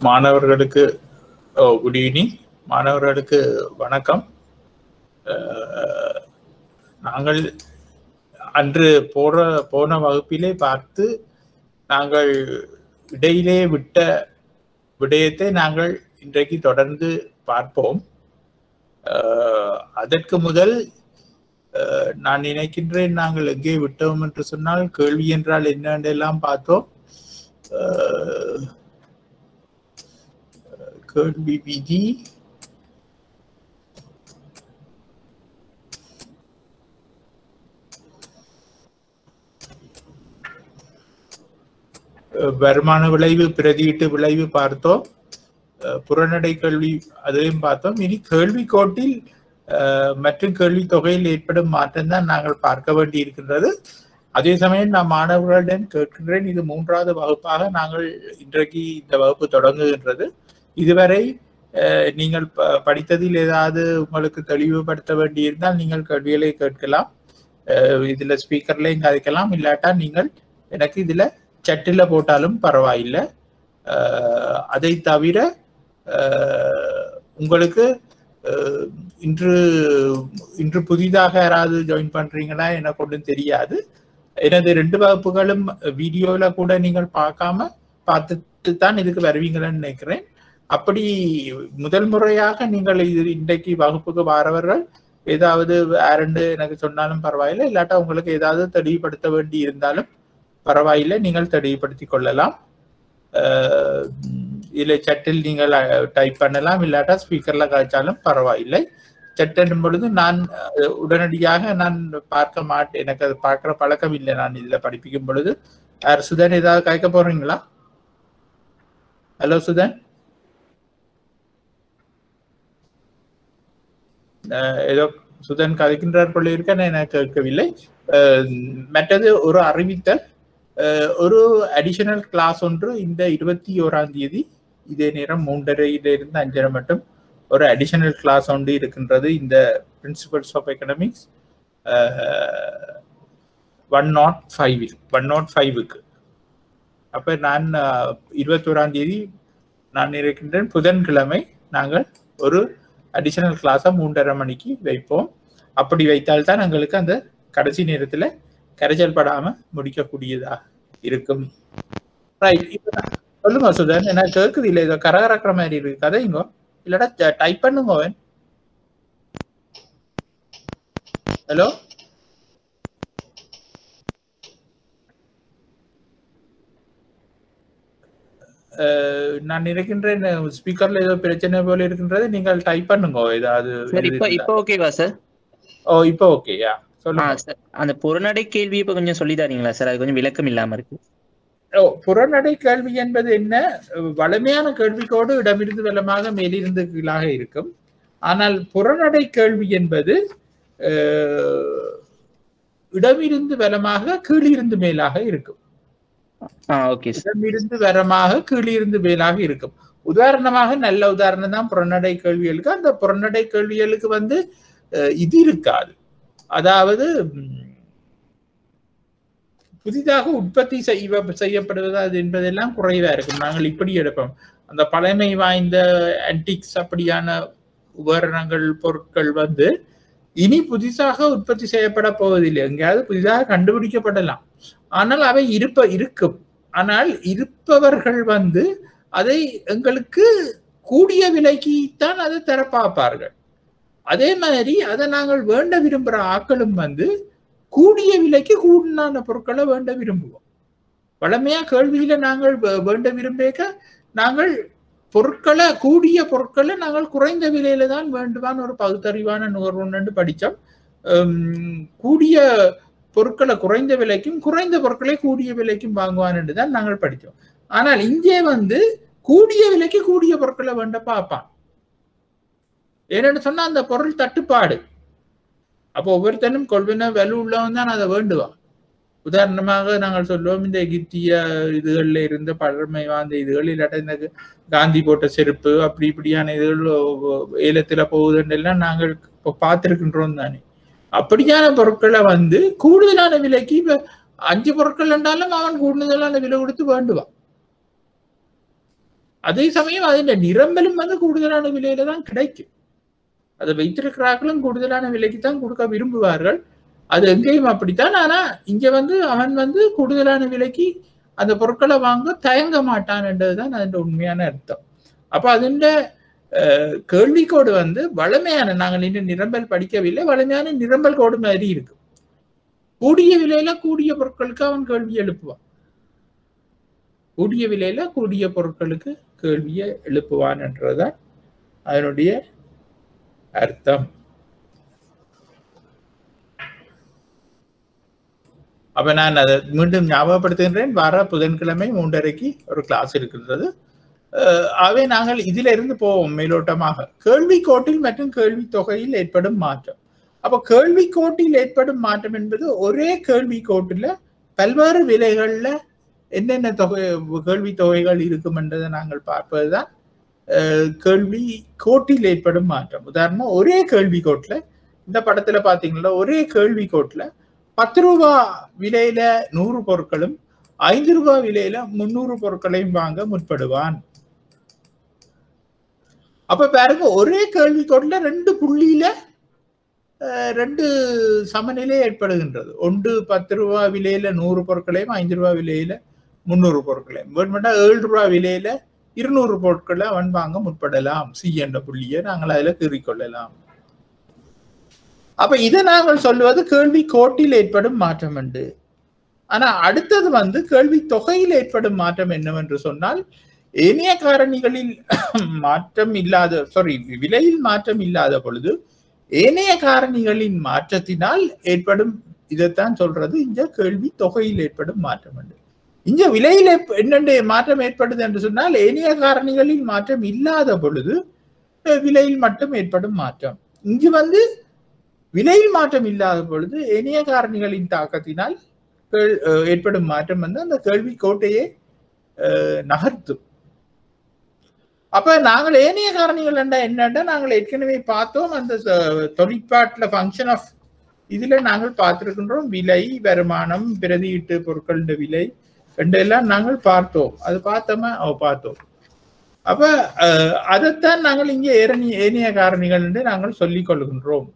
மாணவர்களுக்கு good evening. மாணவர்களுக்கு வணக்கம். நாங்கள் அன்று போன வகுப்பிலே பார்த்து நாங்கள் இடையிலே விட்ட விடயத்தை நாங்கள் இன்றைக்கு தொடர்ந்து பார்ப்போம். அதற்கு முதல் நான் நினைக்கின்றேன், நாங்கள் எங்கே விட்டோம் என்று சொன்னால் கேள்வி என்றால் என்னென்றெல்லாம் பார்த்தோம். கேள்வி விதி, வருமான விளைவு, பிரதியீட்டு விளைவு பார்த்தோம். புறநடை கேள்வி அதையும் பார்த்தோம். இனி கேள்வி கோட்டில் மற்றும் கேள்வி தொகையில் ஏற்படும் மாற்றம் தான் நாங்கள் பார்க்க வேண்டி இருக்கின்றது. அதே சமயம் நான் மாணவர்களிடம் கேட்கின்றேன், இது 3வது வகுப்பாக நாங்கள் இன்றைக்கு இந்த வகுப்பு தொடங்குகின்றது. இதுவரை நீங்கள் படித்ததில் ஏதாவது உங்களுக்கு தெளிவுபடுத்த வேண்டியிருந்தால் நீங்கள் கேள்விகளை கேட்கலாம். இதுல ஸ்பீக்கர்லையும் கதைக்கலாம், இல்லாட்டா நீங்கள் எனக்கு இதுல சட்டில் போட்டாலும் பரவாயில்லை. அதை தவிர உங்களுக்கு இன்று புதிதாக யாராவது ஜாயின் பண்றீங்களா எனக்கு ஒன்றும் தெரியாது. எனது 2 வகுப்புகளும் வீடியோவில் கூட நீங்கள் பார்த்துட்டு தான் இதுக்கு வருவீங்கன்னு நினைக்கிறேன். அப்படி முதல் முறையாக நீங்கள் இன்றைக்கு வகுப்புக்கு வரவர்கள் ஏதாவது யாருண்டு எனக்கு சொன்னாலும் பரவாயில்லை, இல்லாட்டா உங்களுக்கு ஏதாவது தெளிவுபடுத்த வேண்டி இருந்தாலும் பரவாயில்லை, நீங்கள் தெளிவுபடுத்தி கொள்ளலாம். இல்லை சட்டில் நீங்கள் டைப் பண்ணலாம், இல்லாட்டா ஸ்பீக்கர்ல காய்ச்சாலும் பரவாயில்லை. சட்டும் பொழுது நான் உடனடியாக நான் பார்க்க மாட்டேன், எனக்கு அது பார்க்குற பழக்கம் இல்லை. நான் இதுல படிப்பிக்கும் பொழுது சுதன் ஏதாவது காய்க்க போறீங்களா? ஹலோ சுதன், ஏதோ சுதன் கதைக்கின்றார் போல இருக்க, எனக்கு கேட்கவில்லை. மற்றது ஒரு அறிவித்தல், ஒரு அடிஷனல் கிளாஸ் ஒன்று இந்த 21ஆம் தேதி இதே நேரம் 3:30 to 5:30 மட்டும் ஒரு அடிஷனல் கிளாஸ் ஒன்று இருக்கின்றது. இந்த பிரின்சிபல்ஸ் ஆஃப் எக்கனாமிக்ஸ் 105க்கு. அப்ப நான் 21ஆம் தேதி நான் இருக்கின்றேன். புதன்கிழமை நாங்கள் ஒரு அடிஷனல் கிளாஸை 3:30 மணிக்கு வைப்போம். அப்படி வைத்தால்தான் எங்களுக்கு அந்த கடைசி நேரத்துல கரைச்சல் படாம முடிக்கக்கூடியதாக இருக்கும். ரைட், இப்ப சொல்லுங்க சுதன், எனக்கு கேட்குது இல்லை, ஏதோ கரகரக்கிற மாதிரி இருக்கு, கதைங்க இல்லாட்டா டைப் பண்ணுங்க. ஹலோ, நான் நினைக்கின்றேன் ஸ்பீக்கர்ல ஏதோ பிரச்சனை போல இருக்கின்றது, நீங்கள் டைப் பண்ணுங்க ஏதாவது. இப்போ ஓகேவா சார்? ஓ, இப்போ ஓகேயா? சொல்லுங்க சார். அந்த புறநடை கேள்வி இப்ப கொஞ்சம் சொல்லி தரீங்களா சார்? அது கொஞ்சம் விளக்கம் இல்லாம இருக்கு. புறநடை கேள்வி என்பது என்ன? வலிமையான கேள்விக்கோடு இடமிருந்து வலமாக மேலிருந்து கீழாக இருக்கும். ஆனால் புறநடை கேள்வி என்பது இடமிருந்து வலமாக கீழிருந்து மேலாக இருக்கும். இடமிருந்து வரமாக கீழிருந்து மேலாக இருக்கும். உதாரணமாக, நல்ல உதாரணம் தான் புறநடை கேள்விகளுக்கு. அந்த புறநடை கேள்விகளுக்கு இது இருக்காது. அதாவது புதிதாக உற்பத்தி செய்யப்படுவது என்பதெல்லாம் குறைவா இருக்கும். நாங்கள் இப்படி எடுப்போம், அந்த பழமை வாய்ந்த ஆன்டிக்ஸ் அப்படியான உபகரணங்கள், பொருட்கள் இனி புதிதாக உற்பத்தி செய்யப்பட போவதில்லை. எங்கேயாவது புதிதாக கண்டுபிடிக்கப்படலாம், ஆனால் அவை இருக்கும். ஆனால் இருப்பவர்கள் அதை எங்களுக்கு கூடிய விலைக்கு தான் அதை தர பார்ப்பார்கள். அதே மாதிரி அதை நாங்கள் வேண்ட விரும்புகிற ஆக்களும் கூடிய விலைக்கு கூடுதலான பொருட்களை வேண்ட விரும்புவோம். வழமையா கேள்வியில நாங்கள் வேண்ட விரும்பேக்க நாங்கள் கூடிய பொருட்களை நாங்கள் குறைந்த விலையில தான் வேண்டுவான் ஒரு பகுத்தறிவான நுகர்வு படித்தோம். கூடிய பொருட்களை குறைந்த விலைக்கும், குறைந்த பொருட்களை கூடிய விலைக்கும் வாங்குவான் என்று தான் நாங்கள் படித்தோம். ஆனால் இங்கே கூடிய விலைக்கு கூடிய பொருட்களை வேண்ட பார்ப்பான். ஏன்னு சொன்னா அந்த பொருள் தட்டுப்பாடு. அப்போ ஒவ்வொருத்தனும் கொள்வன வலு உள்ளவன் தான் அதை வேண்டுவான். உதாரணமாக நாங்கள் சொல்லுவோம், இந்த எகிப்திய இதுகள்ல இருந்த பழமை வாய்ந்த இதுகள், இல்லாட்ட இந்த காந்தி போட்ட செருப்பு, அப்படி இப்படியான இதுகள் ஏலத்துல போகுதுன்னெல்லாம் நாங்கள் இப்போ பார்த்துருக்கின்றோம் தானே. அப்படியான பொருட்களை கூடுதலான விலைக்கு, இப்ப 5 பொருட்கள் என்றாலும் அவன் கூடுதலான விலை கொடுத்து வேண்டுவான். அதே சமயம் அதில் நிரம்பலும் வந்து கூடுதலான விலையில தான் கிடைக்கும். அதை வைத்திருக்கிறார்களும் கூடுதலான விலைக்கு தான் கொடுக்க விரும்புவார்கள். அது எங்கேயும் அப்படித்தான். ஆனா இங்க வந்து அவன் வந்து கூடுதலான விலைக்கு அந்த பொருட்களை வாங்க தயங்க மாட்டான் என்றதுதான் அதன் உண்மையான அர்த்தம். அப்ப அதன் கேள்விக்கோடு வந்து வளமையான, நாங்கள் இன்னும் நிரம்பல் படிக்கவில்லை, வளமையான நிரம்பல் கோடு மாதிரி இருக்கு. கூடிய விலையில கூடிய பொருட்களுக்கு அவன் கேள்வி எழுப்புவான். கூடிய விலையில கூடிய பொருட்களுக்கு கேள்வியை எழுப்புவான் என்றதுதான் அதனுடைய அர்த்தம். அப்ப நான் அதை மீண்டும் ஞாபகப்படுத்துகின்றேன். வார புதன்கிழமை 3:30க்கு ஒரு கிளாஸ் இருக்கின்றது. ஆகவே நாங்கள் இதில இருந்து போவோம் மேலோட்டமாக. கேள்வி கோட்டில் மற்றும் கேள்வி தொகையில் ஏற்படும் மாற்றம். அப்ப கேள்வி கோட்டில் ஏற்படும் மாற்றம் என்பது ஒரே கேள்வி கோட்டில் பல்வேறு விலைகள்ல என்னென்ன கேள்வி தொகைகள் இருக்கும் என்றதை நாங்கள் பார்ப்பதுதான் கேள்வி கோட்டில் ஏற்படும் மாற்றம். உதாரணமா ஒரே கேள்வி கோட்டில், இந்த படத்துல பாத்தீங்கன்னா ஒரே கேள்வி கோட்டில் 10 ரூபாய் விலையில 100 பொருட்களும் 5 ரூபாய் விலையில 300 பொருட்களையும் வாங்க முற்படுவான். அப்ப பாருங்க, ஒரே கேள்வி கோட்டில் 2 புள்ளியில 2 சமநிலை ஏற்படுகின்றது. ஒன்று 10 ரூபாய் விலையில 100 பொருட்களையும் 5 ரூபாய் விலையில 300 பொருட்களையும், 7 ரூபாய் விலையில 200 பொருட்களை அவன் வாங்க முற்படலாம். சி என்ற புள்ளியை நாங்கள் அதுல கீறிக்கொள்ளலாம். அப்ப இதை நாங்கள் சொல்லுவது கேள்வி கோட்டில் ஏற்படும் மாற்றம் என்று. ஆனா அடுத்தது வந்து கேள்வி தொகையில் ஏற்படும் மாற்றம் என்னவென்று சொன்னால், ஏனைய காரணிகளில் மாற்றம் இல்லாத, விலையில் மாற்றம் இல்லாத பொழுது ஏனைய காரணிகளின் மாற்றத்தினால் ஏற்படும், இதைத்தான் சொல்றது இங்க கேள்வி தொகையில் ஏற்படும் மாற்றம் என்று. இங்க விலையில் என்னென்ன மாற்றம் ஏற்படுது என்று சொன்னால், ஏனைய காரணிகளில் மாற்றம் இல்லாத பொழுது விலையில் மட்டும் ஏற்படும் மாற்றம். இங்கு வந்து விலையில் மாற்றம் இல்லாத பொழுது ஏனைய காரணிகளின் தாக்கத்தினால் ஏற்படும் மாற்றம் வந்து அந்த கேள்வி கோட்டையே நகர்த்தும். அப்ப நாங்கள் ஏனைய காரணிகள் என்னன்னா நாங்கள் ஏற்கனவே பார்த்தோம். அந்த தொழிற்பாட்டுல ஃபங்க்ஷன் ஆஃப் இதுல நாங்கள் பார்த்திருக்கின்றோம். விலை, வருமானம், பிரதியீட்டு பொருட்கள் விலை எல்லாம் நாங்கள் பார்த்தோம். அது பார்த்தோம். அப்ப அதைத்தான் நாங்கள் இங்கே ஏனைய காரணிகள் என்று நாங்கள் சொல்லிக் கொள்கின்றோம்.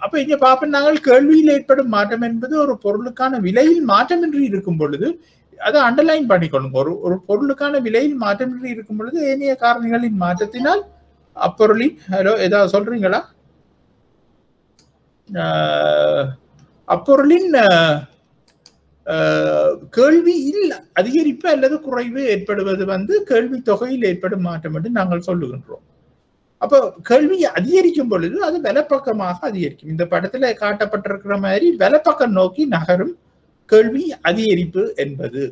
அப்ப இங்க பார்ப்போம், நாங்கள் கேள்வியில் ஏற்படும் மாற்றம் என்பது ஒரு பொருளுக்கான விலையில் மாற்றமின்றி இருக்கும் பொழுது, அதை அண்டர்லைன் பண்ணிக்கொள்ளுங்க. ஒரு பொருளுக்கான விலையில் மாற்றமின்றி இருக்கும் பொழுது ஏனைய காரணிகளின் மாற்றத்தினால் அப்பொருளின், ஹலோ ஏதாவது சொல்றீங்களா? அப்பொருளின் கேள்வியில் அதிகரிப்பு அல்லது குறைவு ஏற்படுவது வந்து கேள்வி தொகையில் ஏற்படும் மாற்றம் என்று நாங்கள் சொல்லுகின்றோம். அப்போ கேள்வி அதிகரிக்கும் பொழுது அது வலப்பக்கமாக அதிகரிக்கும். இந்த படத்துல காட்டப்பட்டிருக்கிற மாதிரி வலப்பக்கம் நோக்கி நகரும் கேள்வி அதிகரிப்பு என்பது.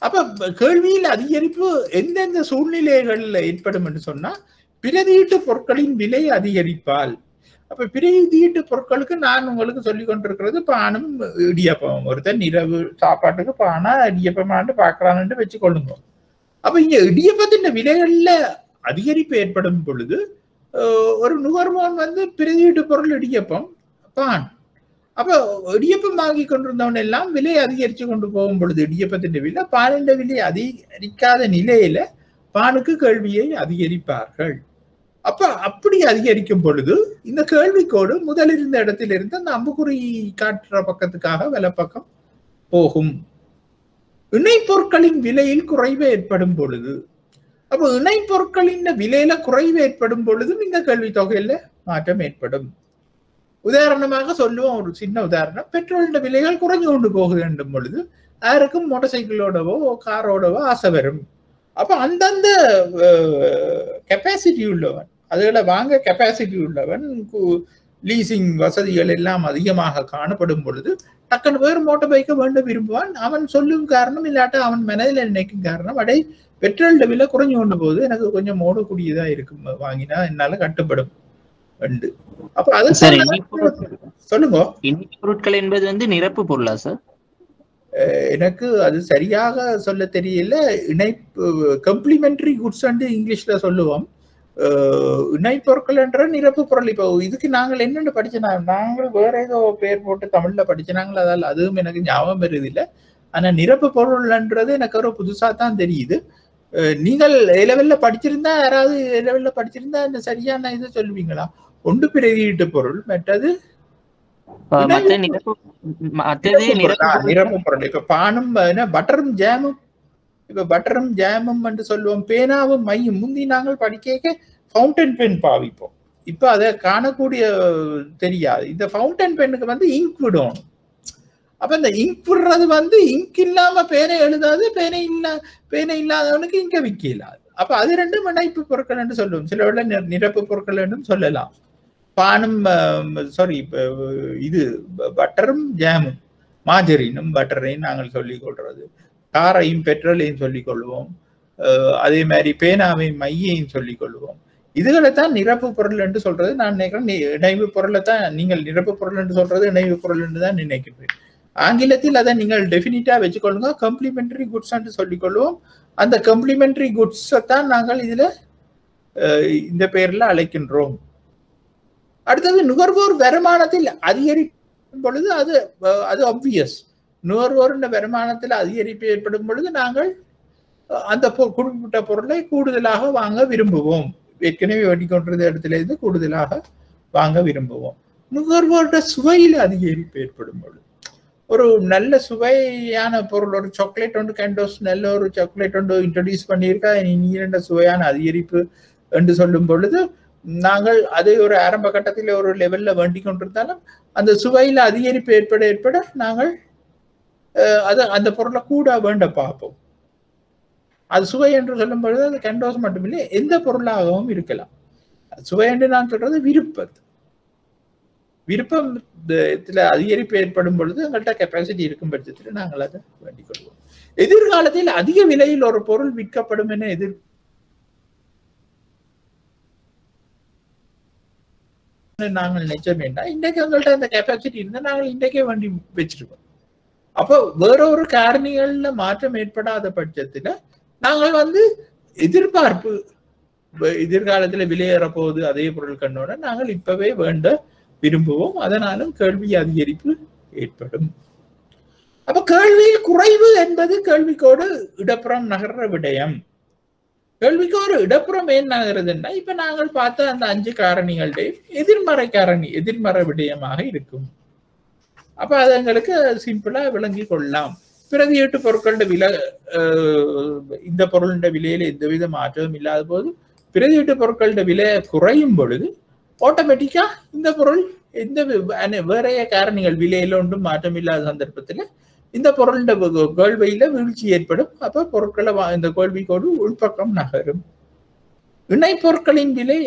அப்ப கேள்வியில் அதிகரிப்பு எந்தெந்த சூழ்நிலைகள்ல ஏற்படும் என்று சொன்னா, பிரதியீட்டு பொருட்களின் விலை அதிகரிப்பால். அப்ப பிரதியீட்டு பொருட்களுக்கு நான் உங்களுக்கு சொல்லிக் கொண்டிருக்கிறது பானும் இடியப்பம். ஒருத்தர் இரவு சாப்பாட்டுக்கு பானா இடியப்பமான்னு பாக்குறான்னு வச்சு கொள்ளுங்க. அப்ப இங்க இடியப்பத்தின் விலைகள்ல அதிகரிப்பு ஏற்படும் பொழுது ஒரு நுகர்வோன் வந்து பிரதியீட்டு பொருள் இடியப்பம், பான். அப்ப இடியப்பம் வாங்கி கொண்டிருந்தவன் எல்லாம் விலை அதிகரிச்சு கொண்டு போகும் பொழுது இடியப்பத்தின் விலை, பானின் விலை அதிகரிக்காத நிலையில பானுக்கு கேள்வியை அதிகரிப்பார்கள். அப்ப அப்படி அதிகரிக்கும் பொழுது இந்த கேள்விக்கோடு முதல் இருந்த இடத்திலிருந்து அந்த அம்புக்குறி காட்டுற பக்கத்துக்காக வலப்பக்கம் போகும். இணை பொருட்களின் விலையில் குறைவு ஏற்படும் பொழுது, அப்ப இணை பொருட்களின் விலையில குறைவு ஏற்படும் பொழுதும் இந்த கேள்வி தொகையில மாற்றம் ஏற்படும். உதாரணமாக சொல்லுவோம், ஒரு சின்ன உதாரணம். பெட்ரோலின் விலைகள் குறைஞ்சு கொண்டு போகுதுன்னும் பொழுது யாருக்கும் மோட்டார் சைக்கிளோடவோ காரோடவோ ஆசை வரும். அப்ப அந்தந்த கெப்பாசிட்டி உள்ளவன், அதுகளை வாங்க கெப்பாசிட்டி உள்ளவன், லீசிங் வசதிகள் எல்லாம் அதிகமாக காணப்படும் பொழுது டக்குன்னு பேர் மோட்டார் பைக்கை வேண்டும் விரும்புவான். அவன் சொல்லும் காரணம் இல்லாட்ட அவன் மனதில் நினைக்கும் காரணம், அடை பெட்ரோல் விலை குறைஞ்சு கொண்டு போகுது, எனக்கு கொஞ்சம் ஓடக்கூடியதா இருக்கும், வாங்கினா என்னால கட்டுப்படும். அப்ப அது சொல்லுங்க. பொருட்கள் என்பது வந்து நிரப்பு பொருளா சார்? எனக்கு அது சரியாக சொல்ல தெரியல. இணைப்பு கம்ப்ளிமெண்டரி குட்ஸ் இங்கிலீஷ்ல சொல்லுவோம். இணை பொருட்கள் என்ற நிரப்பு பொருள். இப்போ இதுக்கு நாங்கள் என்னென்னு படிச்சோம், நாங்கள் வேற ஏதோ பேர் போட்டு தமிழ்ல படிச்சனாங்களா, அதால் அதுவும் எனக்கு ஞாபகம் வருது இல்லை. ஆனா நிரப்பு பொருள்ன்றது எனக்கு ஒரு புதுசா தான் தெரியுது. நீங்கள் ஏலெவல்ல படிச்சிருந்தா, யாராவது ஏலெவல்ல படிச்சிருந்தா இந்த சரியான இது சொல்லுவீங்களா? ஒன்று பிரதியீட்டு பொருள், மற்றது நிரப்பு பொருள். இப்ப பானும் பட்டரும் ஜாமும், இப்ப பட்டரும் ஜாமும் என்று சொல்லுவோம். பேனாவும் மையும் முந்தி நாங்கள் படிக்க ஃபவுண்டன் பென் பாவிப்போம். இப்ப அதை காணக்கூடிய தெரியாது. இந்த ஃபவுண்டன் பென்னுக்கு வந்து இங்க் விடணும். அப்ப இந்த இங்க் விடுறது இங்க் இல்லாம பேனை எழுதாது, பேனை இல்லாதவனுக்கு இங்க விக்கலாது. அப்ப அது ரெண்டும் இணைப்பு பொருட்கள் என்று சொல்லுவோம். சில விட நிரப்பு பொருட்கள் என்றும் சொல்லலாம். பானும் இது பட்டரும் ஜாமும், மாஜரினும் பட்டரையும் நாங்கள் சொல்லிக் கொள்றது, காரையும் பெட்ரோலையும் சொல்லிக் கொள்வோம். அதே மாதிரி பேனாவையும் மையையும் சொல்லிக் கொள்வோம். இதுகளைத்தான் நிரப்பு பொருள் என்று சொல்றது. நான் நினைக்கிறேன் இணைவு பொருளை தான் நீங்கள் நிரப்பு பொருள் என்று சொல்றது இணைவு பொருள் என்று தான் நினைக்கிறேன். ஆங்கிலத்தில் அதை நீங்கள் டெஃபினிட்டா வச்சுக்கொள்ளுங்க. கம்ப்ளிமெண்டரி குட்ஸ் என்று சொல்லிக் கொள்வோம். அந்த கம்ப்ளிமெண்டரி குட்ஸை தான் நாங்கள் இதுல இந்த பெயர்ல அழைக்கின்றோம். அடுத்தது நுகர்வோர் வருமானத்தில் அதிகரிக்கும் பொழுது அது ஆப்வியஸ். நுகர்வோர் வருமானத்தில் அதிகரிப்பு ஏற்படும் பொழுது நாங்கள் அந்த குறிப்பிட்ட பொருளை கூடுதலாக வாங்க விரும்புவோம். ஏற்கனவே வெட்டிக்கொண்டிருந்த இடத்துல இருந்து கூடுதலாக வாங்க விரும்புவோம். நுகர்வோருடைய சுவையில் அதிகரிப்பு ஏற்படும் பொழுது, ஒரு நல்ல சுவையான பொருள், ஒரு சாக்லேட் ஒன்று கேண்டோஸ் நல்ல ஒரு சாக்லேட் ஒன்று இன்ட்ரடியூஸ் பண்ணியிருக்கா, நீண்ட சுவையான அதிகரிப்பு என்று சொல்லும் பொழுது நாங்கள் அதை ஒரு ஆரம்ப கட்டத்தில் ஒரு லெவல்ல வேண்டிக் கொண்டிருந்தாலும் அந்த சுவையில அதிகரிப்பு ஏற்பட நாங்கள் அந்த பொருளை கூட வேண்ட பார்ப்போம். அது சுவை என்று சொல்லும் பொழுது அது கேண்டோஸ் மட்டுமில்லை, எந்த பொருளாகவும் இருக்கலாம். சுவை என்று நான் சொல்றது விருப்பத்துல அதிகரிப்பு ஏற்படும் பொழுது எங்கள்கிட்ட கெப்பாசிட்டி இருக்கும் பட்சத்தில் நாங்கள் அதை வேண்டிக் கொள்வோம். எதிர்காலத்தில் அதிக விலையில் ஒரு பொருள் விற்கப்படும் என நாங்கள் நினைச்ச வேண்டாம். இன்றைக்கு எங்கள்கிட்ட அந்த கெப்பாசிட்டி இருந்தா நாங்கள் இன்றைக்கே வண்டி வச்சிருக்கோம். அப்போ வேற ஒரு காரணிகள்ல மாற்றம் ஏற்படாத பட்சத்துல நாங்கள் எதிர்பார்ப்பு எதிர்காலத்துல விலையேற போகுது அதே பொருள் கண்டோட நாங்கள் இப்பவே வேண்ட விரும்புவோம். அதனாலும் கேள்வி அதிகரிப்பு ஏற்படும். அப்ப கேள்வி குறைவு என்பது கேள்விக்கோடு இடப்புறம் நகர்ற விடயம். கேள்விக்கோடு இடப்புறம் ஏன் நகருதுன்னா, இப்ப நாங்கள் பார்த்த அந்த 5 காரணிகளுடைய எதிர்மறை விடயமாக இருக்கும். அப்ப அது எங்களுக்கு சிம்பிளா விளங்கி கொள்ளலாம். பிரதியீட்டு பொருட்களோட விலை, இந்த பொருளோட விலையில எந்தவித மாற்றமும் இல்லாத போது பிரதியீட்டு பொருட்களோட விலை குறையும் பொழுது ஆட்டோமேட்டிக்கா இந்த பொருள் வேற காரணிகள் விலையில ஒன்றும் மாற்றம் இல்லாத சந்தர்ப்பத்துல இந்த பொருளோட கேள்வியில வீழ்ச்சி ஏற்படும். அப்ப பொருட்களை இந்த கேள்விக்கோடு உள்பக்கம் நகரும். இணை பொருட்களின் விலை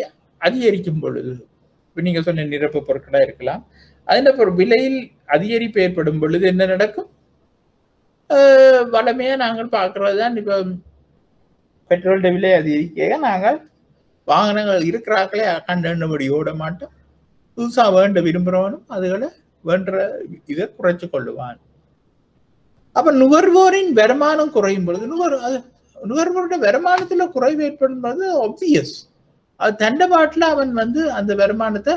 அதிகரிக்கும் பொழுது, நீங்க சொன்ன நிரப்பு பொருட்களா இருக்கலாம், அதுல விலையில் அதிகரிப்பு ஏற்படும் பொழுது என்ன நடக்கும்? வளமையா நாங்கள் பார்க்கறதுதான், இப்ப பெட்ரோல் விலை அதிகரிக்க நாங்கள் வாகனங்கள் இருக்கிறாக்களே கண்டபடி ஓட மாட்டோம். புதுசா வேண்ட விரும்புறவனும் அதுகளை வேண்ட இதை குறைச்சு கொள்ளுவான். அப்ப நுகர்வோரின் வருமானம் குறையும் பொழுது நுகர்வோருடைய வருமானத்துல குறைவு ஏற்படும் பொழுது ஆப்வியஸ், அது தண்டபாட்டில் அவன் அந்த வருமானத்தை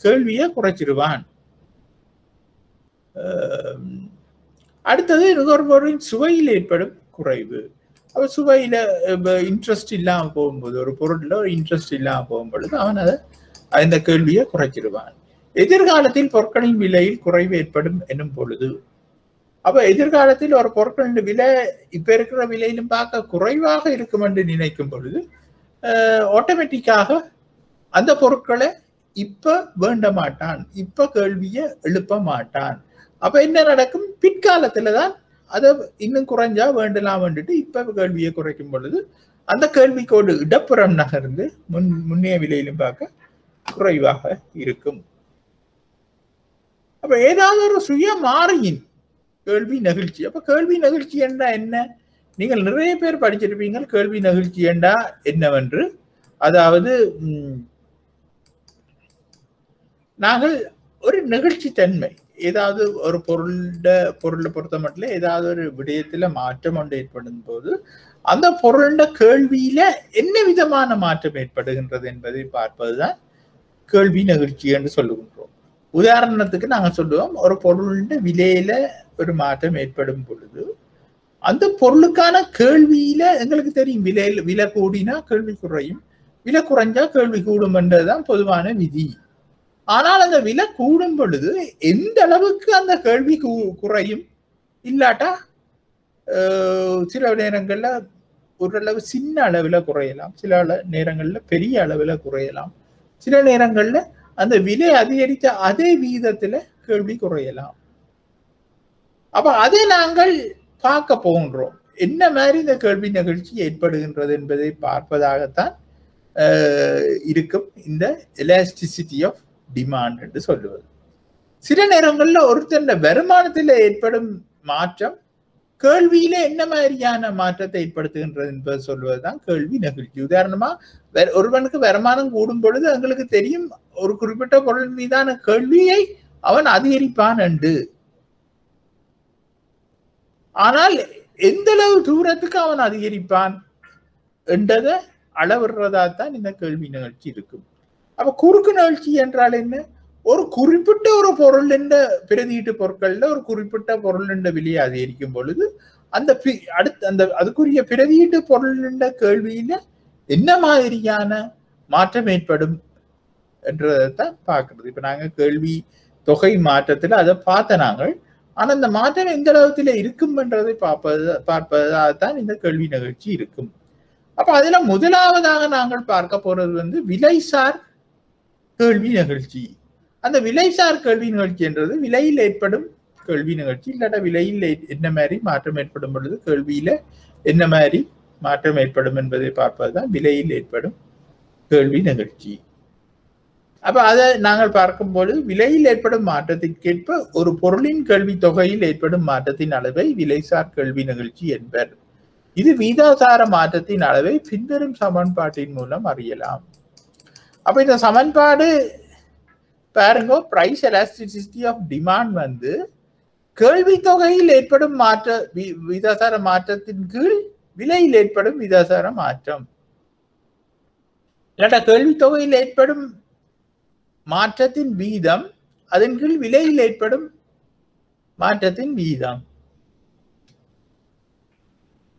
கேள்வியை குறைச்சிருவான். அடுத்தது நுகர்வோரின் சுவையில் ஏற்படும் குறைவு. அப்ப சுவையில இன்ட்ரெஸ்ட் இல்லாம போகும்போது, ஒரு பொருள்ல இன்ட்ரெஸ்ட் இல்லாம போகும்பொழுது அவன் அந்த கேள்வியை குறைச்சிருவான். எதிர்காலத்தில் பொருட்களின் விலையில் குறைவு ஏற்படும் என்னும் பொழுது, அப்ப எதிர்காலத்தில் ஒரு பொருட்களின் விலை இப்ப இருக்கிற விலையிலும் பார்க்க குறைவாக இருக்கும் என்று நினைக்கும் பொழுது ஆட்டோமேட்டிக்காக அந்த பொருட்களை இப்ப வேண்ட மாட்டான், இப்ப கேள்வியை எழுப்ப மாட்டான். அப்ப என்ன நடக்கும்? பிற்காலத்துலதான் அதை இன்னும் குறைஞ்சா வேண்டலாம் வந்துட்டு இப்ப கேள்வியை குறைக்கும் பொழுது அந்த கேள்விக்கோடு இடப்புறம் நகர்ந்து முன்னைய விலையிலும் பார்க்க குறைவாக இருக்கும். அப்ப ஏதாவது ஒரு சுய மாறியின் கேள்வி நெகிழ்ச்சி. அப்ப கேள்வி நெகிழ்ச்சி என்றா என்ன? நீங்கள் நிறைய பேர் படிச்சிருப்பீங்க கேள்வி நெகிழ்ச்சி என்றா என்னவென்று. அதாவது நாங்கள் ஒரு நெகிழ்ச்சி தன்மை, ஏதாவது ஒரு பொருளை பொறுத்த மட்டும் ஏதாவது ஒரு விடயத்துல மாற்றம் ஒன்று ஏற்படும் போது அந்த பொருளோட கேள்வியில என்ன விதமான மாற்றம் ஏற்படுகின்றது என்பதை பார்ப்பதுதான் கேள்வி நிகழ்ச்சி என்று சொல்லுகின்றோம். உதாரணத்துக்கு நாங்க சொல்லுவோம், ஒரு பொருளோட விலையில ஒரு மாற்றம் ஏற்படும் பொழுது அந்த பொருளுக்கான கேள்வியில எங்களுக்கு தெரியும், விலை கூடினா கேள்வி குறையும், விலை குறைஞ்சா கேள்வி கூடும் என்றதுதான் பொதுவான விதி. ஆனால் அந்த விலை கூடும் பொழுது எந்த அளவுக்கு அந்த கேள்வி குறையும், இல்லாட்டா சில நேரங்கள்ல ஓரளவு சின்ன அளவுல குறையலாம், சில நேரங்கள்ல பெரிய அளவுல குறையலாம், சில நேரங்கள்ல அந்த விலை அதிகரித்த அதே வீதத்துல கேள்வி குறையலாம். அப்ப அதை நாங்கள் பார்க்க போகின்றோம், என்ன மாதிரி இந்த கேள்வி நிகழ்ச்சி ஏற்படுகின்றது என்பதை பார்ப்பதாகத்தான் இருக்கும் இந்த எலாஸ்டிசிட்டி ஆஃப் டிமாண்ட் என்று சொல்லுவது. சில நேரங்கள்ல ஒருத்தர் வருமானத்தில் ஏற்படும் மாற்றம் கேள்வியில என்ன மாதிரியான மாற்றத்தை ஏற்படுத்துகின்றது என்பதை சொல்வதுதான் கேள்வி நிகழ்ச்சி. உதாரணமா ஒருவனுக்கு வருமானம் கூடும் பொழுது எங்களுக்கு தெரியும், ஒரு குறிப்பிட்ட பொருள் மீதான கேள்வியை அவன் அதிகரிப்பான் என்று. ஆனால் எந்த அளவு தூரத்துக்கு அவன் அதிகரிப்பான் என்றதை அளவிடுறதாத்தான் இந்த கேள்வி நிகழ்ச்சி இருக்கும். அப்ப குறுக்கு நிகழ்ச்சி என்றால் என்ன? ஒரு குறிப்பிட்ட ஒரு பொருள் என்ற பிரதியீட்டு பொருட்கள்ல ஒரு குறிப்பிட்ட பொருள் என்ற விலையை அதிகரிக்கும் பொழுது அந்த அதுக்குரிய பிரதியீட்டு பொருள் என்ற கேள்வியில என்ன மாதிரியான மாற்றம் ஏற்படும் என்றதான் பார்க்கறது. இப்ப நாங்க கேள்வி தொகை மாற்றத்துல அதை பார்த்த நாங்கள், ஆனா இந்த மாற்றம் எந்த அளவுல இருக்கும் என்றதை பார்ப்பதால்தான் இந்த கேள்வி நிகழ்ச்சி இருக்கும். அப்ப அதுல முதலாவதாக நாங்கள் பார்க்க போறது விலைசார் கேள்வி நிகழ்ச்சி. அந்த விலைசார் கேள்வி நிகழ்ச்சி என்றது விலையில் ஏற்படும் கேள்வி நிகழ்ச்சி, இல்லாட்டா விலையில் என்ன மாதிரி மாற்றம் ஏற்படும் பொழுது கேள்வியில என்ன மாதிரி மாற்றம் ஏற்படும் என்பதை பார்ப்பதுதான் விலையில் ஏற்படும் கேள்வி நிகழ்ச்சி. அப்ப அதை நாங்கள் பார்க்கும் பொழுது விலையில் ஏற்படும் மாற்றத்திற்கேற்ப ஒரு பொருளின் கேள்வி தொகையில் ஏற்படும் மாற்றத்தின் அளவை விலைசார் கேள்வி நிகழ்ச்சி என்பர். இது வீதாசார மாற்றத்தின் அளவை பின்வரும் சமன்பாட்டின் மூலம் அறியலாம். அப்ப இந்த சமன்பாடு பாருங்க, பிரைஸ் எலாஸ்டிசிட்டி ஆஃப் டிமாண்ட் கேள்வி தொகையில் ஏற்படும் விகிதாசார மாற்றத்தின் கீழ் விலையில் ஏற்படும் விகிதாசார மாற்றம், இல்லாட்டா கேள்வி தொகையில் ஏற்படும் மாற்றத்தின் வீதம் அதன் கீழ் விலையில் ஏற்படும் மாற்றத்தின் வீதம்.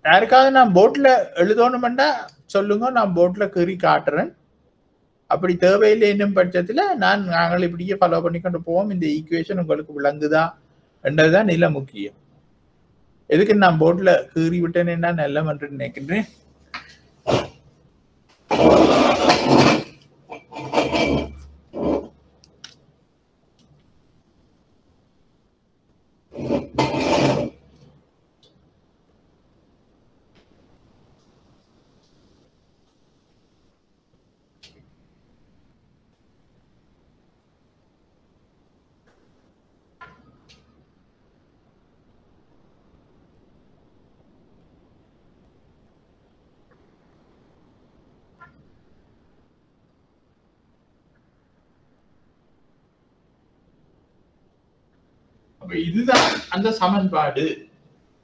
யாருக்காவது நான் போர்ட்ல எழுதணும்டா சொல்லுங்க, நான் போர்ட்ல கீறி காட்டுறேன். அப்படி தேவையில்லை என்னும் பட்சத்துல நாங்கள் இப்படியே ஃபாலோ பண்ணிக்கொண்டு போவோம். இந்த ஈக்குவேஷன் உங்களுக்கு விளங்குதா என்றதுதான் நில முக்கியம். எதுக்கு நான் போர்ட்ல கீறி விட்டேன்னா நல்ல என்று நினைக்கின்றேன். இதுதான் அந்த சமன்பாடு.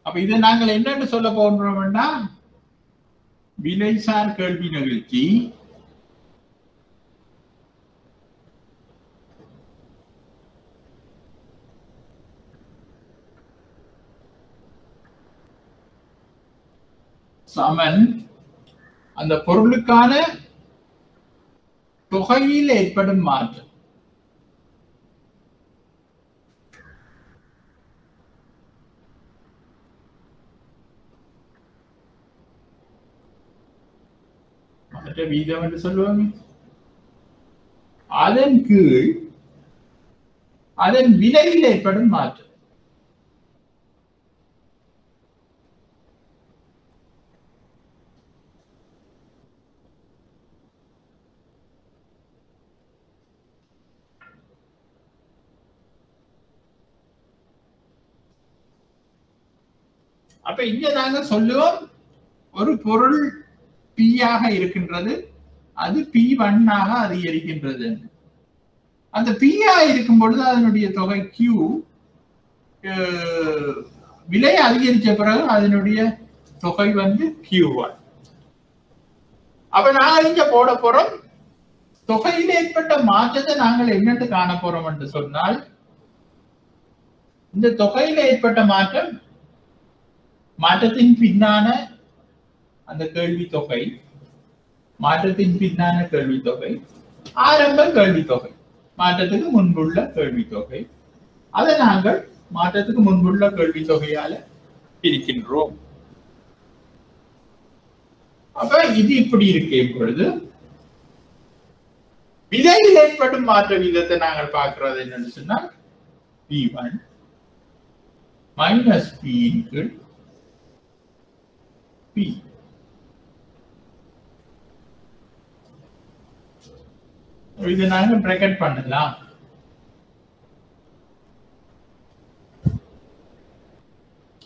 அப்ப இதை நாங்கள் என்னன்னு சொல்ல போன்றோம்னா விலைசார் கேள்வி நிகழ்ச்சி சமன் அந்த பொருளுக்கான தொகையில் ஏற்படும் மாற்றம். வீதம் என்று சொல்லுவாங்க. அதன் கீழ் அதன் விலையில் ஏற்படும் மாற்றம். அப்ப இங்க நாங்க சொல்லுவோம், ஒரு பொருள் P ஆக இருக்கின்றது, அது P1 ஆக அதிகரிக்கின்றது. அந்த பிஆ இருக்கும் பொழுது அதனுடைய தொகை கியூ, விலை அதிகரிச்ச பிறகு அதனுடைய தொகை வந்து Q1. அப்ப நாங்கள் இங்க போட போறோம் தொகையில் ஏற்பட்ட மாற்றத்தை நாங்கள் என்னென்று காண போறோம் என்று சொன்னால், இந்த தொகையில் ஏற்பட்ட மாற்றத்தின் பின்னான அந்த கேள்வி தொகை, மாற்றத்தின் பின்னான கேள்வி தொகை, ஆரம்ப கேள்வி தொகை, மாற்றத்துக்கு முன்புள்ள கேள்வி தொகை, அதை நாங்கள் மாற்றத்துக்கு முன்புள்ள கேள்வி தொகையால பிரிக்கின்றோம். அப்ப இது இப்படி இருக்கு. இப்பொழுது விலையில் ஏற்படும் மாற்ற வீதத்தை நாங்கள் பார்க்கிறது என்னன்னு சொன்னால் P1 மைனஸ் P இன்கீழ் P. இதை நாங்கள் பிராக்கெட் பண்ணலாம்.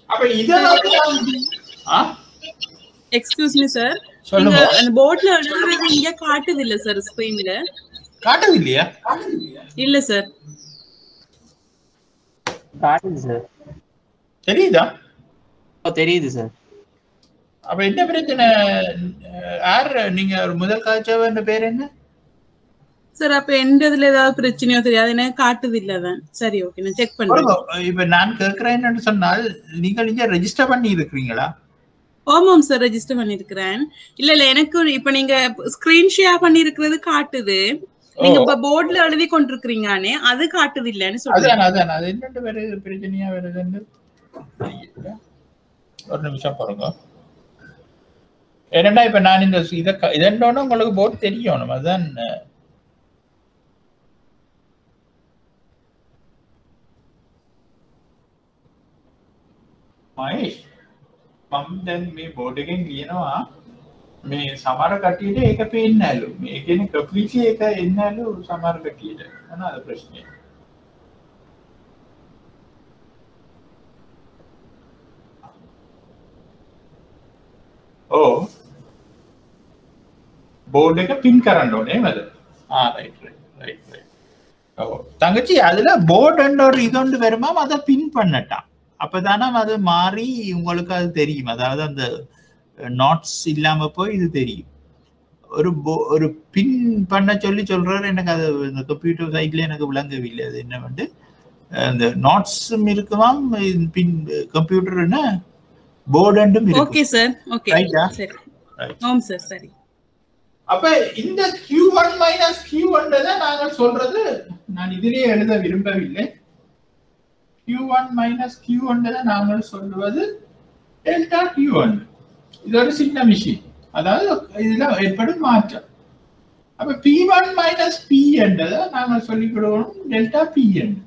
அப்ப இதெல்லாம் எக்ஸ்கியூஸ் மீ சார், நீங்க அந்த போர்ட்ல எழுதுறது இங்க காட்டுது இல்ல சார், ஸ்கிரீன்ல காட்டுது இல்லையா? இல்ல சார், காட்டுது சார். தெரியுதா? தெரியுது சார். அப்ப என்ன பிரச்சனை? யார் நீங்க ஒரு முதல் காய்ச்சவன் பேர் என்ன சார்? அப்ப எந்ததுல ஏதாவது பிரச்சனையோ தெரியாது, எனக்கு காட்டுது இல்லதான். சரி, ஓகே, நான் செக் பண்றேன். இப்ப நான் கேட்கிறேன்னு சொன்னால் நீங்கள் இங்க ரெஜிஸ்டர் பண்ணி இருக்கிறீங்களா? ஆமாம் சார், ரெஜிஸ்டர் பண்ணிருக்கிறேன். இல்ல எனக்கு இப்ப நீங்க ஸ்கிரீன் ஷேர் பண்ணி இருக்கிறது காட்டுது, நீங்க இப்ப போர்ட்ல எழுதி கொண்டிருக்கீங்கன்னு அது காட்டுது இல்லன்னு சொல்றேன். அதான் அது என்னண்டு வருது, பிரச்சனையா வருதுன்னு. ஒரு நிமிஷம் பாருங்க. என்னடா இப்ப நான் இந்த இதெண்டோன்னு உங்களுக்கு போர்ட் தெரியணும். அதான் මහේෂ් මම දැන් මේ බෝඩ් එකෙන් ලියනවා මේ සමහර කට්ටියට ඒක පේන්නේ නැලු. මේ කියන්නේ කම්ප්ලීට්ලි ඒක එන්නේ නැලු සමහර කට්ටියට. මොනවාද ප්‍රශ්නේ? ඔව් බෝඩ් එක පින් කරන්න ඕනේ නේද? ரைட். ඔව් தங்கச்சி அதுல போர்ட் என்ற ஒரு இதொண்டு வருமாம், அதை பின் பண்ணட்டான். அப்பதானே அது மாறி உங்களுக்கு அது தெரியும். அதாவது அந்த நாட்ஸ் இல்லாம போய் இது தெரியும். ஒரு பின் பண்ண சொல்றாரு. எனக்கு அது இந்த கம்ப்யூட்டர் சைட்ல எனக்கு விளங்கவில்லை. அது என்ன வந்து அந்த நாட்ஸும் இருக்குமாம், பின் கம்ப்யூட்டர் என்ன போர்டும் இருக்கு. ஓகே சார், ஓகே சரி. ஆம் சார், சரி. அப்ப இந்த Q1 மைனஸ் Q1 தான் நாங்கள் சொல்றது. நான் இதிலே எழுத விரும்பவில்லை. Q1 மைனஸ் Q1 நாங்கள் சொல்லுவது டெல்டா Q1. இது ஒரு சின்ன விஷயம், அதாவது இதுல ஏற்படும் மாற்றம். அப்ப P1 மைனஸ் P என்றதை நாங்கள் சொல்லிக் கொடுக்கணும் டெல்டா P என்று.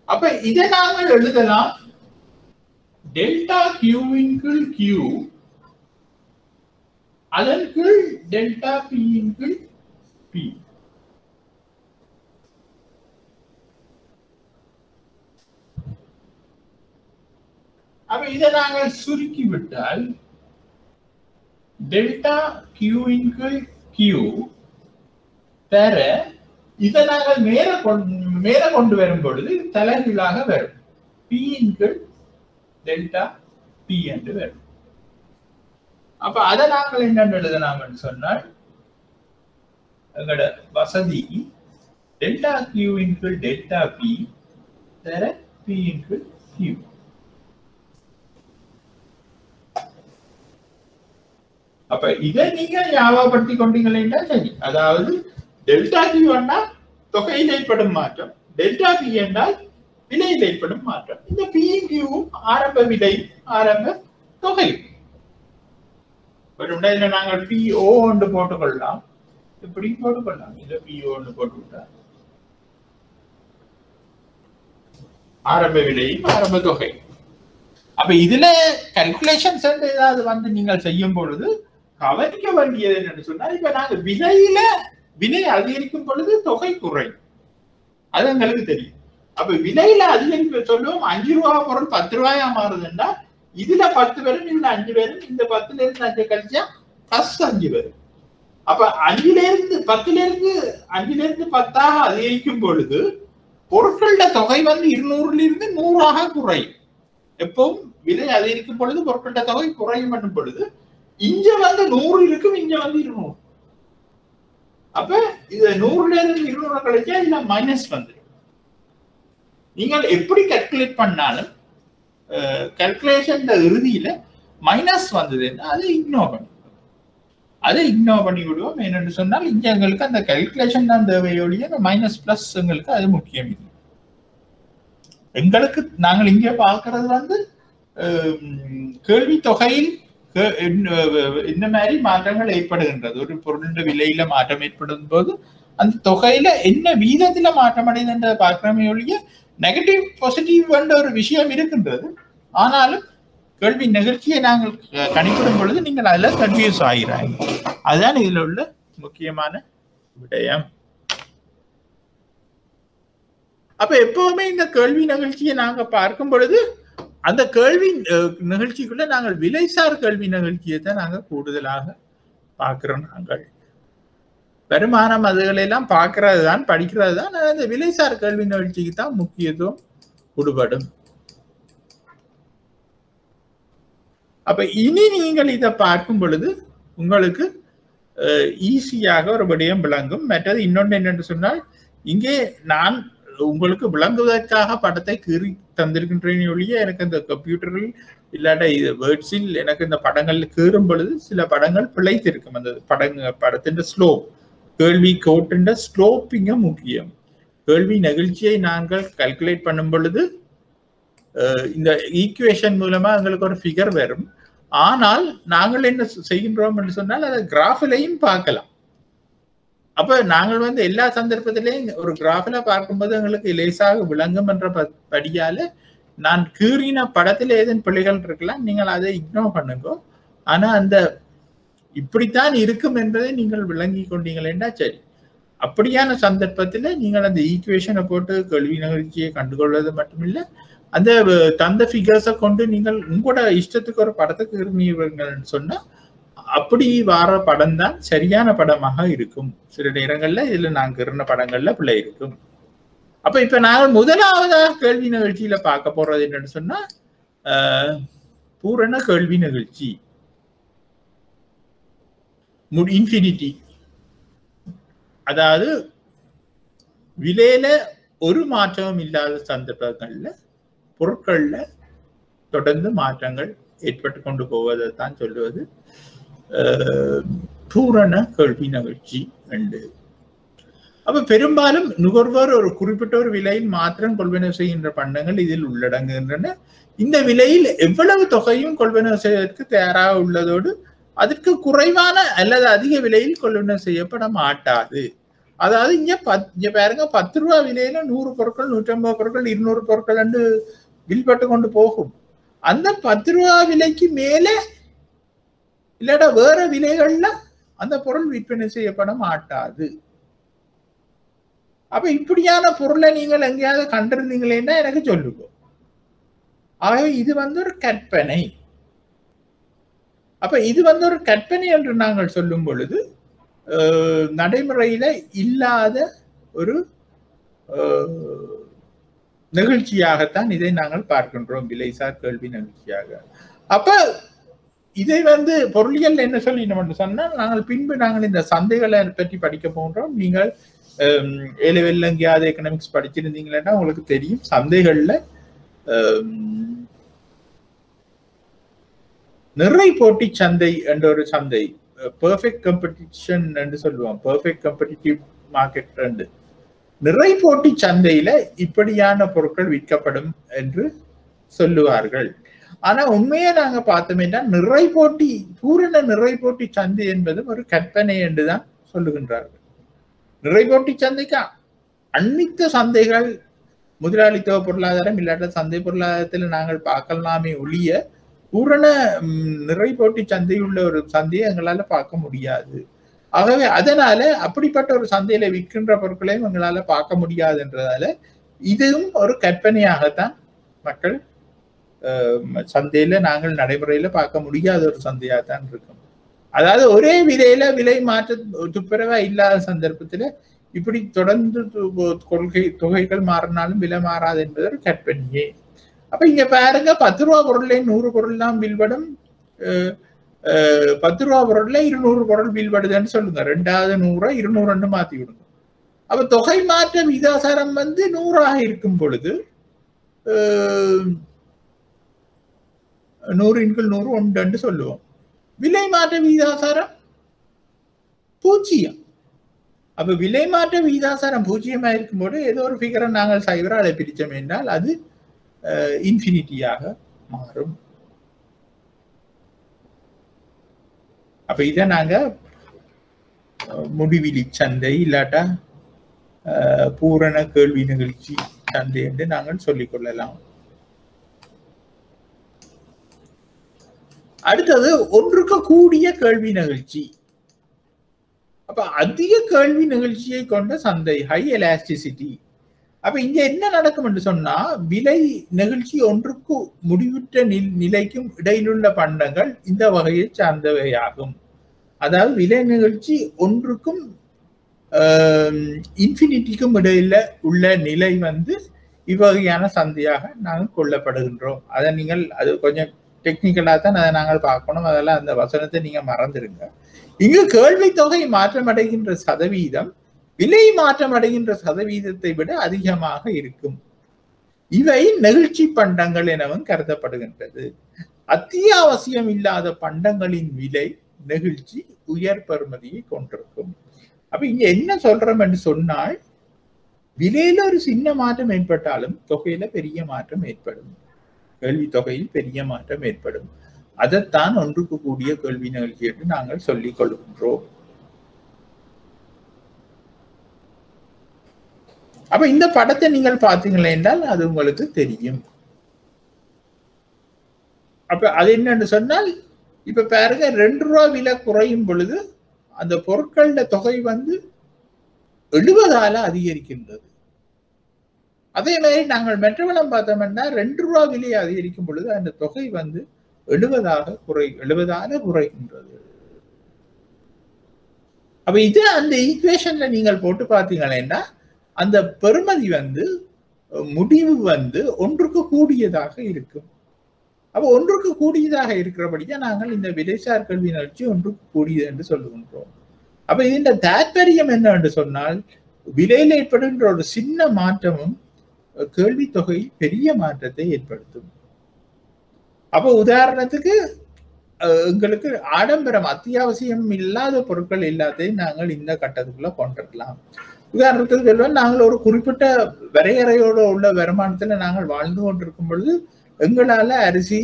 அப்ப இதை நாங்கள் எழுதலாம் டெல்டா Qவின் கீழ் Q, அதன் கீழ் டெல்டா Pயின் கீழ் P. அப்ப இதை நாங்கள் சுருக்கி விட்டால் டெல்டா Qவின் கீழ் Q தர இதை நாங்கள் மேல கொண்டு வரும் பொழுது தலைகீழாக வரும். Pயின் கீழ் டெல்டா P என்று வரும். அப்ப அதை நாங்கள் என்னென்னு எழுதலாம் என்று சொன்னால், எங்களோட வசதி டெல்டா Qவின் கீழ் டெல்டா P தர Pயின் கீழ் Q. அப்ப இதை நீங்க ஞாபகப்படுத்திக் கொண்டீங்கன்னா சரி. அதாவது டெல்டா Q என்றால் தொகையில் ஏற்படும் மாற்றம், டெல்டா P என்றால் விலையில் ஏற்படும் மாற்றம். இந்த P Qவும் ஆரம்ப விலை ஆரம்ப தொகை. இதுல நாங்கள் PO ஒன்று போட்டுக்கொள்ளலாம், இப்படி போட்டுக்கொள்ளலாம். இதை PO ஒன்று போட்டுவிட்டா ஆரம்ப விலையும் ஆரம்ப தொகை. அப்ப இதுல கால்குலேஷன்ஸ் ஏதாவது வந்து நீங்கள் செய்யும் பொழுது கவனிக்க வேண்டியது என்னன்னு சொன்னா, இப்ப நாங்க விலை அதிகரிக்கும் பொழுது தொகை குறையும், அது எங்களுக்கு தெரியும். அப்ப விலையில அதிகரிக்க சொல்லுவோம் 5 ரூபா பொருள் 10 ரூபாயா மாறுதுன்னா இதுல 10 பேரும் இதுல 5 பேரும், இந்த 10ல இருந்து 5 கழிச்சா +5 வரும். அப்ப 5லிருந்து 10 அதிகரிக்கும் பொழுது பொருட்களோட தொகை வந்து 200லிருந்து 100 குறையும். எப்பவும் விலை அதிகரிக்கும் பொழுது பொருட்களோட தொகை குறையும் பண்ணும் பொழுது இங்க வந்து 100 இருக்கும், இங்க வந்து 200. அப்ப இது 100லிருந்து 200 கழிச்சா இதுல மைனஸ் வந்துடும். நீங்கள் எப்படி கால்குலேட் பண்ணாலும் கால்குலேஷன் இறுதியில மைனஸ் வந்ததுன்னா அதை இக்னோர் பண்ணி விடுவோம். என்னென்னு சொன்னால் இங்க எங்களுக்கு அந்த கால்குலேஷன் தான் தேவையோடைய மைனஸ் பிளஸ் எங்களுக்கு அது முக்கியம் இல்லை. எங்களுக்கு நாங்கள் இங்க பார்க்கறது வந்து கேள்வி தொகையில் இந்த மாதிரி மாற்றங்கள் ஏற்படுகின்றது. ஒரு பொருளின் விலையில மாற்றம் ஏற்படும் போது அந்த தொகையில என்ன வீதத்துல மாற்றம் அடையுதுன்றதை பார்க்கிறோமே ஒழிய நெகட்டிவ் பாசிட்டிவ் ஒரு விஷயம் இருக்கின்றது. ஆனாலும் கேள்வி நிகழ்ச்சியை நாங்கள் கணிப்பிடும் பொழுது நீங்கள் அதுல கன்ஃபியூஸ் ஆகிறாங்க. அதுதான் இதுல உள்ள முக்கியமான விடயம். அப்ப எப்பவுமே இந்த கேள்வி நிகழ்ச்சியை நாங்க பார்க்கும் பொழுது அந்த கேள்வி நிகழ்ச்சிக்குள்ள நாங்கள் விலைசார் கேள்வி நிகழ்ச்சியை தான் நாங்க கூடுதலாக பார்க்கிறோம். நாங்கள் வருமானம் அதுகளெல்லாம் பார்க்கறது தான், படிக்கிறது தான். அந்த விலைசார் கேள்வி நிகழ்ச்சிக்கு தான் முக்கியத்துவம் கொடுபடும். அப்ப இனி நீங்கள் இதை பார்க்கும் பொழுது உங்களுக்கு ஈஸியாக ஒரு விடயம் விளங்கும். மற்றது இன்னொன்று என்னென்று சொன்னால், இங்கே நான் உங்களுக்கு விளங்குவதற்காக படத்தை கீறி தந்திருக்கின்றேன் ஒழிய எனக்கு இந்த கம்ப்யூட்டரில் இல்லாட்ட இது வேர்ட்ஸில் எனக்கு இந்த படங்கள் கீறும் பொழுது சில படங்கள் பிழைத்திருக்கும். அந்த படத்தின் ஸ்லோப், கேள்வி கோட்டின் ஸ்லோப்பிங்க முக்கியம். கேள்வி நிகழ்ச்சியை நாங்கள் கால்குலேட் பண்ணும் பொழுது இந்த ஈக்குவேஷன் மூலமா எங்களுக்கு ஒரு ஃபிகர் வரும். ஆனால் நாங்கள் என்ன செய்கின்றோம் என்று சொன்னால் அதை கிராஃபிலையும் பார்க்கலாம். அப்ப நாங்கள் வந்து எல்லா சந்தர்ப்பத்திலையும் ஒரு கிராஃபில பார்க்கும்போது எங்களுக்கு லேசாக விளங்கும் என்ற படியால நான் கீறின படத்துல ஏதேனும் பிள்ளைகள் இருக்கலாம், நீங்கள் அதை இக்னோர் பண்ணுங்க. ஆனா அந்த இப்படித்தான் இருக்கும் என்பதை நீங்கள் விளங்கி கொண்டீங்களா சரி. அப்படியான சந்தர்ப்பத்துல நீங்கள் அந்த ஈக்குவேஷனை போட்டு கேள்வி நிகழ்ச்சியை கண்டுகொள்வது மட்டுமில்லை, அந்த தந்த ஃபிகர்ஸை கொண்டு நீங்கள் உங்களோட இஷ்டத்துக்கு ஒரு படத்துக்கு இருந்தீங்கன்னு சொன்னா அப்படி வார படம் தான் சரியான படமாக இருக்கும். சில நேரங்கள்ல இதுல நாங்க இருந்த படங்கள்ல பிள்ளை இருக்கும். அப்ப இப்ப நாங்கள் முதலாவதாக கேள்வி நிகழ்ச்சியில பார்க்க போறது என்னன்னு சொன்னா பூரண கேள்வி நிகழ்ச்சி, இன்ஃபினிட்டி. அதாவது விலையில ஒரு மாற்றமும் இல்லாத சந்தர்ப்பங்கள்ல பொருட்கள்ல தொடர்ந்து மாற்றங்கள் ஏற்பட்டு கொண்டு போவதை தான் சொல்லுவது பூரண கேள்வி நிகழ்ச்சி என்று. அப்ப பெரும்பாலும் நுகர்வோர் ஒரு குறிப்பிட்ட ஒரு விலையில் மாத்திரம் கொள்வனவு செய்கின்ற பண்டங்கள் இதில் உள்ளடங்குகின்றன. இந்த விலையில் எவ்வளவு தொகையும் கொள்வனவு செய்வதற்கு தயாராக உள்ளதோடு அதற்கு குறைவான அல்லது அதிக விலையில் கொள்வனவு செய்யப்பட மாட்டாது. அதாவது இங்க பாருங்க, 10 ரூபா விலையில 100 பொருட்கள், 150 பொருட்கள், 200 பொருட்கள் என்று வில்பட்டு கொண்டு போகும். அந்த 10 ரூபா விலைக்கு மேல இல்லாட்ட வேற விலைகள்ல அந்த பொருள் விற்பனை செய்யப்பட மாட்டாது. அப்ப இப்படியான பொருளை நீங்கள் எங்கேயாவது கண்டிருந்தீங்களேன்னா எனக்கு சொல்லுங்க. ஆகவே இது வந்து ஒரு கற்பனை. அப்ப இது வந்து ஒரு கற்பனை என்று நாங்கள் சொல்லும் பொழுது நடைமுறையில இல்லாத ஒரு நிகழ்ச்சியாகத்தான் இதை நாங்கள் பார்க்கின்றோம், விலைசார் கேள்வி நிகழ்ச்சியாக. அப்ப இதை வந்து பொருளியல் என்ன சொல்லி என்ன சொன்னால், நாங்கள் பின்பு நாங்கள் இந்த சந்தைகளை பற்றி படிக்க போன்றோம். நீங்கள் ஏலெவல்ல எங்கேயாவது எக்கனாமிக்ஸ் படிச்சிருந்தீங்களா உங்களுக்கு தெரியும், சந்தைகள்ல நிறை போட்டி சந்தை என்ற ஒரு சந்தை, பெர்ஃபெக்ட் காம்படிஷன் என்று சொல்லுவோம், பெர்ஃபெக்ட் காம்படிட்டிவ் மார்க்கெட் என்று. நிறை போட்டி சந்தையில இப்படியான பொருட்கள் விற்கப்படும் என்று சொல்லுவார்கள். ஆனா உண்மையை நாங்க பார்த்தோம்னா நிறை போட்டி, பூரண நிறை போட்டி சந்தை என்பதும் ஒரு கற்பனை என்றுதான் சொல்லுகின்றார்கள். நிறை போட்டி சந்தைக்கு அன்னித்த சந்தைகள் முதலாளித்துவ பொருளாதாரம் இல்லாட்ட சந்தை பொருளாதாரத்துல நாங்கள் பார்க்கலாமே ஒழிய பூரண நிறை போட்டி சந்தை உள்ள ஒரு சந்தையை எங்களால பார்க்க முடியாது. ஆகவே அதனால அப்படிப்பட்ட ஒரு சந்தையில விற்கின்ற பொருட்களையும் எங்களால பார்க்க முடியாதுன்றதால இதுவும் ஒரு கற்பனையாகத்தான் மக்கள் சந்தையில நாங்கள் நடைமுறையில பார்க்க முடியாத ஒரு சந்தையாகத்தான் இருக்கும். அதாவது ஒரே விலையில விலை மாற்ற துப்புரவா இல்லாத சந்தர்ப்பத்துல இப்படி தொடர்ந்து தொகைகள் மாறினாலும் விலை மாறாது என்பது ஒரு கற்பனையே. அப்ப இங்க பாருங்க 10 ரூபா பொருள்ல 100 பொருள் தான் வில்படும், 10 ரூபா பொருள்ல 200 பொருள் வில்படுதுன்னு சொல்லுங்க. 2வது 100 200 மாத்தி விடுங்க. அப்ப தொகை மாற்ற விகிதாசாரம் 100 இருக்கும் பொழுது 100 100 சொல்லுவோம். விலை மாற்ற விகிதாசாரம் 0. அப்ப விலை மாற்ற விகிதாசாரம் 0 இருக்கும்போது ஏதோ ஒரு ஃபிகரை நாங்கள் சைவரால பிரிச்சோம் என்றால் அது இன்ஃபினிட்டியாக மாறும். அப்ப இதை நாங்க முடிவிலி சந்தை இல்லாட்டா பூரண கேள்வி நிகழ்ச்சி சந்தை என்று நாங்கள் சொல்லிக் கொள்ளலாம். அடுத்தது ஒன்றுக்கு கூடிய கேள்வி நிகழ்ச்சி. அப்ப அதிக கேள்வி நிகழ்ச்சியை கொண்ட சந்தை, ஹை எலாஸ்டிசிட்டி. அப்ப இங்க என்ன நடக்கும் என்று சொன்னா, விலை நிகழ்ச்சி ஒன்றுக்கு முடிவுற்ற நிலைக்கும் இடையிலுள்ள பண்டங்கள் இந்த வகையை சார்ந்தவையாகும். அதாவது விலை நிகழ்ச்சி ஒன்றுக்கும் இன்ஃபினிட்டிக்கும் இடையில உள்ள நிலை இவ்வகையான சந்தையாக நாங்கள் கொள்ளப்படுகின்றோம். அதை நீங்கள் அது கொஞ்சம் டெக்னிக்கலா தான் அதை நாங்கள் பார்க்கணும். அதெல்லாம் அந்த வசனத்தை நீங்க மறந்துடுங்க. இங்கு கேள்வி தொகை மாற்றமடைகின்ற சதவீதம் விலை மாற்றமடைகின்ற சதவீதத்தை விட அதிகமாக இருக்கும். இவை நெகிழ்ச்சி பண்டங்கள் எனவும் கருதப்படுகின்றது. அத்தியாவசியம் இல்லாத பண்டங்களின் விலை நெகிழ்ச்சி உயர் பெறுமதியை கொண்டிருக்கும். அப்ப இங்க என்ன சொல்றோம் என்று சொன்னால், விலையில ஒரு சின்ன மாற்றம் ஏற்பட்டாலும் தொகையில பெரிய மாற்றம் ஏற்படும், கேள்வி தொகையில் பெரிய மாற்றம் ஏற்படும். அதைத்தான் ஒன்றுக்கு கூடிய கேள்வி நிகழ்ச்சி என்று நாங்கள் சொல்லிக் கொள்கின்றோம். அப்ப இந்த படத்தை நீங்கள் பார்த்தீங்களா என்றால் அது உங்களுக்கு தெரியும். அப்ப அது என்னன்னு சொன்னால், இப்ப பாருங்க 2 ரூபா விலை குறையும் பொழுது அந்த பொருட்களோட தொகை 70ஆல அதிகரிக்கின்றது. அதே மாதிரி நாங்கள் மெட்ரவளம் பார்த்தோம்னா 2 ரூபா விலையை அதிகரிக்கும் பொழுது அந்த தொகை 70ஆல குறைகின்றது. அப்ப இது அந்த ஈக்குவேஷன்ல நீங்கள் போட்டு பார்த்தீங்கன்னா அந்த பெறுமதி முடிவு ஒன்றுக்கு கூடியதாக இருக்கும். அப்ப ஒன்றுக்கு கூடியதாக இருக்கிறபடியா நாங்கள் இந்த விலைசார் கல்வி நிகழ்ச்சி ஒன்றுக்கு கூடியது என்று சொல்லுகின்றோம். அப்ப இந்த தாற்பயம் என்ன என்று சொன்னால், விலையில் ஏற்படுகின்ற ஒரு சின்ன மாற்றமும் கேள்வி தொகையில் பெரிய மாற்றத்தை ஏற்படுத்தும். அப்ப உதாரணத்துக்கு எங்களுக்கு ஆடம்பரம் அத்தியாவசியம் இல்லாத பொருட்கள் எல்லாத்தையும் நாங்கள் இந்த கட்டத்துக்குள்ள கொண்டுடலாம். உதாரணத்துக்கு சொல்லுவோம், நாங்கள் ஒரு குறிப்பிட்ட வரையறையோட உள்ள வருமானத்துல நாங்கள் வாழ்ந்து கொண்டிருக்கும் பொழுது எங்களால அரிசி,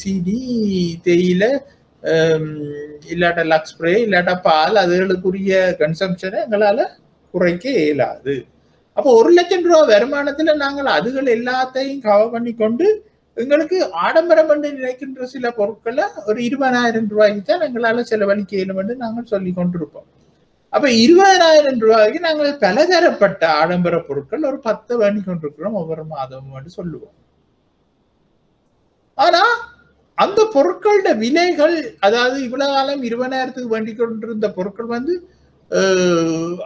சீனி, தேயிலை, இல்லாட்ட லக்ஸ்ப்ரே, இல்லாட்டா பால், அதுகளுக்குரிய கன்சம்ஷனை எங்களால குறைக்க இயலாது. அப்போ 1 லட்சம் ரூபாய் வருமானத்துல நாங்கள் அதுகள் எல்லாத்தையும் கவர் பண்ணி கொண்டு எங்களுக்கு ஆடம்பரம் என்று நினைக்கின்ற சில பொருட்களை ஒரு 20,000 ரூபாய்க்கு தான் எங்களால செலவழிக்க இயலும் என்று நாங்கள் சொல்லி கொண்டிருப்போம். அப்ப 20,000 ரூபாய்க்கு நாங்கள் பலதரப்பட்ட ஆடம்பர பொருட்கள் ஒரு 10 வேண்டி கொண்டிருக்கிறோம் ஒவ்வொரு மாதமும் என்று சொல்லுவோம். ஆனா அந்த பொருட்களோட விலைகள், அதாவது இவ்வளவு காலம் 20,000க்கு வேண்டி கொண்டிருந்த பொருட்கள்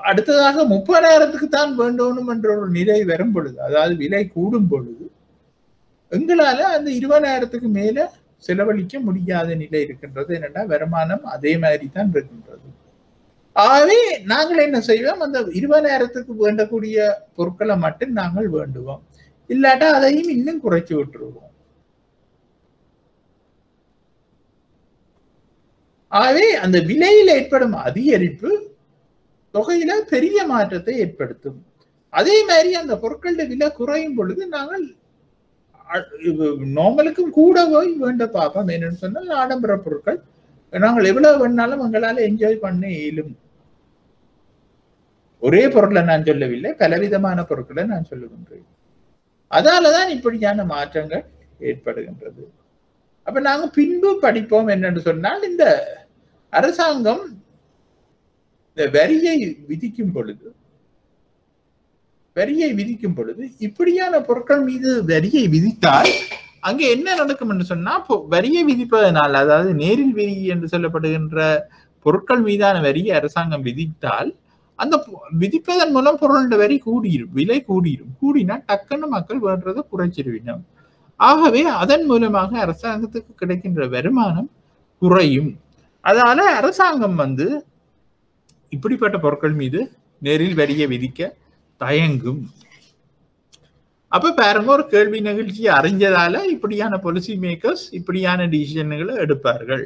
அடுத்ததாக 30,000க்கு தான் வேண்டும் என்ற ஒரு நிலை வரும் பொழுது, அதாவது விலை கூடும் பொழுது எங்களால அந்த 20,000க்கு மேல செலவழிக்க முடியாத நிலை இருக்கின்றது. என்னன்னா வருமானம் அதே மாதிரி தான் இருக்கின்றது. ஆகவே நாங்கள் என்ன செய்வோம், அந்த 20,000க்கு வேண்டக்கூடிய பொருட்களை மட்டும் நாங்கள் வேண்டுவோம், இல்லாட்டா அதையும் இன்னும் குறைச்சு விட்டுருவோம். ஆகவே அந்த விலையில் ஏற்படும் அதிகரிப்பு தொகையில பெரிய மாற்றத்தை ஏற்படுத்தும். அதே மாதிரி அந்த பொருட்களோட விலை குறையும் பொழுது நாங்கள் நார்மலுக்கும் கூட போய் வேண்ட பார்ப்போம். என்னன்னு சொன்னால் ஆடம்பர பொருட்கள் நாங்கள் எவ்வளவு வேணாலும் எங்களால என்ஜாய் பண்ண இயலும். ஒரே பொருட்களை நான் சொல்லவில்லை, பலவிதமான பொருட்களை நான் சொல்லுகின்றேன். அதாலதான் இப்படியான மாற்றங்கள் ஏற்படுகின்றது. அப்ப நாங்க பின்பு படிப்போம் என்னன்னு சொன்னால், இந்த அரசாங்கம் இந்த வரியை விதிக்கும் பொழுது இப்படியான பொருட்கள் மீது வரியை விதித்தால் அங்க என்ன நடக்கும் என்று சொன்னா, வரியை விதிப்பதனால், அதாவது நேரில் வரி என்று சொல்லப்படுகின்ற பொருட்கள் மீதான வரியை அரசாங்கம் விதித்தால் அந்த விதிப்பதன் மூலம் பொருளோட வரி கூடிரும், விலை கூடிரும். கூடினா டக்குன்னு மக்கள் வேண்டதை குறைச்சிருவினோம். ஆகவே அதன் மூலமாக அரசாங்கத்துக்கு கிடைக்கின்ற வருமானம் குறையும். அதனால அரசாங்கம் இப்படிப்பட்ட பொருட்கள் மீது நேரில் வரியை விதிக்க தயங்கும். அப்ப பாருங்க, ஒரு கேள்வி நிகழ்ச்சியை அறிஞ்சதால இப்படியான பாலிசி மேக்கர்ஸ் இப்படியான டிசிஷன்களை எடுப்பார்கள்.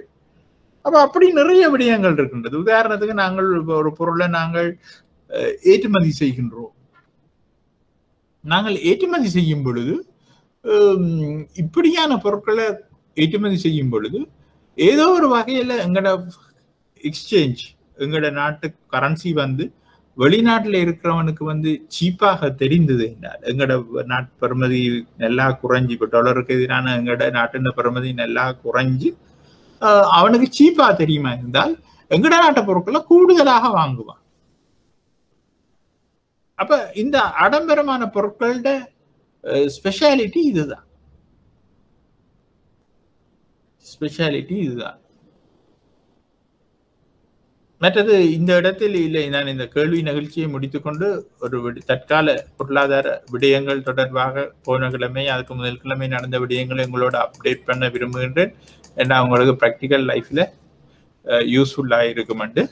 அப்ப அப்படி நிறைய விடயங்கள் இருக்கின்றது. உதாரணத்துக்கு நாங்கள் ஒரு பொருளை நாங்கள் ஏற்றுமதி செய்கின்றோம். நாங்கள் ஏற்றுமதி செய்யும் பொழுது இப்படியான பொருட்களை ஏற்றுமதி செய்யும் பொழுது ஏதோ ஒரு வகையில எங்களோட எக்ஸ்சேஞ்ச், எங்களோட நாட்டு கரன்சி வெளிநாட்டுல இருக்கிறவனுக்கு சீப்பாக தெரிந்தது என்றால், எங்களோட நாட்டு பெறுமதி நல்லா குறைஞ்சி, இப்ப டாலருக்கு எதிரான எங்களோட நாட்டின் பெறுமதி நல்லா குறைஞ்சு அவனுக்கு சீப்பா தெரியுமா இருந்தால் எங்கட நாட்டு பொருட்களை கூடுதலாக வாங்குவான். அப்ப இந்த ஆடம்பரமான பொருட்களோட ஸ்பெஷாலிட்டி இதுதான். மற்றது இந்த இடத்தில் இல்லை, நான் இந்த கேள்வி நிகழ்ச்சியை முடித்துக்கொண்டு ஒரு தற்கால பொருளாதார விடயங்கள் தொடர்பாக போன கிழமை அதுக்கு முதல் கிழமை நடந்த விடயங்களை உங்களோட அப்டேட் பண்ண விரும்புகின்றேன். ஏன்னா அவங்களுக்கு ப்ராக்டிக்கல் லைஃப்ல யூஸ்ஃபுல்லாக இருக்குமெண்டு.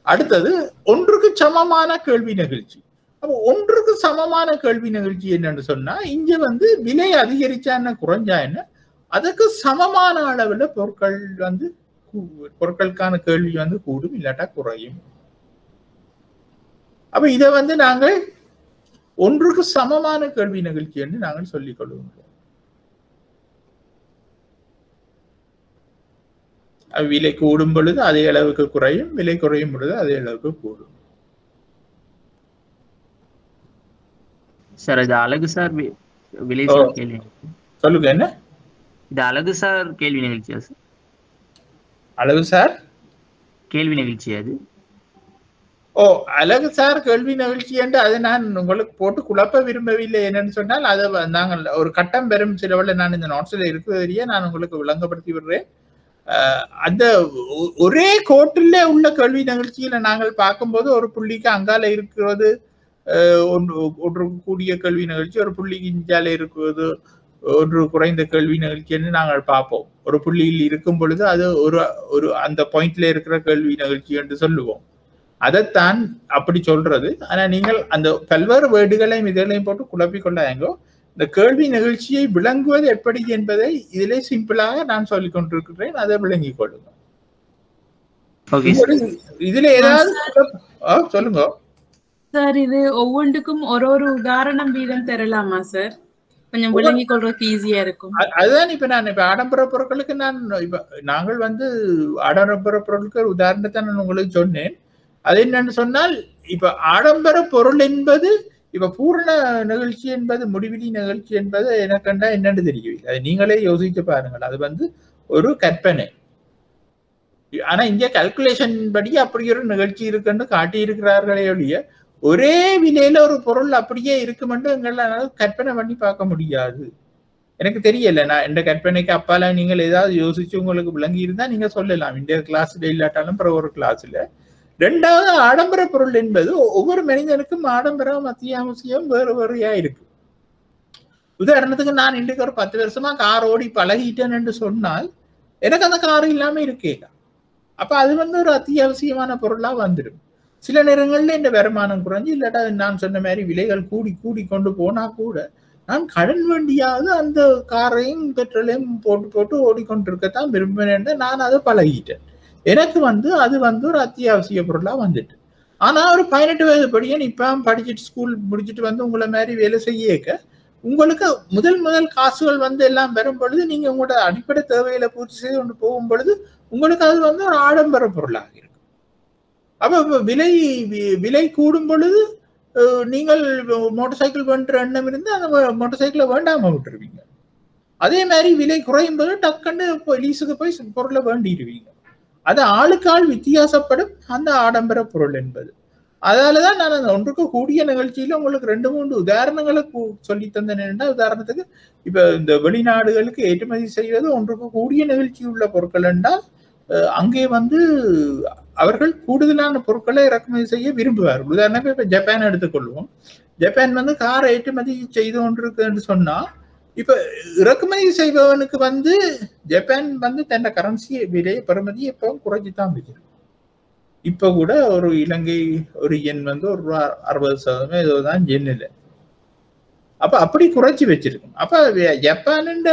அடுத்தது ஒன்றுக்கு சமமான கேள்வி நிகழ்ச்சி. அப்போ ஒன்றுக்கு சமமான கேள்வி நிகழ்ச்சி என்னன்னு சொன்னா, இங்க விலை அதிகரிச்சா என்ன குறைஞ்சா என்ன, அதுக்கு சமமான அளவுல பொருட்களுக்கான கேள்வி கூடும், இல்லாட்டா குறையும். அப்ப இதை நாங்கள் ஒன்றுக்கு சமமான கேள்வி நிகழ்ச்சி என்று நாங்கள் சொல்லிக் கொள்வோம். விலை கூடும் பொழுது அதே அளவுக்கு குறையும், விலை குறையும் பொழுது அதே அளவுக்கு கூடும். சார் இது அழகு சார் விலை கேள்வி சொல்லுங்க. என்ன இது அழகு சார் கேள்வி நிகழ்ச்சியா சார்? அழகு சார் கேள்வி நிகழ்ச்சி அது? அழகு சார் கேள்வி நிகழ்ச்சி என்று அதை நான் உங்களுக்கு போட்டு குழப்ப விரும்பவில்லை. என்னன்னு சொன்னால், அதை நாங்கள் ஒரு கட்டம் பெறும் சிலவள நான் இந்த நோட்ஸ்ல இருக்கிறதையே நான் உங்களுக்கு விளங்கப்படுத்தி விடுறேன். அந்த ஒரே கோட்டில உள்ள கேள்வி நிகழ்ச்சியில நாங்கள் பார்க்கும்போது ஒரு புள்ளிக்கு அங்கால இருக்கிறது ஒன்று கூடிய கேள்வி நிகழ்ச்சி, ஒரு புள்ளிக்கு இஞ்சால இருக்கிறது ஒன்று குறைந்த கேள்வி நிகழ்ச்சி என்று நாங்கள் பார்ப்போம். ஒரு புள்ளியில் இருக்கும் பொழுது அது ஒரு அந்த பாயிண்ட்ல இருக்கிற கேள்வி நிகழ்ச்சி என்று சொல்லுவோம். அதைத்தான் அப்படி சொல்றது. ஆனா நீங்கள் அந்த பல்வேறு வேர்டுகளையும் இதழையும் போட்டு குழப்பிக்கொள்ளாங்கோ. இந்த கேள்வி நிகழ்ச்சியை விளங்குவது எப்படி என்பதை இதிலே சிம்பிளாக நான் சொல்லிக் கொண்டிருக்கிறேன், அதை விளங்கிக் கொள்ளுங்க. இதுல ஏதாவது சொல்லுங்க சார். இது ஒவ்வொன்றுக்கும் ஒரு உதாரணம் வீதம் தரலாமா சார்? கொஞ்சம் விளங்கிக் கொள்றதுக்கு ஈஸியா இருக்கும். அதுதான் இப்ப நான் ஆடம்பர பொருட்களுக்கு நாங்கள் ஆடம்பர பொருட்களுக்கு ஒரு உதாரணத்தை நான் உங்களுக்கு சொன்னேன். அது என்னன்னு சொன்னால், இப்ப ஆடம்பர பொருள் என்பது இப்ப பூரண நிகழ்ச்சி என்பது, முடிவிலி நிகழ்ச்சி என்பது எனக்கண்டா என்னன்னு தெரியவில்லை. அது நீங்களே யோசிச்சு பாருங்கள். அது ஒரு கற்பனை. ஆனா இங்க கால்குலேஷன் படி அப்படி ஒரு நிகழ்ச்சி இருக்குன்னு காட்டி இருக்கிறார்களே ஒழிய ஒரே விலையில ஒரு பொருள் அப்படியே இருக்குமென்று எங்களால கற்பனை பண்ணி பார்க்க முடியாது. எனக்கு தெரியல. நான் இந்த கற்பனைக்கு அப்பால நீங்கள் ஏதாவது யோசிச்சு உங்களுக்கு விளங்கி இருந்தா நீங்க சொல்லலாம். இந்த கிளாஸ்ல இல்லாட்டாலும் பிற ஒரு கிளாஸ்ல. ரெண்டாவது, ஆடம்பர பொருள் என்பது ஒவ்வொரு மனிதனுக்கும் ஆடம்பரம் அத்தியாவசியம் வேறு வேறையா இருக்கு. உதாரணத்துக்கு நான் இன்றைக்கு ஒரு 10 வருஷமா கார் ஓடி பழகிட்டேன் என்று சொன்னால் எனக்கு அந்த கார் இல்லாம இருக்கேன். அப்ப அது ஒரு அத்தியாவசியமான பொருளா வந்துடும். சில நேரங்கள்ல இந்த வருமானம் குறைஞ்சு, இல்லாட்டா நான் சொன்ன மாதிரி விலைகள் கூடி கூடி கொண்டு போனா கூட நான் கடன் வேண்டியாவது அந்த காரையும் பெட்ரோலையும் போட்டு ஓடிக்கொண்டிருக்கத்தான் விரும்பினேன். நான் அதை பழகிட்டேன். எனக்கு அது ஒரு அத்தியாவசிய பொருளா வந்துட்டு. ஆனா ஒரு 18 வயது படியன் இப்ப படிச்சுட்டு ஸ்கூல் முடிச்சுட்டு உங்களை மாதிரி வேலை செய்ய உங்களுக்கு முதல் காசுகள் எல்லாம் வரும் பொழுது நீங்க உங்களோட அடிப்படை தேவைகளை பூர்த்தி செய்து கொண்டு போகும் பொழுது உங்களுக்கு அது ஒரு ஆடம்பர பொருளாக இருக்கும். அப்ப விலை கூடும் பொழுது நீங்கள் மோட்டார் சைக்கிள் வேண்ட எண்ணம் இருந்து அந்த மோட்டார் சைக்கிளை வேண்டாம விட்டுருவீங்க. அதே மாதிரி விலை குறையும் போது டக்குன்னு லீஸுக்கு போய் பொருளை வேண்டிடுவீங்க. அது ஆளுக்கு ஆள் வித்தியாசப்படும் அந்த ஆடம்பர பொருள் என்பது. அதனாலதான் நான் அந்த ஒன்றுக்கு கூடிய நிகழ்ச்சியில உங்களுக்கு 2-3 உதாரணங்களை சொல்லி தந்தேன். உதாரணத்துக்கு இப்ப இந்த வெளிநாடுகளுக்கு ஏற்றுமதி செய்வது ஒன்றுக்கு கூடிய நிகழ்ச்சி உள்ள பொருட்கள் என்றால் அங்கே வந்து அவர்கள் கூடுதலான பொருட்களை இறக்குமதி செய்ய விரும்புவார்கள். உதாரணமாக இப்ப ஜப்பான் எடுத்துக்கொள்வோம். ஜப்பான் வந்து காரை ஏற்றுமதி செய்து கொண்டிருக்கு என்று சொன்னா இப்ப இறக்குமதி செய்பவனுக்கு வந்து ஜப்பான் வந்து தன்னை கரன்சி விலையை பெறுமதி இப்போ குறைஞ்சித்தான் வைக்கிறது. இப்ப கூட ஒரு இலங்கை ஒரு எண் வந்து ஒரு ரூபா 60% ஏதோதான் எண் இல்லை. அப்ப அப்படி குறைச்சி வச்சிருக்கும். அப்ப ஜப்பானுன்ற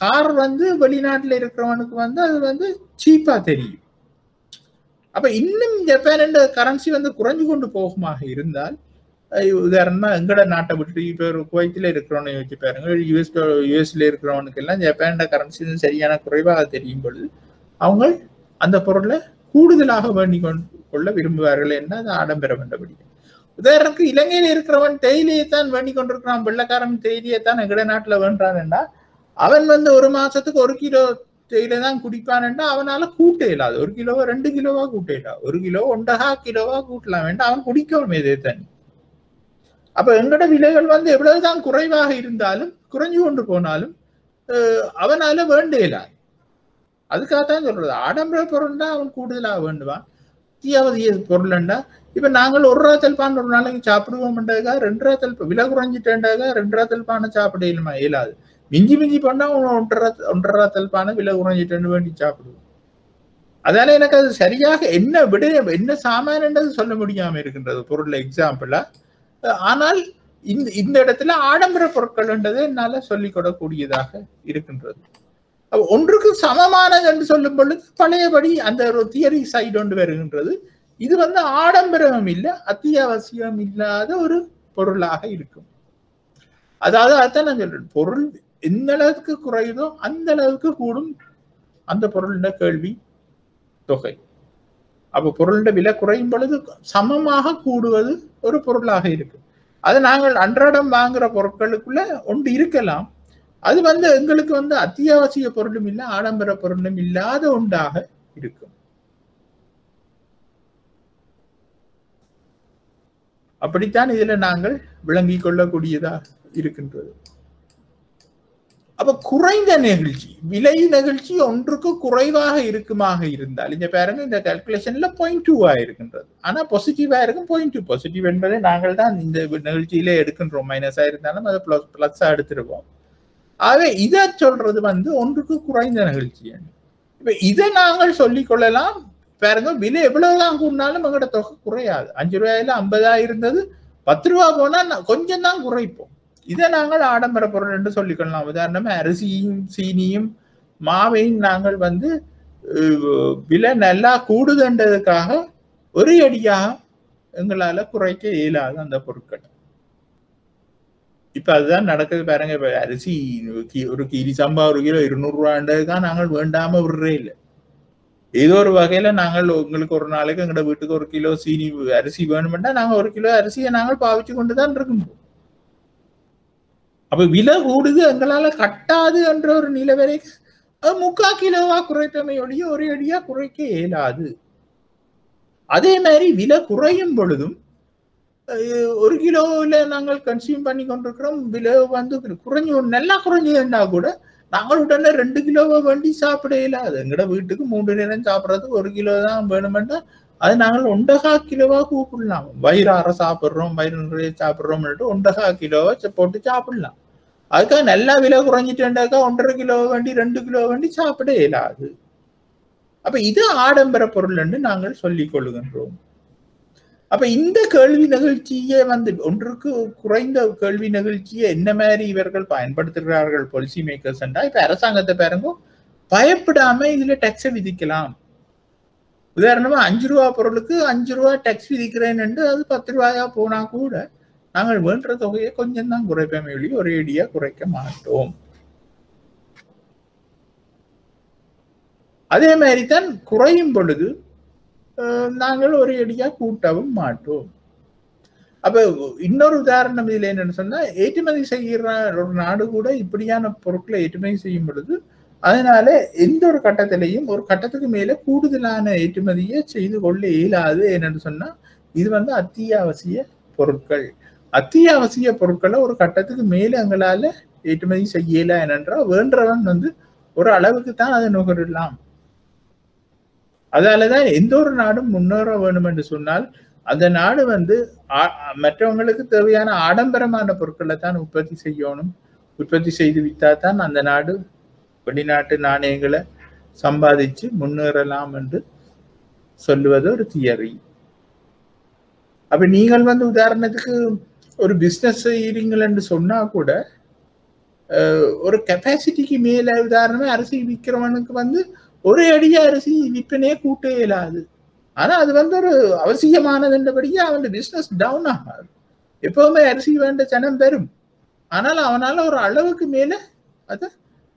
கார் வந்து வெளிநாட்டுல இருக்கிறவனுக்கு வந்து அது வந்து சீப்பா தெரியும். அப்ப இன்னும் ஜப்பானுன்ற கரன்சி வந்து குறைஞ்சு கொண்டு போகுமாக இருந்தால், உதாரணமா எங்கட நாட்டை விட்டு இப்ப ஒரு குவைத்தில் இருக்கிறவனை வச்சு பாருங்க, யூஎஸ்ல இருக்கிறவனுக்கு எல்லாம் ஜப்பான் கரன்சி சரியான குறைவாக தெரியும் பொழுது அவங்க அந்த பொருளை கூடுதலாக வேண்டி கொள்ள விரும்புவார்கள் என்ன அது ஆடம்பர வேண்டபடி. உதாரணத்துக்கு இலங்கையில இருக்கிறவன் தேயிலையை தான் வேண்டி கொண்டிருக்கிறான், வெள்ளக்காரன் தேயிலையை தான் எங்கட நாட்டுல வேண்டான்டா, அவன் வந்து ஒரு மாசத்துக்கு 1 கிலோ தேயிலை தான் குடிப்பான்டா, அவனால கூட்ட இயலாது. 1 கிலோவா 2 கிலோவா கூட்ட இயலாது. 1 கிலோ 1.5 கிலோவா கூட்டலாம் வேண்டாம், அவன் குடிக்கணும் இதே தண்ணி. அப்ப எங்கட விலைகள் வந்து எவ்வளவுதான் குறைவாக இருந்தாலும் குறைஞ்சு கொண்டு போனாலும் அவனால வேண்ட இயலாது. அதுக்காகத்தான் சொல்றது, ஆடம்பர பொருள்னா அவன் கூடுதலாக வேண்டுவான். அத்தியாவசிய பொருள்ண்டா இப்ப நாங்கள் 1 ரூபா தெல்பான் ஒரு நாளைக்கு சாப்பிடுவோம்ன்றதுக்கா 2 ரூபா தெல்ப விலை குறைஞ்சிட்டேன்டாக்கா 2 ரூபா தெல்பான சாப்பிட இயலாது. மிஞ்சி பண்ணா 1.5 ரூபா தெல்பான விலை குறைஞ்சிட்டேன்னு வேண்டி சாப்பிடுவோம். அதனால எனக்கு அது சரியாக என்ன விட என்ன சாமான்ன்றது சொல்ல முடியாம இருக்கின்றது பொருள் எக்ஸாம்பிளா. ஆனால் இந்த இடத்துல ஆடம்பர பொருட்கள்ன்றது என்னால சொல்லிக் கொள்ளக்கூடியதாக இருக்கின்றது. ஒன்றுக்கு சமமானது என்று சொல்லும் பொழுது பழையபடி அந்த ஒரு தியரி சைடு ஒன்று வருகின்றது. இது வந்து ஆடம்பரம் இல்லை, அத்தியாவசியம் இல்லாத ஒரு பொருளாக இருக்கும். அதாவது அதான் நான் சொல்றேன், பொருள் எந்த அளவுக்கு குறையுதோ அந்த அளவுக்கு கூடும் அந்த பொருளோட கேள்வி தொகை. அப்ப பொருளோட விலை குறையும் பொழுது சமமாக கூடுவது ஒரு பொருளாக இருக்கு. அது நாங்கள் அன்றாடம் வாங்குற பொருட்களுக்குள்ள ஒன்று இருக்கலாம். அது வந்து எங்களுக்கு வந்து அத்தியாவசிய பொருளும் இல்லை, ஆடம்பர பொருளும் இல்லாத ஒன்றாக இருக்கும். அப்படித்தான் இதுல நாங்கள் விளங்கிக் கொள்ளக்கூடியதாக இருக்கின்றது. அப்ப குறைந்த நெகிழ்ச்சி விலை நெகிழ்ச்சி ஒன்றுக்கு குறைவாக இருக்குமாக இருந்தால் இந்த பாருங்க இந்த கால்குலேஷன்ல 0.2 இருக்கின்றது. ஆனா பாசிட்டிவா இருக்கும் 0.2. பாசிட்டிவ் என்பதை நாங்கள் தான் இந்த நிகழ்ச்சியில எடுக்கின்றோம். மைனஸா இருந்தாலும் அதை பிளஸ்ஸா எடுத்துருவோம். ஆகவே இதை சொல்றது வந்து ஒன்றுக்கு குறைந்த நிகழ்ச்சி. இப்ப இதை நாங்கள் சொல்லிக் கொள்ளலாம். பாருங்க விலை எவ்வளவுதான் கூடினாலும் எங்களோட தொகை குறையாது. 5 ரூபாயில 50 இருந்தது 10 ரூபா போனா கொஞ்சம் தான் குறைப்போம். இதை நாங்கள் ஆடம்பர பொருள் என்று சொல்லிக்கொள்ளலாம். உதாரணமா அரிசியும் சீனியும் மாவையும் நாங்கள் வந்து விலை நல்லா கூடுதுன்றதுக்காக ஒரு அடியாக எங்களால குறைக்க இயலாது அந்த பொருட்கள். இப்ப அதுதான் நடக்குது பாருங்க. இப்ப அரிசி ஒரு கிலோ சம்பா 1 கிலோ 200 ரூபான்றதுக்காக நாங்கள் வேண்டாம விடுறே இல்லை. ஏதோ ஒரு வகையில நாங்கள் உங்களுக்கு ஒரு நாளைக்கு எங்களோட வீட்டுக்கு 1 கிலோ சீனி அரிசி வேணும்னா நாங்க 1 கிலோ அரிசியை நாங்கள் பாவிச்சு கொண்டுதான் இருக்கோம். அப்ப விலை கூடுது எங்களால கட்டாது என்ற ஒரு நிலை வரைக்கும் 3/4 கிலோவா குறைத்தமை ஒழிய ஒரு அடியா குறைக்க இயலாது. அதே மாதிரி விலை குறையும் பொழுதும் 1 கிலோல நாங்கள் கன்சியூம் பண்ணி கொண்டிருக்கிறோம். விலை வந்து குறைஞ்சு நல்லா குறைஞ்சதுன்னா கூட நாங்கள் உடனே 2 கிலோவை வேண்டி சாப்பிட இயலாது. எங்கட வீட்டுக்கு 3 நேரம் சாப்பிட்றதுக்கு 1 கிலோ தான் வேணுமெண்டா அது நாங்கள் 1.5 கிலோவா கூப்பிடலாம். வயிறார சாப்பிட்றோம், வயிறு நிறைய சாப்பிட்றோம் 1.5 கிலோவை போட்டு சாப்பிடலாம். அதுக்காக நல்லா விலை குறைஞ்சிட்டேன்டாக்கா 1.5 கிலோ வேண்டி 2 கிலோ வேண்டி சாப்பிட இயலாது. அப்ப இது ஆடம்பர பொருள் என்று நாங்கள் சொல்லிக் கொள்ளுகின்றோம். அப்ப இந்த கேள்வி நிகழ்ச்சியை வந்து ஒன்றுக்கு குறைந்த கேள்வி நிகழ்ச்சியை என்ன மாதிரி இவர்கள் பயன்படுத்துகிறார்கள் பாலிசி மேக்கர்ஸ் என்றா, இப்ப அரசாங்கத்தை பாருங்க பயப்படாம இதுல டாக்ஸை விதிக்கலாம். உதாரணமா 5 ரூபா பொருளுக்கு 5 ரூபா டாக்ஸ் விதிக்கிறேன் என்று அது 10 ரூபாயா போனா கூட நாங்கள் வேண்ட தொகையை கொஞ்சம் தான் குறைப்போமே ஒழிய ஒரே அடியா குறைக்க மாட்டோம். அதே மாதிரி தான் குறையும் பொழுது நாங்கள் ஒரு அடியா கூட்டவும் மாட்டோம். அப்ப இன்னொரு உதாரணம் இதுல என்னன்னு சொன்னா, ஏற்றுமதி செய்கிற ஒரு நாடு கூட இப்படியான பொருட்களை ஏற்றுமதி செய்யும் பொழுது அதனால எந்த ஒரு கட்டத்திலையும் ஒரு கட்டத்துக்கு மேல கூடுதலான ஏற்றுமதியை செய்து கொள்ள இயலாது. என்னன்னு சொன்னா இது வந்து அத்தியாவசிய பொருட்கள். அத்தியாவசிய பொருட்களை ஒரு கட்டத்துக்கு மேல எங்களால ஏற்றுமதி செய்யல. என்னென்றா வேண்டவன் வந்து ஒரு அளவுக்கு தான் அதை நுகரலாம். அதாலதான் எந்த ஒரு நாடும் முன்னேற வேணும் என்று சொன்னால் அந்த நாடு வந்து மற்றவங்களுக்கு தேவையான ஆடம்பரமான பொருட்களை தான் உற்பத்தி செய்யணும். உற்பத்தி செய்து வித்தாதான் அந்த நாடு வெளிநாட்டு நாணயங்களை சம்பாதிச்சு முன்னேறலாம் என்று சொல்லுவது ஒரு தியரி. அப்ப நீங்கள் வந்து உதாரணத்துக்கு ஒரு பிசினஸ் செய்யறீங்கள் என்று சொன்னா கூட ஒரு கெப்பாசிட்டிக்கு மேல உதாரணமே அரிசி விற்கிறவனுக்கு வந்து ஒரே அடியா அரிசி விற்பனையே கூட்ட இயலாது. ஆனா அது வந்து ஒரு அவசியமானதுன்றபடியே அவன் பிசினஸ் டவுன் ஆகாது. எப்பவுமே அரிசி வேண்ட ஜனம் பெறும். ஆனால் அவனால ஒரு அளவுக்கு மேல அது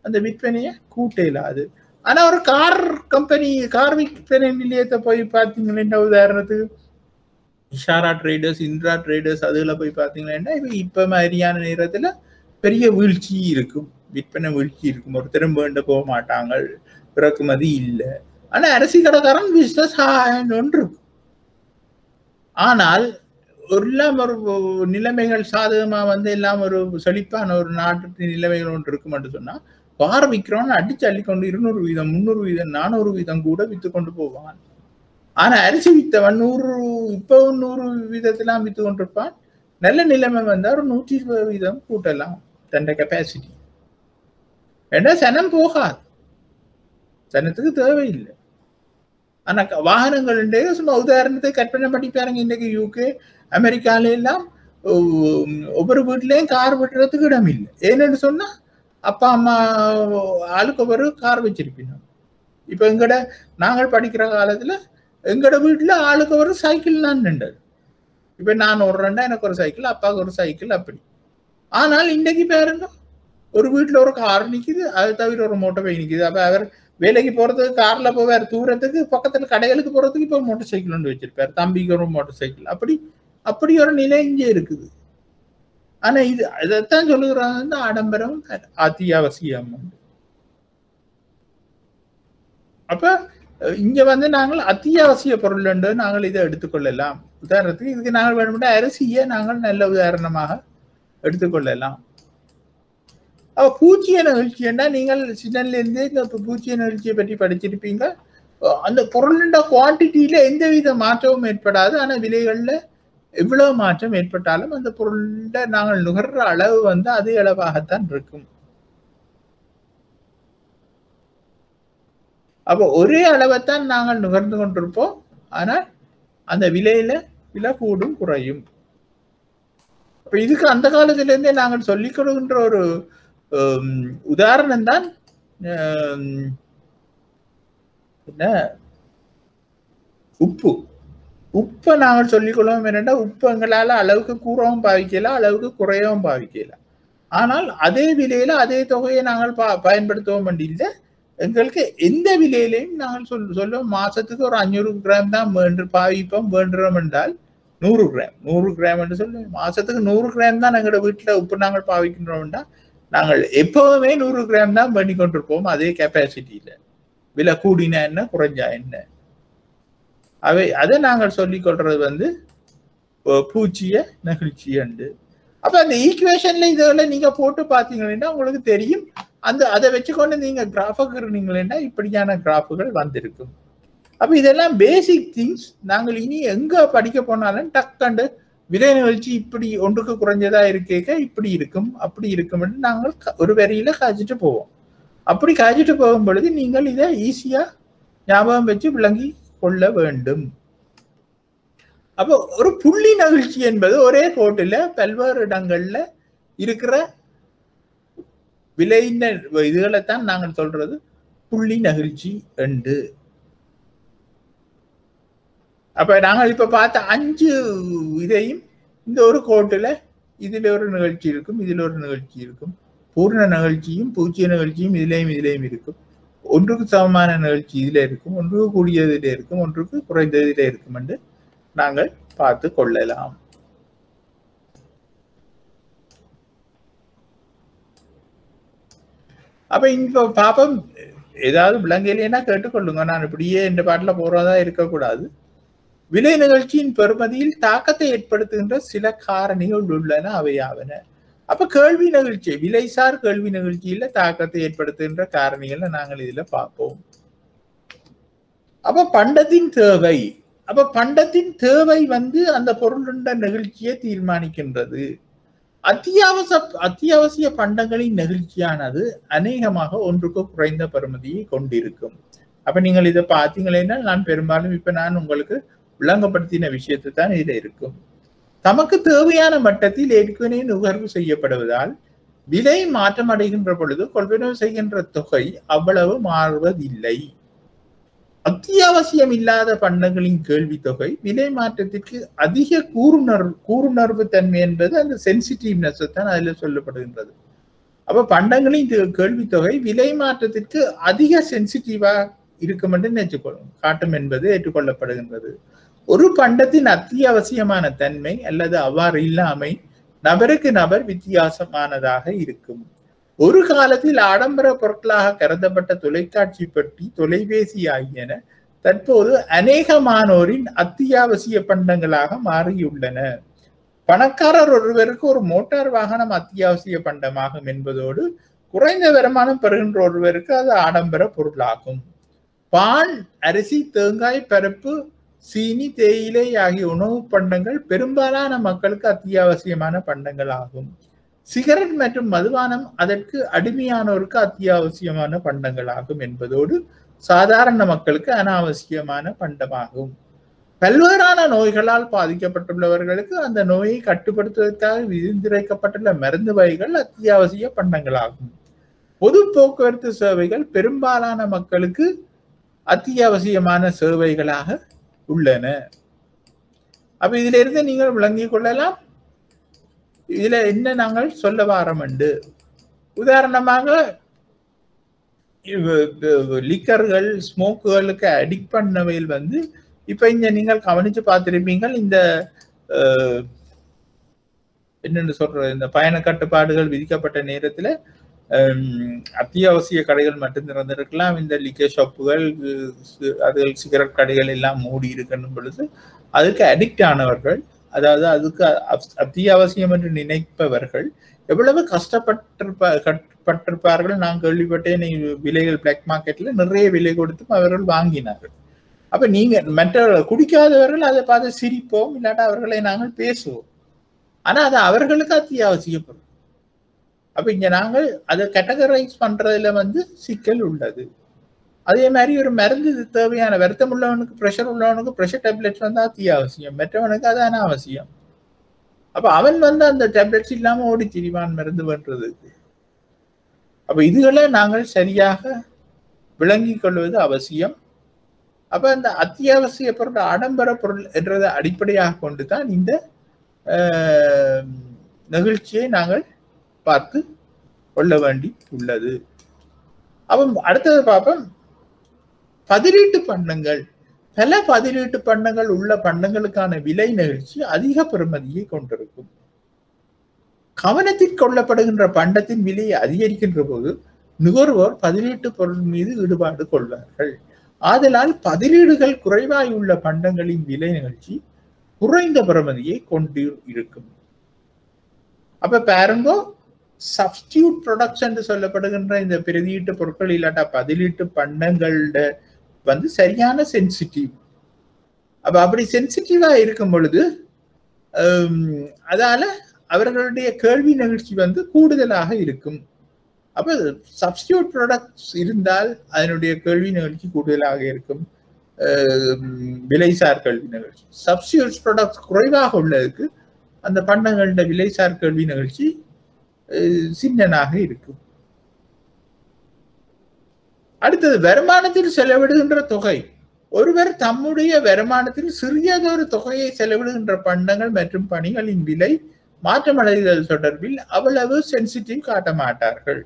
அந்த விற்பனையை கூட்ட இயலாது. ஆனா ஒரு கார் கம்பெனி கார் விற்பனை நிலையத்தை போய் பார்த்தீங்கன்னா உதாரணத்துக்கு இஷாரா ட்ரேடர்ஸ், இந்திரா ட்ரேடர்ஸ் அதுல போய் பார்த்தீங்கன்னா இப்ப மாதிரியான நேரத்துல பெரிய வீழ்ச்சி இருக்கும், விற்பனை வீழ்ச்சி இருக்கும். ஒருத்தரும் வேண்ட போக மாட்டாங்க, இறக்குமதி இல்லை. ஆனா அரிசி கடைக்காரன் பிசினஸ் ஒன்று இருக்கும். ஆனால் எல்லாம் ஒரு நிலைமைகள் சாதகமா வந்து எல்லாம் ஒரு செழிப்பான ஒரு நாட்டு நிலைமைகள் ஒன்று இருக்கும் என்று சொன்னா கார் விற்கிறவன் அடிச்சு அள்ளிக்கொண்டு 200 வீதம் 300 வீதம் 400 வீதம் கூட வித்து கொண்டு போவான். ஆனா அரிசி வித்தவன் 100 இப்பவும் 100 வீதத்தெல்லாம் வித்து கொண்டிருப்பான். நல்ல நிலைமை வந்தா ஒரு 120 வீதம் கூட்டலாம் தன்னை கெப்பாசிட்டி. ஏன்னா சனம் போகாது, சனத்துக்கு தேவையில்லை. ஆனா வாகனங்கள் சும்மா உதாரணத்தை கற்பனை பண்ணி பாருங்க. இன்னைக்கு யூகே அமெரிக்கால எல்லாம் ஒவ்வொரு வீட்லயும் கார் விட்டுறதுக்கு இடம் இல்லை. ஏன்னு சொன்னா அப்பா அம்மா ஆளுக்கு ஒரு கார் வச்சிருப்பீங்க. இப்ப எங்கட நாங்கள் படிக்கிற காலத்துல எங்கட வீட்டுல ஆளுக்கு ஒரு சைக்கிள் தான் நின்றது. இப்ப நான் ஓடுறேன்டா எனக்கு ஒரு சைக்கிள், அப்பாவுக்கு ஒரு சைக்கிள் அப்படி. ஆனால் இன்னைக்கு பாருங்க ஒரு வீட்டுல ஒரு கார் நிக்குது, அது தவிர ஒரு மோட்டர் பைக் நிக்குது. அப்ப அவர் வேலைக்கு போறதுக்கு கார்ல போவார், தூரத்துக்கு பக்கத்துல கடைகளுக்கு போறதுக்கு இப்ப மோட்டர் சைக்கிள் ஒன்று வச்சிருப்பாரு, தம்பிக்கு ஒரு மோட்டர் சைக்கிள். அப்படி ஒரு நிலை இங்கே இருக்குது. ஆனா இது இதைத்தான் சொல்லுகிறாங்க ஆடம்பரம் அத்தியாவசியம். அப்ப இங்க வந்து நாங்கள் அத்தியாவசிய பொருள் என்று நாங்கள் இதை எடுத்துக்கொள்ளலாம். உதாரணத்துக்கு இதுக்கு நாங்கள் வேணும்னா அரிசியை நாங்கள் நல்ல உதாரணமாக எடுத்துக்கொள்ளலாம். அப்ப பூச்சிய நிகழ்ச்சின்னா நீங்கள் சின்னல இருந்தே இந்த பூச்சிய நிகழ்ச்சியை பற்றி படிச்சிருப்பீங்க. அந்த பொருளின் குவான்டிட்டியில எந்தவித மாற்றமும் ஏற்படாது. ஆனா விலைகள்ல எவ்வளவு மாற்றம் ஏற்பட்டாலும் அந்த பொருள்ல நாங்கள் நுகர்ற அளவு வந்து அதே அளவாகத்தான் இருக்கும். அப்போ ஒரே அளவைத்தான் நாங்கள் நுகர்ந்து கொண்டிருப்போம். ஆனால் அந்த விலை கூடும் குறையும். அப்ப இதுக்கு அந்த காலத்துல இருந்தே நாங்கள் சொல்லிக் கொடுக்கின்ற ஒரு உதாரணம் தான் என்ன உப்பை நாங்கள் சொல்லிக்கொள்வோம். என்னென்னா உப்பு எங்களால அளவுக்கு கூறவும் பாவிக்கலாம், அளவுக்கு குறையவும் பாவிக்கலாம். ஆனால் அதே விலையில அதே தொகையை நாங்கள் பயன்படுத்தவும் வேண்டியில்லை. எங்களுக்கு எந்த விலையிலையும் நாங்கள் சொல்லுவோம் மாசத்துக்கு ஒரு 500 கிராம் தான் பாவிப்போம் வேண்டுறோம் என்றால் 100 கிராம் என்று சொல்லுவோம். மாசத்துக்கு 100 கிராம் தான் எங்களோட வீட்டுல உப்பு நாங்கள் பாவிக்கின்றோம் என்றால் நாங்கள் எப்பவுமே 100 கிராம் தான் பண்ணி கொண்டிருப்போம். அதே கெப்பாசிட்டியில விலை கூடினா என்ன குறைஞ்சா என்ன அதை நாங்கள் சொல்லிக் கொள்றது வந்து பூச்சிய நெகிழ்ச்சி உண்டு. அப்ப அந்த ஈக்குவேஷன்ல இதெல்லாம் நீங்க போட்டு பாத்தீங்கன்னா உங்களுக்கு தெரியும். அதை வச்சுக்கொண்டு நீங்க கிராஃபுக்குறீங்களா இப்படியான கிராஃபுகள் வந்திருக்கும். அப்ப இதெல்லாம் பேசிக் திங்ஸ். நாங்கள் இனி எங்க படிக்க போனாலும் டக்கண்டு விலை நிகழ்ச்சி இப்படி ஒன்றுக்கு குறைஞ்சதா இருக்கேக்க இப்படி இருக்கும் அப்படி இருக்கும் என்று நாங்கள் ஒரு வரியில காய்ச்சிட்டு போவோம். அப்படி காய்ச்சிட்டு போகும் பொழுது நீங்கள் இதை ஈஸியா ஞாபகம் வச்சு விளங்கி கொள்ள வேண்டும். அப்போ ஒரு புள்ளி நெகிழ்ச்சி என்பது ஒரே கோட்டில பல்வேறு இடங்கள்ல இருக்கிற விலையின இதுகளைத்தான் நாங்கள் சொல்றது புள்ளி நெகிழ்ச்சி என்று. அப்ப நாங்கள் இப்ப பார்த்த 5 இதையும் இந்த ஒரு கோட்டுல இதுல ஒரு நிகழ்ச்சி இருக்கும், இதுல ஒரு நிகழ்ச்சி இருக்கும். பூர்ண நிகழ்ச்சியும் பூச்சிய நிகழ்ச்சியும் இதுலயும் இருக்கும். ஒன்றுக்கு சமமான நிகழ்ச்சி இதுல இருக்கும், ஒன்றுக்கு கூடியதில இருக்கும், ஒன்றுக்கு குறைந்ததில இருக்கும் என்று நாங்கள் பார்த்து கொள்ளலாம். அப்ப இப்ப பாப்பம் ஏதாவது விளங்கலைன்னா கேட்டுக்கொள்ளுங்க. நான் இப்படியே இந்த பாட்டுல போறதா இருக்கக்கூடாது. விலை நிகழ்ச்சியின் பெறுமதியில் தாக்கத்தை ஏற்படுத்துகின்ற சில காரணிகள் உள்ளன, அவையாவன. அப்ப கேள்வி நிகழ்ச்சி விலைசார் கேள்வி நிகழ்ச்சியில தாக்கத்தை ஏற்படுத்துகின்ற காரணிகளை நாங்கள் இதுல பார்ப்போம். அப்ப பண்டத்தின் தேவை வந்து அந்த பொருளுண்ட நிகழ்ச்சியை தீர்மானிக்கின்றது. அத்தியாவசிய பண்டங்களின் நெகிழ்ச்சியானது அநேகமாக ஒன்றுக்கு குறைந்த பெறுமதியை கொண்டிருக்கும். அப்ப நீங்கள் இதை பார்த்தீங்களேன்னா நான் பெரும்பாலும் இப்ப நான் உங்களுக்கு விளங்கப்படுத்தின விஷயத்தை தான் இதுல இருக்கும். தமக்கு தேவையான மட்டத்தில் ஏற்கனவே நுகர்வு செய்யப்படுவதால் விலை மாற்றம் அடைகின்ற பொழுது கொள்வனவு செய்கின்ற தொகை அவ்வளவு மாறுவதில்லை. அத்தியாவசியம் இல்லாத பண்டங்களின் கேள்வி தொகை விலை மாற்றத்திற்கு அதிக கூறுணர்வு தன்மை என்பது அந்த சென்சிட்டிவ்னஸ் தான் அதுல சொல்லப்படுகின்றது. அப்ப பண்டங்களின் கேள்வி தொகை விலை மாற்றத்திற்கு அதிக சென்சிட்டிவா இருக்கும் என்று நினைச்சுக்கொள்ளும் காட்டும் என்பது ஏற்றுக்கொள்ளப்படுகின்றது. ஒரு பண்டத்தின் அத்தியாவசியமான தன்மை அல்லது அவ்வாறு இல்லாமை நபருக்கு நபர் வித்தியாசமானதாக இருக்கும். ஒரு காலத்தில் ஆடம்பர பொருட்களாக கருதப்பட்ட தொலைக்காட்சி பெட்டி, தொலைபேசி ஆகியன தற்போது அநேகமானோரின் அத்தியாவசிய பண்டங்களாக மாறியுள்ளன. பணக்காரர் ஒருவருக்கு ஒரு மோட்டார் வாகனம் அத்தியாவசிய பண்டமாகும் என்பதோடு குறைந்த வருமானம் பெறுகின்ற ஒருவருக்கு அது ஆடம்பர பொருளாகும். பால், அரிசி, தேங்காய், பருப்பு, சீனி, தேயிலை ஆகிய உணவு பண்டங்கள் பெரும்பாலான மக்களுக்கு அத்தியாவசியமான பண்டங்கள் ஆகும். சிகரெட் மற்றும் மதுபானம் அதற்கு அடிமையானோருக்கு அத்தியாவசியமான பண்டங்களாகும் என்பதோடு சாதாரண மக்களுக்கு அனாவசியமான பண்டமாகும். பல்வேறான நோய்களால் பாதிக்கப்பட்டுள்ளவர்களுக்கு அந்த நோயை கட்டுப்படுத்துவதற்காக விதிந்திருக்கப்பட்டுள்ள மருந்து வகைகள் அத்தியாவசிய பண்டங்களாகும். பொது போக்குவரத்து சேவைகள் பெரும்பாலான மக்களுக்கு அத்தியாவசியமான சேவைகளாக உள்ளன. அப்ப இதுல இருந்து நீங்கள் விளங்கிக் கொள்ளலாம் இதுல என்ன நாங்கள் சொல்ல வாரம் உண்டு. உதாரணமாக லிக்கர்கள், ஸ்மோக்குகளுக்கு அடிக்ட் பண்ணவையில் வந்து இப்ப இங்க நீங்கள் கவனிச்சு பார்த்திருப்பீங்கள். இந்த என்னன்னு சொல்ற இந்த பயண கட்டுப்பாடுகள் விதிக்கப்பட்ட நேரத்துல அத்தியாவசிய கடைகள் மட்டும் திறந்திருக்கலாம். இந்த லிக்கர் ஷாப்புகள், அதுகள் சிகரெட் கடைகள் எல்லாம் மூடி இருக்கணும் பொழுது அதுக்கு அடிக்ட் ஆனவர்கள், அதாவது அதுக்கு அத்தியாவசியம் என்று நினைப்பவர்கள் எவ்வளவு கஷ்டப்பட்டிருப்பார்கள். நான் கேள்விப்பட்டேன் விலைகள் பிளாக் மார்க்கெட்ல நிறைய விலை கொடுத்தும் அவர்கள் வாங்கினார்கள். அப்ப நீங்க மற்றவர்கள் குடிக்காதவர்கள் அதை பார்த்து சிரிப்போம், இல்லாட்டா அவர்களை நாங்கள் பேசுவோம். ஆனா அது அவர்களுக்கு அத்தியாவசிய பொருள். அப்ப இங்க நாங்கள் அதை கேட்டகரைஸ் பண்றதுல வந்து சிக்கல் உள்ளது. அதே மாதிரி ஒரு மருந்து தேவையான வருத்தம் உள்ளவனுக்கு, பிரஷர் உள்ளவனுக்கு பிரஷர் டேப்லெட்ஸ் வந்து அத்தியாவசியம், மற்றவனுக்கு அது அனாவசியம். அப்ப அவன் வந்து அந்த டேப்லெட்ஸ் இல்லாம ஓடி திரிவான் மருந்து பண்றதுக்கு. அப்ப இதுகளை நாங்கள் சரியாக விளங்கிக் கொள்வது அவசியம். அப்ப அந்த அத்தியாவசிய பொருள், ஆடம்பர பொருள் என்றதை அடிப்படையாக கொண்டுதான் இந்த நிகழ்ச்சியை நாங்கள் பார்த்து கொள்ள வேண்டி உள்ளது. அப்ப அடுத்தது பார்ப்போம், பதிலீட்டு பண்டங்கள். பல பதிலீட்டு பண்டங்கள் உள்ள பண்டங்களுக்கான விலை நிகழ்ச்சி அதிக பெறுமதியை கொண்டிருக்கும். கவனத்தில் கொள்ளப்படுகின்ற பண்டத்தின் விலையை அதிகரிக்கின்ற போது நுகர்வோர் பதிலீட்டு பொருள் மீது ஈடுபாடு கொள்வார்கள். ஆதலால் பதிலீடுகள் குறைவாய் உள்ள பண்டங்களின் விலை நிகழ்ச்சி குறைந்த பெறுமதியை கொண்டு இருக்கும். அப்ப பாருங்கோ, சப்ஸ்டியூட் ப்ரொடக்ட்ஸ் என்று சொல்லப்படுகின்ற இந்த பிரதியீட்டு பொருட்கள் இல்லாட்டா பதிலீட்டு பண்டங்களோட வந்து சரியான சென்சிட்டிவ். அப்ப அப்படி சென்சிட்டிவா இருக்கும் பொழுது அதால அவர்களுடைய கேள்வி நிகழ்ச்சி வந்து கூடுதலாக இருக்கும். அப்ப சப்ஸ்டியூட் ப்ராடக்ட்ஸ் இருந்தால் அதனுடைய கேள்வி நிகழ்ச்சி கூடுதலாக இருக்கும், விலைசார் கேள்வி நிகழ்ச்சி. சப்ஸ்டியூட் ப்ராடக்ட்ஸ் குறைவாக உள்ளதுக்கு அந்த பண்டங்களோட விலைசார் கேள்வி நிகழ்ச்சி சின்னனாக இருக்கும். அடுத்தது, வருமானத்தில் செலவிடுகின்ற தொகை. ஒருவர் தம்முடைய வருமானத்தில் சிறியதொரு தொகையை செலவிடுகின்ற பண்டங்கள் மற்றும் பணிகளின் விலை மாற்றமடைதல் தொடர்பில் அவ்வளவு சென்சிட்டிவ் காட்ட மாட்டார்கள்.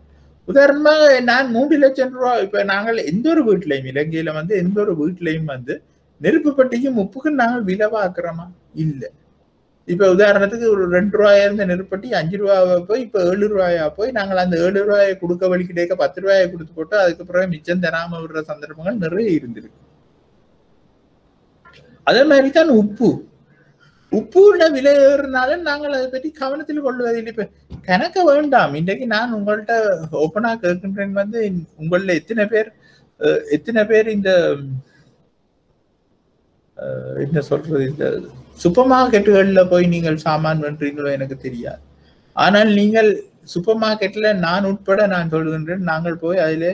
உதாரணமாக நான் 3 லட்சம் ரூபாய், இப்ப நாங்கள் எந்த ஒரு வீட்டிலையும், இலங்கையில வந்து எந்த ஒரு வீட்டிலையும் வந்து நெருப்பு பட்டிக்கும் உப்புக்கும் நாங்கள் விலை பார்க்கிறோமா? இல்லை. இப்ப உதாரணத்துக்கு ஒரு 2 ரூபாயா இருந்த நெருப்பட்டி 5 ரூபாயா போய் இப்ப 7 ரூபாயா போய் நாங்கள் அந்த 7 ரூபாயை கொடுக்க வழி கிடைக்க 10 ரூபாயை கொடுத்து போட்டு அதுக்கப்புறம் மிச்சம் தராம விடுற சந்தர்ப்பங்கள் நிறைய இருந்திருக்கு. அதே மாதிரிதான் உப்புட விலை ஏறுனால நாங்கள் அதை பற்றி கவனத்தில் கொள்வதில்லை. இப்ப கணக்க வேண்டாம். இன்றைக்கு நான் உங்கள்கிட்ட ஓப்பனா கேட்கின்றேன், வந்து உங்கள எத்தனை பேர் இந்த என்ன சொல்றது, இந்த சூப்பர் மார்க்கெட்டுகள்ல போய் நீங்கள் சாமான் வென்றீங்களோ எனக்கு தெரியாது. ஆனால் நீங்கள் சூப்பர் மார்க்கெட்ல நான் உட்பட நான் சொல்கின்றேன், நாங்கள் போய் அதில்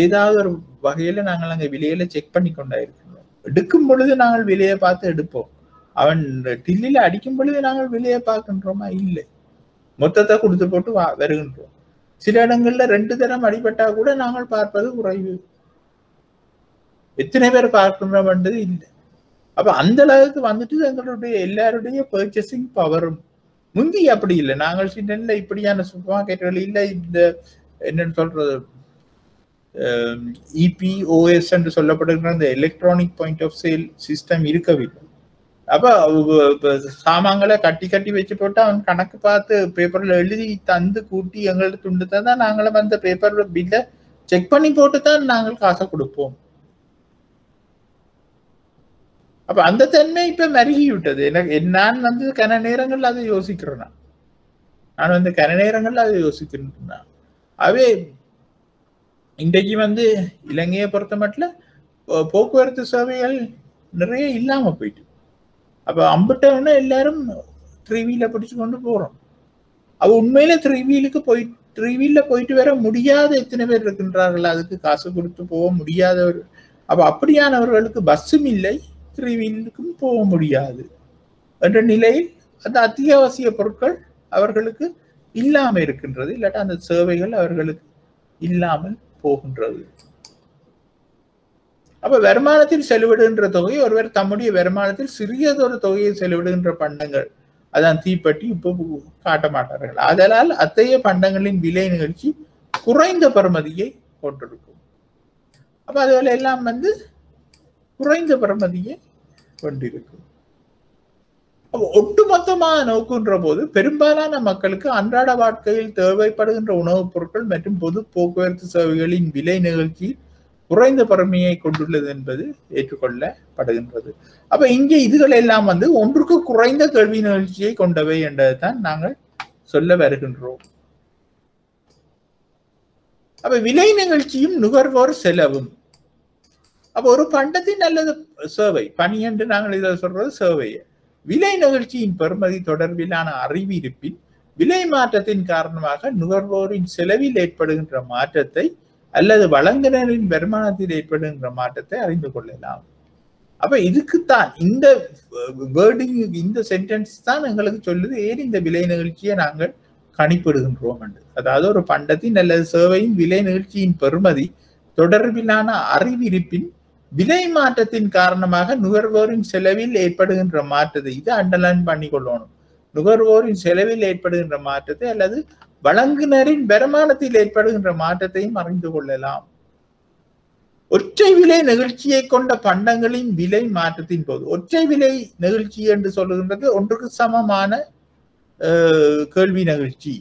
ஏதாவது ஒரு வகையில நாங்கள் அங்கே விலையில செக் பண்ணி கொண்டாயிருக்கிறோம். எடுக்கும் பொழுது நாங்கள் விலையை பார்த்து எடுப்போம். அவன் டில்லில அடிக்கும் பொழுது நாங்கள் விலையை பார்க்கின்றோமா? இல்லை, மொத்தத்தை கொடுத்து போட்டு வருகின்றோம். சில இடங்கள்ல 2 தரம் அடிபட்டா கூட நாங்கள் பார்ப்பது குறைவு. எத்தனை பேர் பார்க்கின்றோம் என்றது இல்லை. அப்ப அந்த அளவுக்கு வந்துட்டு எங்களுடைய எல்லாருடைய பர்ச்சேசிங் பவரும் முந்தி அப்படி இல்லை. நாங்கள் சின்ன இப்படியான சூப்பர் மார்க்கெட்டுகள் இல்லை. இந்த என்னன்னு சொல்றது, EPOS என்று சொல்லப்படுகிற அந்த electronic point of sale system இருக்கவில்லை. அப்ப சாமான்களை கட்டி கட்டி வச்சு போட்டு அவன் கணக்கு பார்த்து பேப்பர்ல எழுதி தந்து கூட்டி எங்கள்ட்ட துண்டு தான் நாங்களும் அந்த பேப்பர் பில்ல செக் பண்ணி போட்டு தான் நாங்கள் காசை கொடுப்போம். அப்ப அந்த தன்மை இப்ப மருகி விட்டது. எனக்கு நான் வந்து கன நேரங்கள்ல அதை யோசிக்கிறேன். நான் வந்து கன நேரங்கள்ல அதை யோசிக்கிறேன். அவே இன்றைக்கு வந்து இலங்கையை பொறுத்த மட்டும் போக்குவரத்து சேவைகள் நிறைய இல்லாம போயிட்டு, அப்ப அம்பிட்டவன எல்லாரும் 3 வீல பிடிச்சு கொண்டு போறோம். அவ உண்மையில 3 வீல்ல போயிட்டு வர முடியாத எத்தனை பேர் இருக்கின்றார்கள், அதுக்கு காசு கொடுத்து போக முடியாதவர். அப்ப அப்படியானவர்களுக்கு பஸ்ஸும் இல்லை, 3 வீலுக்கும் போக முடியாது என்ற நிலையில் அந்த அத்தியாவசிய பொருட்கள் அவர்களுக்கு இல்லாம இருக்கின்றது. இல்லாட்டா அந்த சேவைகள் அவர்களுக்கு இல்லாமல் போகின்றது. அப்ப வருமானத்தில் செலவிடுகின்ற தொகை, ஒருவர் தம்முடைய வருமானத்தில் சிறியதொரு தொகையை செலவிடுகின்ற பண்டங்கள், அதான் தீப்பெட்டி, உப்பு காட்ட மாட்டார்கள். அதனால் அத்தகைய பண்டங்களின் விலை நிகழ்ச்சி குறைந்த பெறுமதியை கொண்டிருக்கும். அப்ப அதுல எல்லாம் வந்து குறைந்த பெறுமதியை கொண்டிருக்கும். ஒட்டுமொத்தமாக நோக்குகின்ற போது பெரும்பாலான மக்களுக்கு அன்றாட வாழ்க்கையில் தேவைப்படுகின்ற உணவுப் பொருட்கள் மற்றும் பொது போக்குவரத்து சேவைகளின் விலை நிகழ்ச்சி குறைந்த பெறுமையை கொண்டுள்ளது என்பது ஏற்றுக்கொள்ளப்படுகின்றது. அப்ப இங்கே இதுகள் எல்லாம் வந்து ஒன்றுக்கு குறைந்த கல்வி நிகழ்ச்சியை கொண்டவை என்றதுதான் நாங்கள் சொல்ல வருகின்றோம். அப்ப விலை நிகழ்ச்சியும் நுகர்வோர் செலவும். அப்ப ஒரு பண்டத்தின் அல்லது சேவை, பணி என்று நாங்கள் இதை சொல்றது சேவையை, விலை நிகழ்ச்சியின் பெறுமதி தொடர்பிலான அறிவு இருப்பின் விலை மாற்றத்தின் காரணமாக நுகர்வோரின் செலவில் ஏற்படுகின்ற மாற்றத்தை அல்லது வழங்குனரின் வருமானத்தில் ஏற்படுகின்ற மாற்றத்தை அறிந்து கொள்ளலாம். அப்ப இதுக்குத்தான் இந்த வேர்டிங், இந்த சென்டென்ஸ் தான் எங்களுக்கு சொல்லுது ஏன் இந்த விலை நிகழ்ச்சியை நாங்கள் கணிப்பிடுகின்றோம் என்று. அதாவது ஒரு பண்டத்தின் அல்லது சேவையின் விலை நிகழ்ச்சியின் பெறுமதி தொடர்பிலான அறிவு இருப்பின் விலை மாற்றத்தின் காரணமாக நுகர்வோரின் செலவில் ஏற்படுகின்ற மாற்றத்தை, இது அண்டர்லைன் பண்ணி கொள்ளணும். நுகர்வோரின் செலவில் ஏற்படுகின்ற மாற்றத்தை அல்லது வழங்குனரின் வருமானத்தில் ஏற்படுகின்ற மாற்றத்தையும் அறிந்து கொள்ளலாம். ஒற்றை விலை நிகழ்ச்சியை கொண்ட பண்டங்களின் விலை மாற்றத்தின் போது, ஒற்றை விலை நிகழ்ச்சி என்று சொல்லுகின்றது ஒன்றுக்கு சமமான கேள்வி நிகழ்ச்சி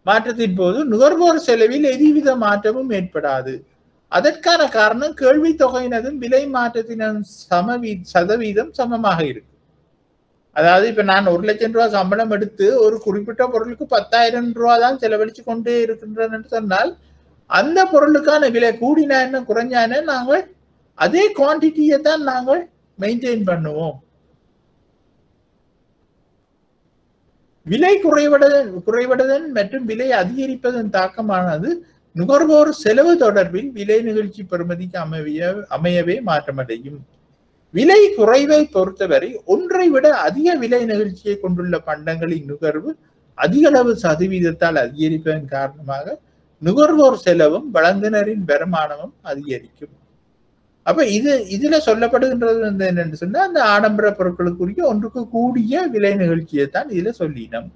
மாற்றத்தின் போது நுகர்வோர் செலவில் எதுவித மாற்றமும் ஏற்படாது. அதற்கான காரணம் கேள்வி தொகையினதும் விலை மாற்றத்தின் சதவீதம் சமமாக இருக்கு. அதாவது இப்ப நான் 1 லட்சம் ரூபாய் சம்பளம் எடுத்து ஒரு குறிப்பிட்ட பொருளுக்கு 10,000 ரூபாய் தான் செலவழிச்சு கொண்டே இருக்கின்றேன் என்று சொன்னால் அந்த பொருளுக்கான விலை கூடினா என்ன குறைஞ்சா என்ன, நாங்கள் அதே குவான்டிட்டியை தான் நாங்கள் மெயின்டைன் பண்ணுவோம். விலை குறைவதன் மற்றும் விலை அதிகரிப்பதன் தாக்கமானது நுகர்வோர் செலவு தொடர்பில் விலை நிகழ்ச்சி பெறுமதிக்கு அமையவே மாற்றமடையும். விலை குறைவை பொறுத்தவரை ஒன்றை விட அதிக விலை நிகழ்ச்சியை கொண்டுள்ள பண்டங்களின் நுகர்வு அதிக அளவு சதவீதத்தால் அதிகரிப்பதன் காரணமாக நுகர்வோர் செலவும் வழங்குனரின் வருமானமும் அதிகரிக்கும். அப்ப இதுல சொல்லப்படுகின்றது என்னன்னு சொன்னா, அந்த ஆடம்பர பொருட்களுக்குரிய ஒன்றுக்கு கூடிய விலை நிகழ்ச்சியை தான் இதுல சொல்லினோம்.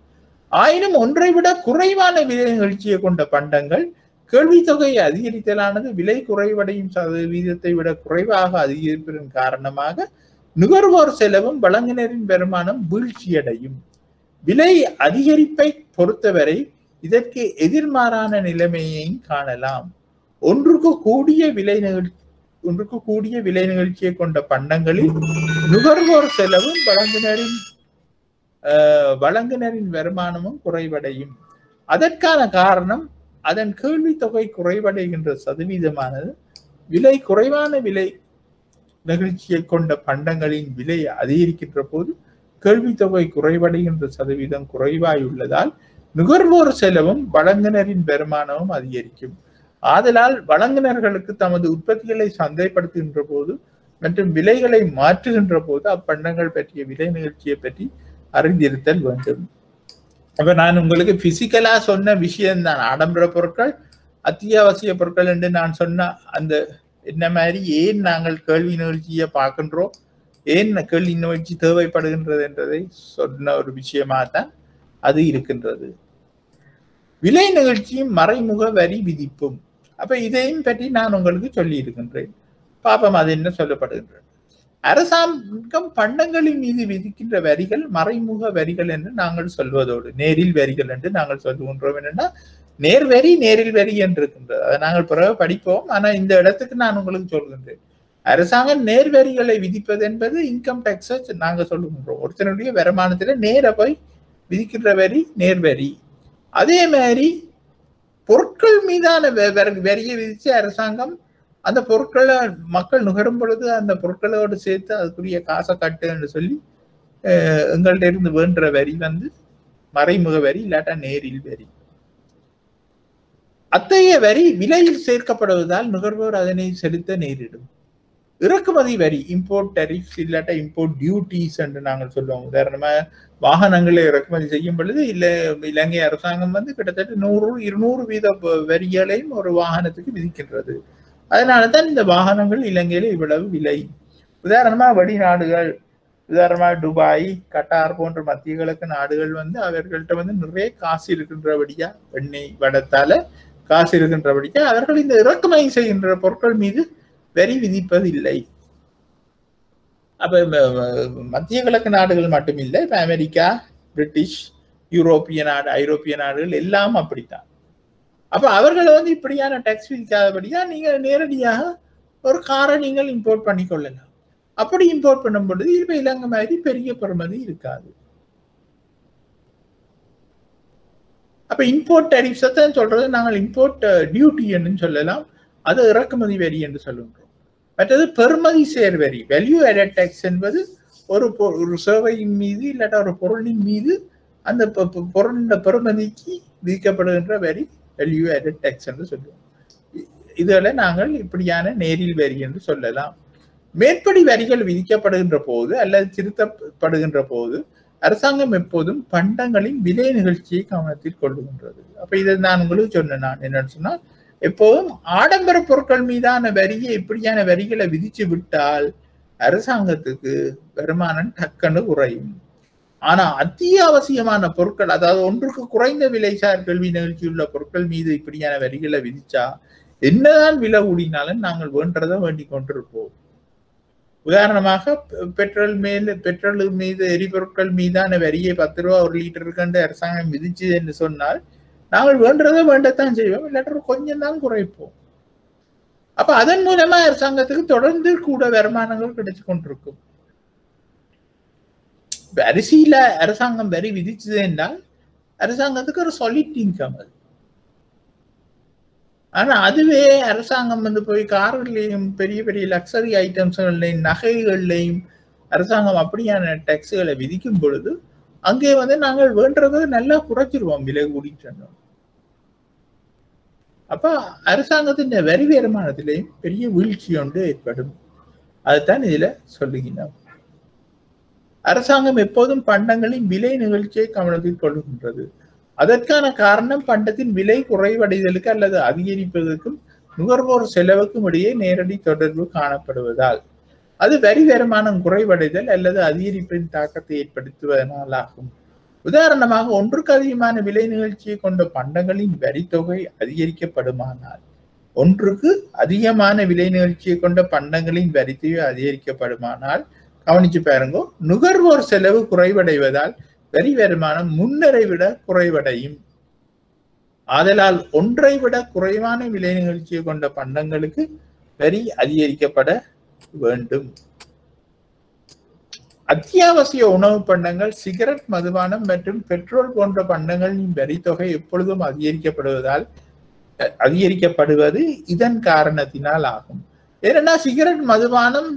ஆயினும் ஒன்றை விட குறைவான விலை நிகழ்ச்சியை கொண்ட பண்டங்கள் கேள்வி தொகையை அதிகரித்தலானது விலை குறைவடையும் சதவீதத்தை விட குறைவாக அதிகரிப்பதன் காரணமாக நுகர்வோர் செலவும் வழங்குனரின் வருமானம் வீழ்ச்சியடையும். விலை அதிகரிப்பை பொறுத்தவரை இதற்கு எதிர்மாறான நிலைமையையும் காணலாம். ஒன்றுக்கு கூடிய விலை நிகழ்ச்சியை கொண்ட பண்டங்களில் நுகர்வோர் செலவும் வழங்குனரின் வருமானமும் குறைவடையும். அதற்கான காரணம் அதன் கேள்வி தொகை குறைவடைகின்ற சதவீதமானது நிகழ்ச்சியை கொண்ட பண்டங்களின் விலை அதிகரிக்கின்ற போது கேள்வித்தொகை குறைவடைகின்ற சதவீதம் குறைவாயுள்ளதால் நுகர்வோர் செலவும் வழங்குனரின் வருமானமும் அதிகரிக்கும். ஆதலால் வழங்குனர்களுக்கு தமது உற்பத்திகளை சந்தைப்படுத்துகின்ற போது மற்றும் விலைகளை மாற்றுகின்ற போது அப்பண்டங்கள் பற்றிய விலை நிகழ்ச்சியை பற்றி அறிந்திருத்தல் வேண்டும். அப்ப நான் உங்களுக்கு பிசிக்கலா சொன்ன விஷயம்தான். ஆடம்பர பொருட்கள், அத்தியாவசிய பொருட்கள் என்று நான் சொன்ன அந்த என்ன மாதிரி ஏன் நாங்கள் கேள்வி நிகழ்ச்சியை பார்க்கின்றோம், ஏன் கேள்வி நிகழ்ச்சி தேவைப்படுகின்றது என்றதை சொன்ன ஒரு விஷயமாகத்தான் அது இருக்கின்றது. விலை நிகழ்ச்சியும் மறைமுக வரி விதிப்பும். அப்ப இதையும் பற்றி நான் உங்களுக்கு சொல்லி இருக்கின்றேன். பாப்பம் அது என்ன சொல்லப்படுகின்றது. அரசாங்கம் பண்டங்களின் மீது விதிக்கின்ற வரிகள் மறைமுக வரிகள் என்று நாங்கள் சொல்வதோடு நேரில் வரிகள் என்று நாங்கள் சொல்லுகின்றோம். என்னன்னா நேர் வரி நேரில் வரி என்று இருக்கின்றது. அதை நாங்கள் பிறகு படிப்போம். ஆனா இந்த இடத்துக்கு நான் உங்களுக்கு சொல்கின்றேன். அரசாங்கம் நேர் வரிகளை விதிப்பது என்பது இன்கம் டாக்ஸ் நாங்கள் சொல்லுகின்றோம். ஒருத்தனுடைய வருமானத்துல நேர போய் விதிக்கின்ற வரி நேர் வரி. அதே மாதிரி பொருட்கள் மீதான வரியை விதிச்சு அரசாங்கம் அந்த பொருட்களை மக்கள் நுகரும் பொழுது அந்த பொருட்களோடு சேர்த்து அதுக்குரிய காசை கட்டு என்று சொல்லி எங்கள்கிட்ட இருந்து வேண்ட வரி மறைமுக வரி, இல்லாட்டா நேரில் வரி. அத்தகைய வரி விலையில் சேர்க்கப்படுவதால் நுகர்வோர் அதனை செலுத்த நேரிடும். இறக்குமதி வரி, இம்போர்ட் டரிஃப்ஸ் இல்லாட்டா இம்போர்ட் டியூட்டிஸ் என்று நாங்கள் சொல்லுவோம். உதாரணமா வாகனங்களை இறக்குமதி செய்யும் பொழுது இலங்கை அரசாங்கம் கிட்டத்தட்ட 100-200 வீத வரிகளையும் ஒரு வாகனத்துக்கு விதிக்கின்றது. அதனாலதான் இந்த வாகனங்கள் இலங்கையில இவ்வளவு விலை. உதாரணமா வெளிநாடுகள், உதாரணமா துபாய், கட்டார் போன்ற மத்திய கிழக்கு நாடுகள் அவர்கள்ட்ட நிறைய காசு இருக்கின்றபடியா, எண்ணெய் வடத்தால காசு இருக்கின்றபடியா அவர்கள் இந்த இறக்குமதி செய்கின்ற பொருட்கள் மீது வரி விதிப்பதில்லை. அப்ப மத்திய கிழக்கு நாடுகள் மட்டுமில்லை, இப்ப அமெரிக்கா, பிரிட்டிஷ், யூரோப்பிய நாடு, ஐரோப்பிய நாடுகள் எல்லாம் அப்படித்தான். அப்ப அவர்களை இப்படியான டாக்ஸ் விதிக்காதபடியா நீங்க நேரடியாக ஒரு காரை நீங்கள் இம்போர்ட் பண்ணி கொள்ளலாம். அப்படி இம்போர்ட் பண்ணும் பொழுது இப்ப இலங்கை மாதிரி பெரிய பெறுமதி இருக்காது. அப்ப இம்போர்ட் டரிஃப்ஸ் தான் சொல்றது நாங்கள் இம்போர்ட் டியூட்டி என்று சொல்லலாம். அது இறக்குமதி வரி என்று சொல்லுகின்றோம். மற்றது பெறுமதி சேர் வரி, வேல்யூ ஆடட் டாக்ஸ் என்பது ஒரு சேவையின் மீது இல்லாட்டா ஒரு பொருளின் மீது அந்த பொருளின் பெறுமதிக்கு விதிக்கப்படுகின்ற வரி வேல்யூ ஆடட் டாக்ஸ் என்று சொல்லுவோம். இதுல நாங்கள் இப்படியான நேரில் வரி என்று சொல்லலாம். மேற்படி வரிகள் விதிக்கப்படுகின்ற போது அல்லது திருத்தப்படுகின்ற போது அரசாங்கம் எப்போதும் பண்டங்களின் விலை நிகழ்ச்சியை கவனத்தில் கொள்ளுகின்றது. அப்ப இதை நான் உங்களுக்கு சொன்னேன். நான் என்னன்னு சொன்னா, எப்போதும் ஆடம்பர பொருட்கள் மீதான வரியை இப்படியான வரிகளை விதிச்சு விட்டால் அரசாங்கத்துக்கு வருமானம் டக்குன்னு குறையும். ஆனா அத்தியாவசியமான பொருட்கள், அதாவது ஒன்றுக்கு குறைந்த விலைசார் கல்வி நிகழ்ச்சியுள்ள பொருட்கள் மீது இப்படியான வரிகளை விதிச்சா என்னதான் விலை கூடினாலும் நாங்கள் வேண்டதை வேண்டிக் கொண்டிருப்போம். உதாரணமாக பெட்ரோல் மீது எரிபொருட்கள் மீதான வரியை 10 ரூபா ஒரு லிட்டருக்கு அரசாங்கம் விதிச்சு என்று சொன்னால் நாங்கள் வேண்டதை வேண்டத்தான் செய்வோம், இல்லாட்ட கொஞ்சம் தான் குறைப்போம். அப்ப அதன் மூலமா அரசாங்கத்துக்கு தொடர்ந்து கூட வருமானங்கள் கிடைச்சு கொண்டிருக்கும். அரிசியில அரசாங்கம் வரி விதிச்சது என்றால் அரசாங்கத்துக்கு ஒரு சாலிட் இன்கம் அது. ஆனா அதுவே அரசாங்கம் போய் கார்களையும் பெரிய பெரிய லக்ஸரி ஐட்டம்ஸ்கள்லையும் நகைகள்லையும் அரசாங்கம் அப்படியான டாக்ஸுகளை விதிக்கும் பொழுது அங்கே நாங்கள் வேண்டதை நல்லா குறைச்சிருவோம், விலை கூடிட்டு. அப்ப அரசாங்கத்தின் வரி வருமானத்திலையும் பெரிய வீழ்ச்சி ஒன்று ஏற்படும். அதுதான் இதுல சொல்லுகிறோம். அரசாங்கம் எப்போதும் பண்டங்களின் விலை நிகழ்ச்சியை கவனத்தில் கொள்ளுகின்றது. அதற்கான காரணம் பண்டத்தின் விலை குறைவடைதலுக்கு அல்லது அதிகரிப்பதற்கும் நுகர்வோர் செலவுக்கும் இடையே நேரடி தொடர்பு காணப்படுவதால் அது வரி வருமானம் குறைவடைதல் அல்லது அதிகரிப்பின் தாக்கத்தை ஏற்படுத்துவதனால் ஆகும். உதாரணமாக ஒன்றுக்கு அதிகமான விலை நிகழ்ச்சியை கொண்ட பண்டங்களின் வரித்தொகை அதிகரிக்கப்படுமானால், ஒன்றுக்கு அதிகமான விலை நிகழ்ச்சியை கொண்ட பண்டங்களின் வரித்தொகை அதிகரிக்கப்படுமானால் கவனிச்சு பாருங்க, நுகர்வோர் செலவு குறைவடைவதால் வரி வருமானம் முன்னரை விட குறைவடையும். ஆதலால் ஒன்றை விட குறைவான விலை நிகழ்ச்சியை கொண்ட பண்டங்களுக்கு வரி அதிகரிக்கப்பட வேண்டும். அத்தியாவசிய உணவு பண்டங்கள், சிகரெட், மதுபானம் மற்றும் பெட்ரோல் போன்ற பண்டங்களின் வரித்தொகை எப்பொழுதும் அதிகரிக்கப்படுவது இதன் காரணத்தினால் ஆகும். ஏன்னா சிகரெட், மதுபானம்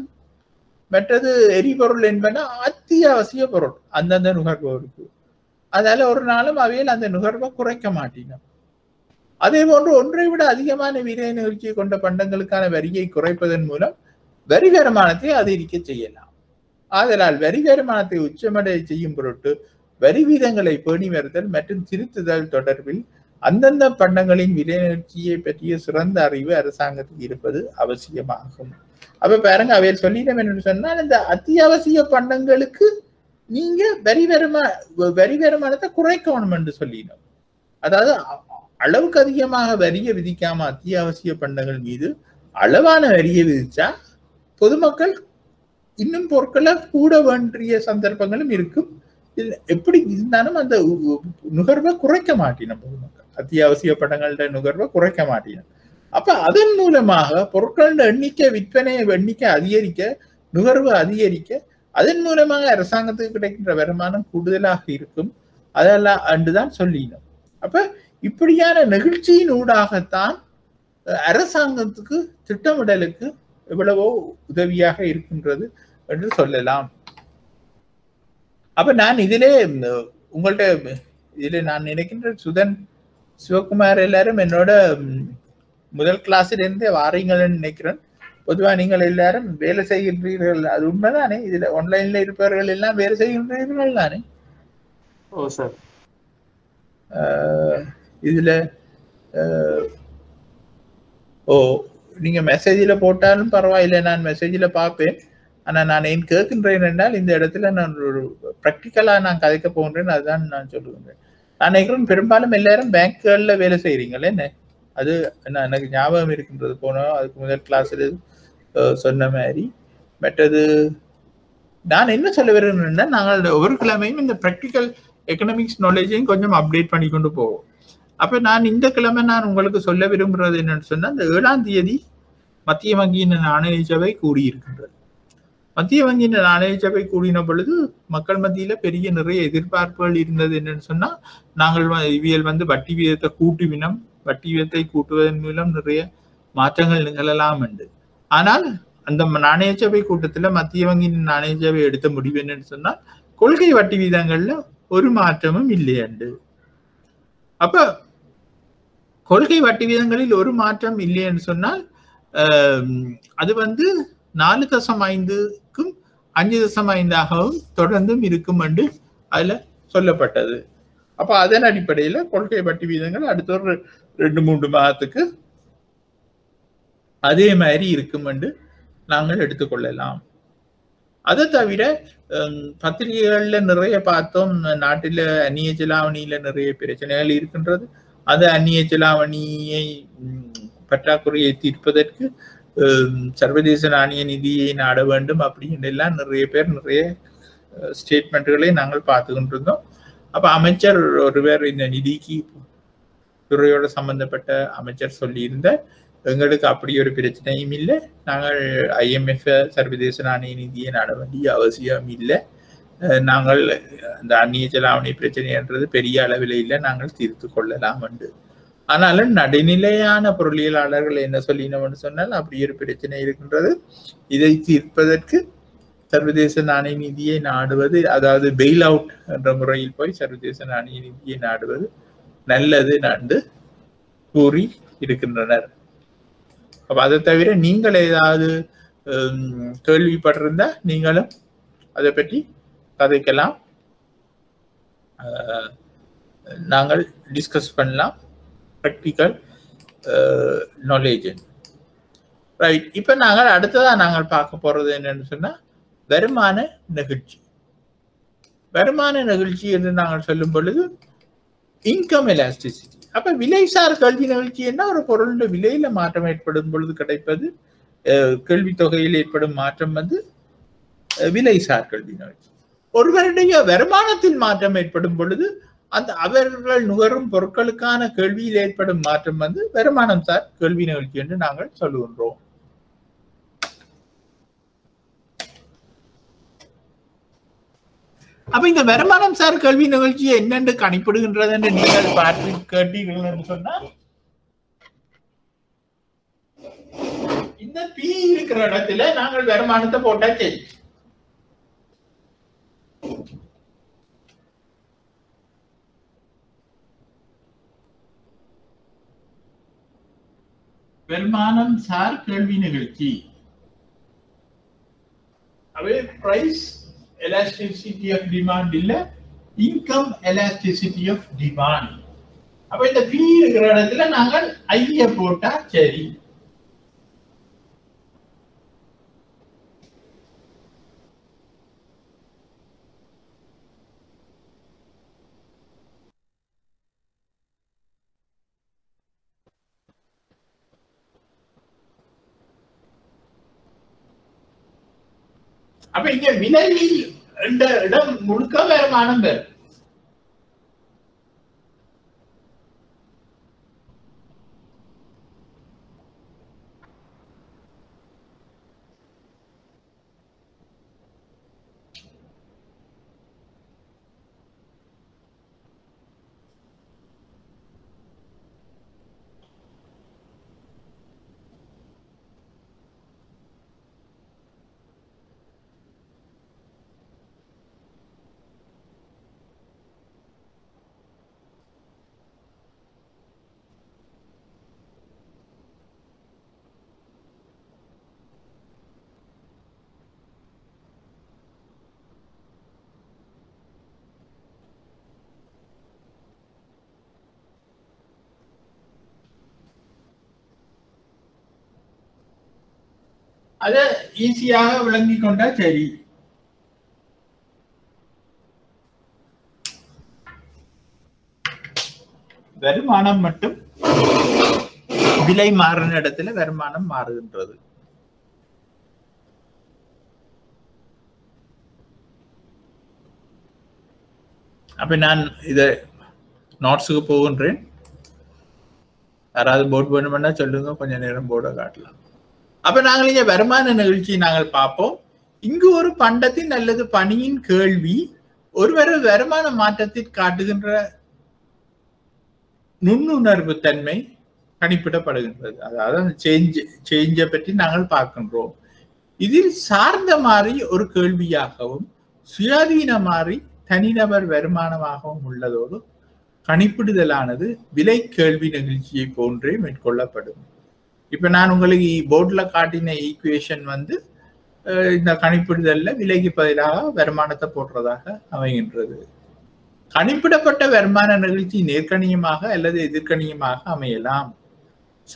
மற்றது எரிபொருள் என்பன அத்தியாவசிய பொருள் அந்தந்த நுகர்வோருக்கு. அதனால ஒரு நாளும் அவையில் அந்த நுகர்வை குறைக்க மாட்டினோம். அதே போன்று ஒன்றை விட அதிகமான விலை நிகழ்ச்சியை கொண்ட பண்டங்களுக்கான வரியை குறைப்பதன் மூலம் வரி வருமானத்தை அதிகரிக்க செய்யலாம். ஆதலால் வரி வருமானத்தை உச்சமடைய செய்யும் பொருட்டு வரி வீதங்களை பேணி வருதல் மற்றும் திருத்துதல் தொடர்பில் அந்தந்த பண்டங்களின் விலை நிகழ்ச்சியை பற்றிய சிறந்த அறிவு அரசாங்கத்துக்கு இருப்பது அவசியமாகும். அப்ப பாருங்க, அவையில் சொல்லிடம் என்று சொன்னால், இந்த அத்தியாவசிய பண்டங்களுக்கு நீங்க வரி வருமானத்தை குறைக்கணும் என்று சொல்லிடும். அதாவது அளவுக்கு அதிகமாக வரியை விதிக்காம அத்தியாவசிய பண்டங்கள் மீது அளவான வரியை விதிச்சா பொதுமக்கள் இன்னும் பொருட்களை கூட வேண்டிய சந்தர்ப்பங்களும் இருக்கும். எப்படி இருந்தாலும் அந்த நுகர்வை குறைக்க மாட்டினோம். பொதுமக்கள் அத்தியாவசிய பண்டங்களோட நுகர்வை குறைக்க மாட்டினோம். அப்ப அதன் மூலமாக பொருட்களோட எண்ணிக்கை, விற்பனை எண்ணிக்கை அதிகரிக்க, நுகர்வு அதிகரிக்க, அதன் மூலமாக அரசாங்கத்துக்கு கிடைக்கின்ற வருமானம் கூடுதலாக இருக்கும். அதெல்லாம் அன்றுதான் சொல்லினோம். அப்ப இப்படியான நிகழ்ச்சியின் ஊடாகத்தான் அரசாங்கத்துக்கு திட்டமிடலுக்கு எவ்வளவோ உதவியாக இருக்கின்றது என்று சொல்லலாம். அப்ப நான் இதிலே உங்கள்ட்ட நான் நினைக்கின்ற சுதன், சிவகுமார் எல்லாரும் என்னோட முதல் கிளாஸில் இருந்தே வாரீங்கள்னு நினைக்கிறேன். பொதுவா நீங்கள் எல்லாரும் வேலை செய்கின்றீர்கள், அது உண்மைதானே? இதுல ஆன்லைன்ல இருப்பவர்கள் எல்லாம் வேலை செய்கின்றீர்கள் தானே? ஓ சார். இதுல நீங்க மெசேஜில போட்டாலும் பரவாயில்லை, நான் மெசேஜில பார்ப்பேன். ஆனா நான் ஏன் கேட்கின்றேன் என்றால், இந்த இடத்துல நான் ஒரு ப்ராக்டிக்கலா நான் கதைக்க போகின்றேன், அதுதான் நான் சொல்லுகின்றேன். நான் நினைக்கிறேன் பெரும்பாலும் எல்லாரும் பேங்க்குகள்ல வேலை செய்யறீங்களே என்ன? அது எனக்கு ஞாபகம் இருக்கின்றது. போனோம் அதுக்கு முதல் கிளாஸில் சொன்ன மாதிரி. மற்றது நான் என்ன சொல்ல விரும்புகிறேன்னா, நாங்கள் ஒவ்வொரு கிழமையும் இந்த ப்ராக்டிக்கல் எக்கனாமிக்ஸ் நாலேஜையும் கொஞ்சம் அப்டேட் பண்ணி கொண்டு போவோம். அப்ப நான் இந்த கிழமை நான் உங்களுக்கு சொல்ல விரும்புகிறது என்னன்னு சொன்னா, இந்த 7ஆம் தேதி மத்திய வங்கியின் நாணய சபை கூடியிருக்கின்றது. மத்திய வங்கியின் நாணய சபை கூடின பொழுது மக்கள் மத்தியில பெரிய நிறைய எதிர்பார்ப்புகள் இருந்தது. என்னன்னு சொன்னா, நாங்கள் இவியல் வட்டி வீதத்தை கூட்டுவினம், வட்டி வீதத்தை கூட்டுவதன் மூலம் நிறைய மாற்றங்கள் நிகழலாம் என்று. ஆனால் அந்த நாணய சபை கூட்டத்துல மத்திய வங்கியின் நாணய சபை எடுத்த முடிவு என்னன்னு சொன்னால், கொள்கை வட்டி வீதங்கள்ல ஒரு மாற்றமும் இல்லை என்று. அப்ப கொள்கை வட்டி வீதங்களில் ஒரு மாற்றம் இல்லை என்று சொன்னால், அது 4.5க்கும் 5.5ஆகவும் தொடர்ந்தும் இருக்கும் என்று அதுல சொல்லப்பட்டது. அப்ப அதன் அடிப்படையில கொள்கை வட்டி வீதங்கள் அடுத்த ஒரு 2-3 மாதத்துக்கு அதே மாதிரி இருக்கும் என்று நாங்கள் எடுத்துக்கொள்ளலாம். அதை தவிர பத்திரிகைகள்ல நிறைய பார்த்தோம், நாட்டில அந்நிய செலாவணியில நிறைய பிரச்சனைகள் இருக்கின்றது. அது அந்நிய செலாவணியை பற்றாக்குறையை தீர்ப்பதற்கு சர்வதேச நாணய நிதியை நாட வேண்டும் அப்படின்னு எல்லாம் நிறைய பேர் நிறைய ஸ்டேட்மெண்ட்களை நாங்கள் பார்த்துக்கிட்டு. அப்ப அமைச்சர் ஒருவர், இந்த நிதிக்கு துறையோட சம்பந்தப்பட்ட அமைச்சர் சொல்லியிருந்த, எங்களுக்கு அப்படி ஒரு பிரச்சனையும் இல்லை, நாங்கள் IMF சர்வதேச நாணய நிதியை நாட வேண்டிய அவசியம் இல்லை, நாங்கள் அந்த அந்நிய செலாவணி பிரச்சனைன்றது பெரிய அளவில் இல்லை, நாங்கள் தீர்த்து கொள்ளலாம் என்று. ஆனாலும் நடுநிலையான பொருளியலாளர்கள் என்ன சொல்லினோம்னு சொன்னால், அப்படி ஒரு பிரச்சனை இருக்கின்றது, இதை தீர்ப்பதற்கு சர்வதேச நாணய நிதியை நாடுவது, அதாவது பெயில் அவுட் என்ற முறையில் போய் சர்வதேச நாணய நிதியை நாடுவது நல்லது என்று கூறி இருக்கின்றனர். அப்ப அதை தவிர நீங்கள் ஏதாவது கேள்விப்பட்டிருந்தா நீங்களும் அதை பற்றி கதைக்கலாம், நாங்கள் டிஸ்கஸ் பண்ணலாம். Practical knowledge right. இப்ப நாங்கள் அடுத்ததா நாங்கள் பார்க்க போறது என்னன்னு சொன்னா, வருமான நெகிழ்ச்சி. வருமான நெகிழ்ச்சி என்று நாங்கள் சொல்லும் பொழுது இன்கம் எலாஸ்டிசிட்டி. அப்ப விலைசார் கல்வி நிகழ்ச்சி என்ன, ஒரு பொருளுடைய விலையில மாற்றம் ஏற்படும் பொழுது கிடைப்பது, கேள்வி தொகையில் ஏற்படும் மாற்றம் விலைசார் கல்வி நிகழ்ச்சி. ஒருவருடைய வருமானத்தில் மாற்றம் ஏற்படும் பொழுது அந்த அவர்கள் நுகரும் பொருட்களுக்கான கேள்வியில் ஏற்படும் மாற்றம் வருமானம் சார் கேள்வி நிகழ்ச்சி என்று நாங்கள் சொல்லுகின்றோம். அப்ப இந்த வருமானம் சார் கல்வி நிகழ்ச்சியை என்னென்று கணிப்பிடுகின்றது என்று நீங்கள் பார்த்து கேட்டீர்கள் என்று சொன்னால், இந்த பி இருக்கிற இடத்துல நாங்கள் வருமானத்தை போட்டா சரி. வருமானம் சார் கேள்வி நிகழ்ச்சி. அவை பிரைஸ் எலாஸ்டிசிட்டி ஆஃப் டிமாண்ட் இல்ல, இன்கம் எலாஸ்டிசிட்டி ஆஃப் டிமாண்ட். அப்ப இந்த பி இருக்கிற இடத்துல நாங்கள் ஐய போட்டா சரி. அப்ப இங்க விலையில் என்ற இடம் முழுக்க வருமானம் பெறும். அத ஈஸியாக விளங்கி கொண்டா சரி. வருமானம் மட்டும் விலை மாறுன இடத்துல வருமானம் மாறுகின்றது. அப்ப நான் இத நோட்ஸுக்கு போகின்றேன். யாராவது போர்டு வேணும்னா சொல்லுங்க, கொஞ்ச நேரம் போர்டை காட்டலாம். அப்ப நாங்கள் இங்க வருமான நிகழ்ச்சி நாங்கள் பார்ப்போம். இங்கு ஒரு பண்டத்தின் அல்லது பணியின் கேள்வி ஒருவர் வருமான மாற்றத்தில் காட்டுகின்ற நுண்ணுணர்வு தன்மை கணிப்பிடப்படுகின்றது. அதாவது சேஞ்சை பற்றி நாங்கள் பார்க்கின்றோம். இதில் சார்ந்த மாறி ஒரு கேள்வியாகவும் சுயாதீன மாறி தனிநபர் வருமானமாகவும் உள்ளதோடு கணிப்பிடுதலானது விலை கேள்வி நிகழ்ச்சியை போன்றே மேற்கொள்ளப்படும். இப்ப நான் உங்களுக்கு போர்ட்ல காட்டின ஈக்குவேஷன் இந்த கணிப்பிடுதல்ல விலைக்கு பதிலாக வருமானத்தை போடுறதாக அமைகின்றது. கணிப்பிடப்பட்ட வருமான நிகழ்ச்சி நேர்கணியமாக அல்லது எதிர்கணியமாக அமையலாம்.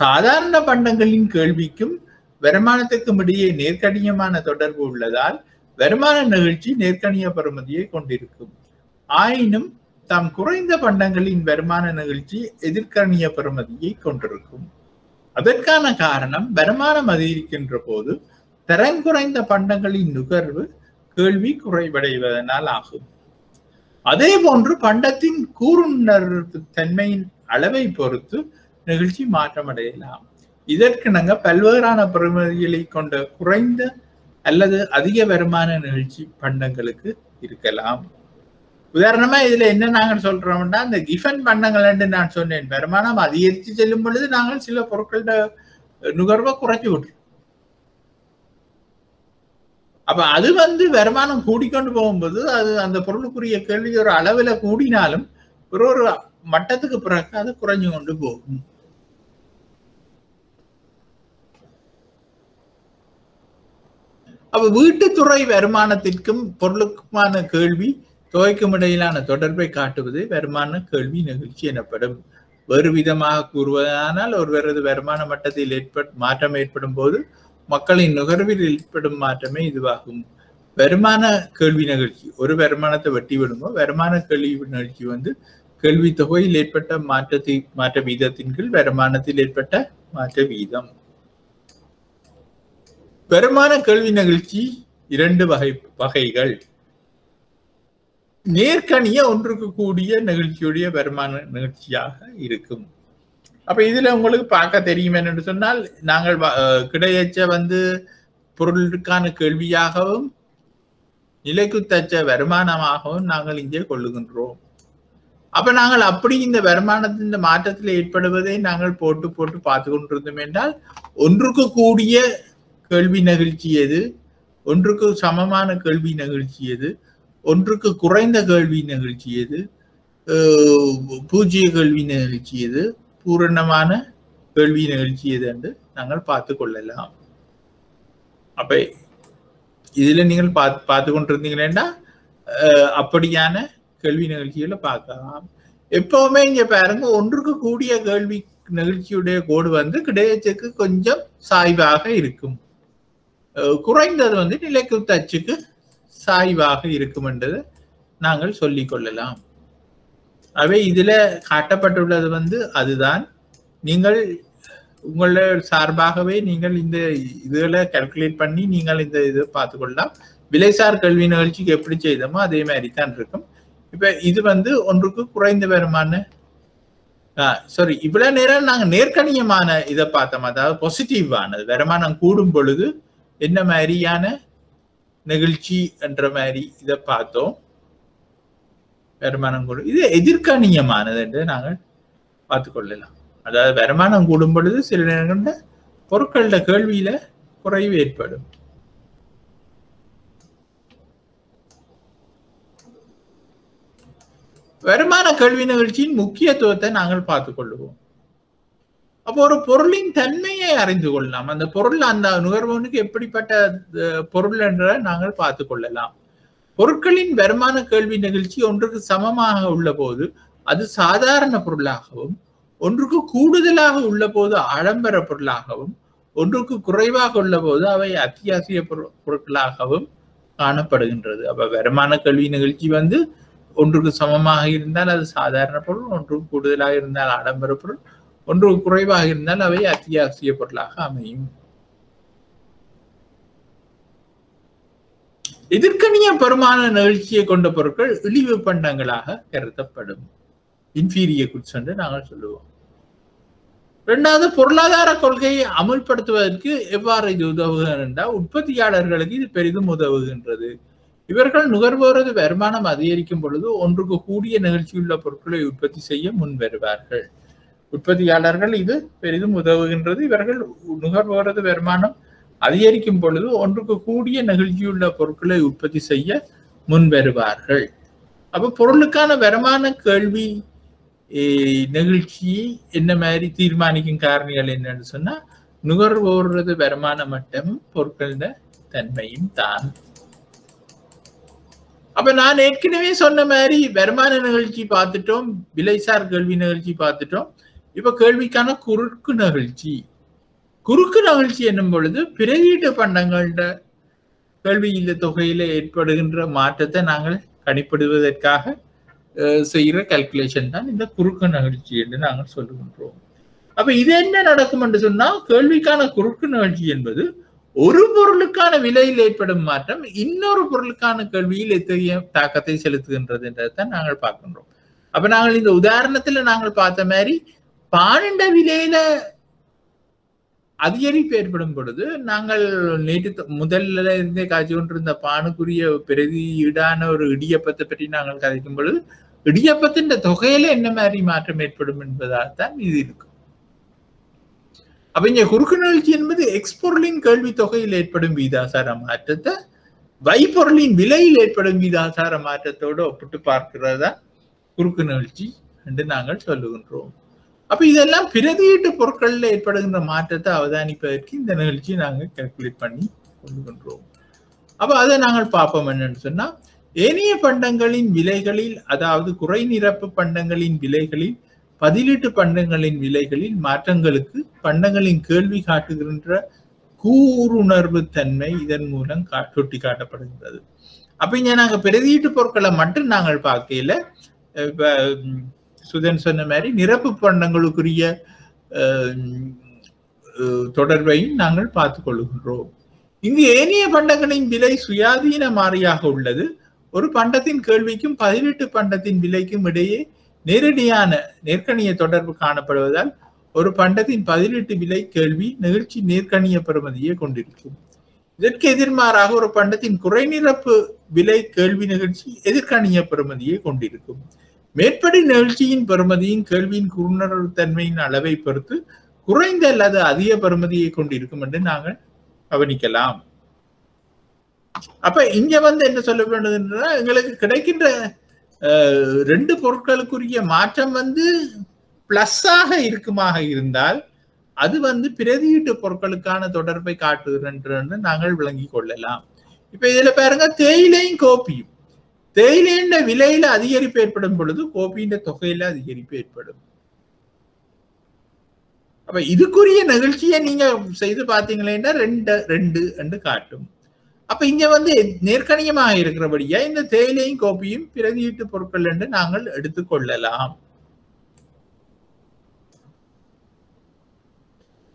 சாதாரண பண்டங்களின் கேள்விக்கும் வருமானத்துக்கும் இடையே நேர்கணியமான தொடர்பு உள்ளதால் வருமான நிகழ்ச்சி நேர்கணிய பெறுமதியை கொண்டிருக்கும். ஆயினும் தாம் குறைந்த பண்டங்களின் வருமான நிகழ்ச்சி எதிர்கணிய பெறுமதியை கொண்டிருக்கும். அதற்கான காரணம் வருமானம் அதிகரிக்கின்ற போது தரம் குறைந்த பண்டங்களின் நுகர்வு கேள்வி குறைவடைவதனால் ஆகும். அதே போன்று பண்டத்தின் கூறுணர்வு தன்மையின் அளவை பொறுத்து நிகழ்ச்சி மாற்றமடையலாம். இதற்கிணங்க பல்வேறான பெறுமதிகளை கொண்ட குறைந்த அல்லது அதிக வருமான நிகழ்ச்சி பண்டங்களுக்கு இருக்கலாம். உதாரணமா இதுல என்ன நாங்கள் சொல்றோம்னா, இந்த கிஃபன் பண்டங்கள் என்று நான் சொன்னேன், வருமானம் அதிகரித்து செல்லும் பொழுது நாங்கள் சில பொருட்களோட நுகர்வை குறைச்சி விட்டுறோம். அப்ப அது வருமானம் கூடிக்கொண்டு போகும்போது அது அந்த பொருளுக்குரிய கேள்வி ஒரு அளவுல கூடினாலும் ஒரு மட்டத்துக்கு பிறகு அது குறைஞ்சு கொண்டு போகும். அப்ப வீட்டுத்துறை வருமானத்திற்கும் பொருளுக்குமான கேள்வி தொகைக்கும் இடையிலான தொடர்பை காட்டுவது வருமான கேள்வி நிகழ்ச்சி எனப்படும். வேறு விதமாக கூறுவதானால் ஒருவரது வருமான மட்டத்தில் மாற்றம் ஏற்படும் போது மக்களின் நுகர்வில் ஏற்படும் மாற்றமே இதுவாகும். வருமான கேள்வி நிகழ்ச்சி ஒரு வருமானத்தை வெட்டி விடுமோ, வருமான கேள்வி நிகழ்ச்சி கேள்வி தொகையில் ஏற்பட்ட மாற்ற வீதத்தின் கீழ் வருமானத்தில் ஏற்பட்ட மாற்ற வீதம். வருமான கேள்வி நிகழ்ச்சி இரண்டு வகைகள். நேர்கணிய ஒன்றுக்கு கூடிய நிகழ்ச்சியுடைய வருமான நிகழ்ச்சியாக இருக்கும். அப்ப இதுல உங்களுக்கு பார்க்க தெரியும் என்று சொன்னால், நாங்கள் கிடையச்ச பொருளுக்கான கேள்வியாகவும் நிலைக்குத்தச்ச வருமானமாகவும் நாங்கள் இங்கே கொள்ளுகின்றோம். அப்ப நாங்கள் அப்படி இந்த வருமானத்தின் மாற்றத்தில் ஏற்படுவதை நாங்கள் போட்டு பார்த்து கொண்டிருந்தோம் என்றால், ஒன்றுக்கு கூடிய கேள்வி நிகழ்ச்சி எது, ஒன்றுக்கு சமமான கேள்வி நிகழ்ச்சி எது, ஒன்றுக்கு குறைந்த கேள்வி நிகழ்ச்சி எது, பூஜ்ஜிய கேள்வி நிகழ்ச்சி எது, பூரணமான கேள்வி நிகழ்ச்சி எது என்று நாங்கள் பார்த்து கொள்ளலாம். அப்ப இதுல நீங்கள் பார்த்து கொண்டிருந்தீங்கன்னா அப்படியான கேள்வி நிகழ்ச்சிகளை பார்க்கலாம். எப்பவுமே இங்க பாருங்க, ஒன்றுக்கு கூடிய கேள்வி நிகழ்ச்சியுடைய கோடு வந்து கிடையச்சுக்கு கொஞ்சம் சாய்வாக இருக்கும், குறைந்தது வந்து நிலைக்குத்து அச்சுக்கு சாய்வாக இருக்கும் என்றது நாங்கள் சொல்லிக் கொள்ளலாம். அவை இதுல காட்டப்பட்டுள்ளது வந்து அதுதான். நீங்கள் உங்களோட சார்பாகவே நீங்கள் இந்த இதுல கால்குலேட் பண்ணி நீங்கள் இந்த இது பார்த்துக்கொள்ளலாம். விலைசார் கல்வி நிகழ்ச்சிக்கு எப்படி செய்தோமோ அதே மாதிரி தான் இருக்கும். இப்ப இது வந்து ஒன்றுக்கு குறைந்த வருமான இவ்வளவு நேரம் நாங்க நேர்கணியமான இதை பார்த்தோம், அதாவது பாசிட்டிவானது வருமானம் கூடும் பொழுது என்ன மாதிரியான நிகழ்ச்சி என்ற மாதிரி இதை பார்த்தோம். வருமானம் கூடும், இது எதிர்கணியமானது என்று நாங்கள் பார்த்து கொள்ளலாம். அதாவது வருமானம் கூடும் பொழுது சில நேரங்கள்ல பொருட்களோட கேள்வியில குறைவு ஏற்படும். வருமான கேள்வி நிகழ்ச்சியின் முக்கியத்துவத்தை நாங்கள் பார்த்துக் கொள்ளுவோம். அப்போ ஒரு பொருளின் தன்மையை அறிந்து கொள்ளலாம். அந்த பொருள் அந்த நுகர்வோனுக்கு எப்படிப்பட்ட பொருள் என்ற நாங்கள் பார்த்து கொள்ளலாம். பொருட்களின் வருமான கேள்வி நிகழ்ச்சி ஒன்றுக்கு சமமாக உள்ள போது அது சாதாரண பொருளாகவும், ஒன்றுக்கு கூடுதலாக உள்ள போது ஆடம்பர பொருளாகவும், ஒன்றுக்கு குறைவாக உள்ள போது அவை அத்தியாவசிய பொருட்களாகவும் காணப்படுகின்றது. அப்ப வருமான கேள்வி நிகழ்ச்சி வந்து ஒன்றுக்கு சமமாக இருந்தால் அது சாதாரண பொருள், ஒன்றுக்கு கூடுதலாக இருந்தால் ஆடம்பர பொருள், ஒன்றுக்கு குறைவாக இருந்தால் அவை அத்தியாவசிய பொருளாக அமையும். எதிர்கணிய பெருமான நிகழ்ச்சியை கொண்ட பொருட்கள் இழிவு பண்டங்களாக கருதப்படும், இன்ஃபீரியர் குட்ஸ் என்று நாங்கள் சொல்லுவோம். இரண்டாவது, பொருளாதார கொள்கையை அமுல்படுத்துவதற்கு எவ்வாறு இது உதவுகிறது என்றால் உற்பத்தியாளர்களுக்கு இது பெரிதும் உதவுகின்றது. இவர்கள் நுகர்வோரது வருமானம் அதிகரிக்கும் பொழுது ஒன்றுக்கு கூடிய நிகழ்ச்சியுள்ள பொருட்களை உற்பத்தி செய்ய முன் வருவார்கள். உற்பத்தியாளர்கள் இது பெரிதும் உதவுகின்றது. இவர்கள் நுகர்வோரது வருமானம் அதிகரிக்கும் பொழுது ஒன்றுக்கு கூடிய நிகழ்ச்சியுள்ள பொருட்களை உற்பத்தி செய்ய முன் வருவார்கள். அப்ப பொருளுக்கான வருமான கேள்வி நிகழ்ச்சியை என்ன மாதிரி தீர்மானிக்கும் காரணிகள் என்னன்னு சொன்னா நுகர்வோரது வருமான மட்டமும் பொருட்களோட தன்மையும் தான். அப்ப நான் ஏற்கனவே சொன்ன மாதிரி வருமான நிகழ்ச்சி பார்த்துட்டோம், விலைசார் கேள்வி நிகழ்ச்சி பார்த்துட்டோம். இப்ப கேள்விக்கான குறுக்கு நிகழ்ச்சி. குறுக்கு நிகழ்ச்சி என்னும் பொழுது பிரதியீட்டு பண்டங்களோட கேள்வியில தொகையில ஏற்படுகின்ற மாற்றத்தை நாங்கள் கணிப்பிடுவதற்காக செய்கிற கால்குலேஷன் தான் இந்த குறுக்கு நிகழ்ச்சி என்று நாங்கள் சொல்லுகின்றோம். அப்ப இது என்ன நடக்கும் என்று சொன்னா கேள்விக்கான குறுக்கு நிகழ்ச்சி என்பது ஒரு பொருளுக்கான விலையில் ஏற்படும் மாற்றம் இன்னொரு பொருளுக்கான கேள்வியில் எத்தகைய தாக்கத்தை செலுத்துகின்றது என்றதான் நாங்கள் பார்க்கின்றோம். அப்ப நாங்கள் இந்த உதாரணத்துல நாங்கள் பார்த்த மாதிரி பானிண்ட விலையில அதிகரிப்பு ஏற்படும் பொழுது நாங்கள் நேற்று முதல்ல இருந்தே காட்சி கொண்டிருந்த பானுக்குரிய பிரதியீடான ஒரு இடியப்பத்தை பற்றி நாங்கள் கதைக்கும் பொழுது இடியப்பத்தின் தொகையில என்ன மாதிரி மாற்றம் ஏற்படும் என்பதால் தான் இது இருக்கும். அப்ப இங்க குறுக்கு நிகழ்ச்சி என்பது எக்ஸ்பொருளின் கேள்வி தொகையில் ஏற்படும் வீதாசார மாற்றத்தை வைப்பொருளின் விலையில் ஏற்படும் வீதாசார மாற்றத்தோடு ஒப்பிட்டு பார்க்கிறதா குறுக்கு நிகழ்ச்சி என்று நாங்கள் சொல்லுகின்றோம். அப்ப இதெல்லாம் பிரதியீட்டு பொருட்கள்ல ஏற்படுகின்ற மாற்றத்தை அவதானிப்பதற்கு இந்த நிகழ்ச்சியை நாங்கள் கால்குலேட் பண்ணி கொள்ளுகின்றோம். அப்ப அதை நாங்கள் பார்ப்போம் என்னன்னு சொன்னா ஏனைய பண்டங்களின் விலைகளில், அதாவது குறை நிரப்பு பண்டங்களின் விலைகளில் பதிலீட்டு பண்டங்களின் விலைகளில் மாற்றங்களுக்கு பண்டங்களின் கேள்வி காட்டுகின்ற கூருணர்வு தன்மை இதன் மூலம் சுட்டி காட்டப்படுகிறது. அப்ப இங்க நாங்க பிரதியீட்டு பொருட்களை மட்டும் நாங்கள் பார்க்கல, இப்ப சுதன் சொன்ன மாதிரி நிரப்பு பண்டங்களுக்குரிய தொடர்பையும் நாங்கள் பார்த்துக் கொள்கின்றோம். இங்கு ஏனைய பண்டங்களின் விலை சுயாதீன மாறியாக உள்ளது. ஒரு பண்டத்தின் கேள்விக்கும் பதிலீட்டு பண்டத்தின் விலைக்கும் இடையே நேரடியான நேர்கணிய தொடர்பு காணப்படுவதால் ஒரு பண்டத்தின் பதிலீட்டு விலை கேள்வி நிகழ்ச்சி நேர்கணிய பெறுமதியை கொண்டிருக்கும். இதற்கு எதிர்மாறாக ஒரு பண்டத்தின் குறைநிரப்பு விலை கேள்வி நிகழ்ச்சி எதிர்கணிய பெறுமதியை கொண்டிருக்கும். மேற்படி நிகழ்ச்சியின் பெறுமதியின் கேள்வியின் குறுநர்வு தன்மையின் அளவை பொறுத்து குறைந்த அல்லது அதிக பெறுமதியை கொண்டிருக்கும் என்று நாங்கள் கவனிக்கலாம். அப்ப இங்க என்ன சொல்லப்படுதுன்னா எங்களுக்கு கிடைக்கின்ற ரெண்டு பொருட்களுக்குரிய மாற்றம் பிளஸ்ஸாக இருக்குமாக இருந்தால் அது பிரதியீட்டு பொருட்களுக்கான தொடர்பை காட்டுகின்ற நாங்கள் விளங்கிக் கொள்ளலாம். இப்ப இதுல பாருங்க, தேயிலையும் கோப்பியும், தேயிலையின் விலையில அதிகரிப்பு ஏற்படும் பொழுது கோப்பியின் தொகையில அதிகரிப்பு ஏற்படும். அப்ப இதுக்குரிய நிகழ்ச்சியை நீங்க செய்து பார்த்தீங்களேன்னா 2 என்று காட்டும். அப்ப இங்க நேர்கணியமாக இருக்கிறபடியா இந்த தேயிலையும் கோப்பியும் பிரதியீட்டு பொருட்கள் என்று நாங்கள் எடுத்துக்கொள்ளலாம்.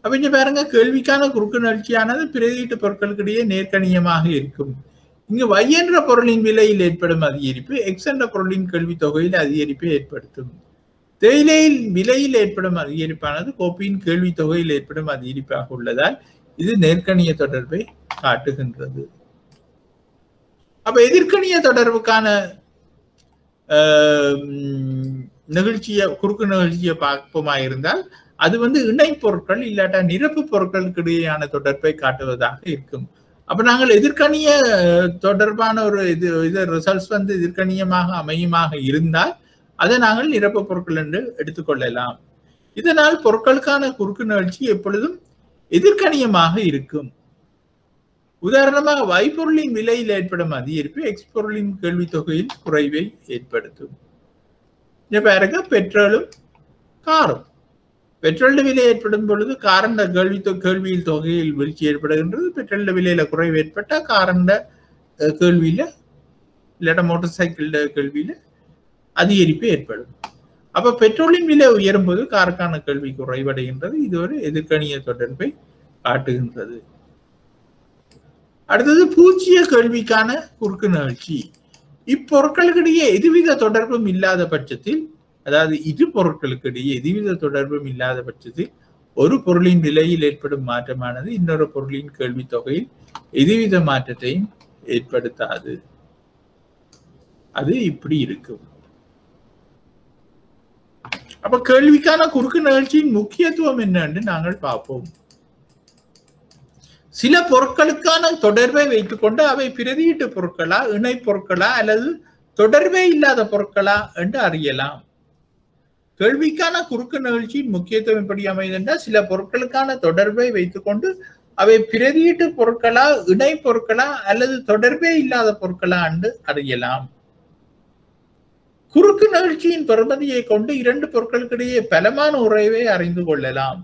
அப்ப இங்க பாருங்க, கேள்விக்கான குறுக்கு நிகழ்ச்சியானது பிரதியீட்டு பொருட்களுக்கிடையே நேர்கணியமாக இருக்கும். இங்கு y என்ற பொருளின் விலையில் ஏற்படும் அதிகரிப்பு x என்ற பொருளின் கேள்வி தொகையில் அதிகரிப்பை ஏற்படுத்தும். தேயிலையில் விலையில் ஏற்படும் அதிகரிப்பானது கோப்பியின் கேள்வி தொகையில் ஏற்படும் அதிகரிப்பாக உள்ளதால் இது நேர்கணிய தொடர்பை காட்டுகின்றது. அப்ப எதிர்கணிய தொடர்புக்கான நிகழ்ச்சியை, குறுக்கு நிகழ்ச்சியை பார்ப்போமா இருந்தால் அது இணை பொருட்கள் இல்லாட்டா நிரப்பு பொருட்களுக்கு இடையேயான தொடர்பை காட்டுவதாக இருக்கும். அப்ப நாங்கள் எதிர்கணிய தொடர்பான ஒரு இது ரிசல்ட்ஸ் எதிர்கணியமாக அமையுமாக இருந்தால் அதை நாங்கள் நிரப்பு பொருட்கள் என்று எடுத்துக்கொள்ளலாம். இதனால் பொருட்களுக்கான குறுக்கு நிகழ்ச்சி எப்பொழுதும் எதிர்கணியமாக இருக்கும். உதாரணமாக y பொருளின் விலையில் ஏற்படும் அதிகரிப்பு x பொருளின் கேள்வி தொகையில் குறைவை ஏற்படுத்தும். பாருங்க, பெட்ரோலும் காரும், பெட்ரோல் விலை ஏற்படும் பொழுது காரண்ட கேள்வியில் தொகையில் வீழ்ச்சி ஏற்படுகின்றது. பெட்ரோல் விலையில குறைவு ஏற்பட்டா காரண்ட கேள்வியில இல்லாட்ட மோட்டார் சைக்கிள் கேள்வியில அதிகரிப்பு ஏற்படும். அப்ப பெட்ரோலின் விலை உயரும் போது காருக்கான கேள்வி குறைவடைகின்றது. இது ஒரு எதிர்கணிய தொடர்பை காட்டுகின்றது. அடுத்தது பூஜ்ஜிய கேள்விக்கான குறுக்கு நிகழ்ச்சி. இப்பொருட்களுக்கிடையே எதுவித தொடர்பும் இல்லாத பட்சத்தில், அதாவது இரு பொருட்களுக்கிடையே எதுவித தொடர்பும் இல்லாத பட்சத்தில் ஒரு பொருளின் விலையில் ஏற்படும் மாற்றமானது இன்னொரு பொருளின் கேள்வி தொகையில் எதுவித மாற்றத்தையும் ஏற்படுத்தாது. அது இப்படி இருக்கும். அப்ப கேள்விக்கான குறுக்கு நிகழ்ச்சியின் முக்கியத்துவம் என்னன்னு நாங்கள் பார்ப்போம். சில பொருட்களுக்கான தொடர்பை வைத்துக்கொண்டு அவை பிரதியீட்டு பொருட்களா, இணை பொருட்களா அல்லது தொடர்பே இல்லாத பொருட்களா என்று அறியலாம். கேள்விக்கான குறுக்கு நிகழ்ச்சியின் முக்கியத்துவம் எப்படி அமைந்தென்றால், சில பொருட்களுக்கான தொடர்பை வைத்துக்கொண்டு அவை பிரதியீட்டு பொருட்களா, இணை பொருட்களா அல்லது தொடர்பே இல்லாத பொருட்களா என்று அறியலாம். குறுக்கு நிகழ்ச்சியின் பெறுமதியை கொண்டு இரண்டு பொருட்களுக்கிடையே பலமான உறவை அறிந்து கொள்ளலாம்.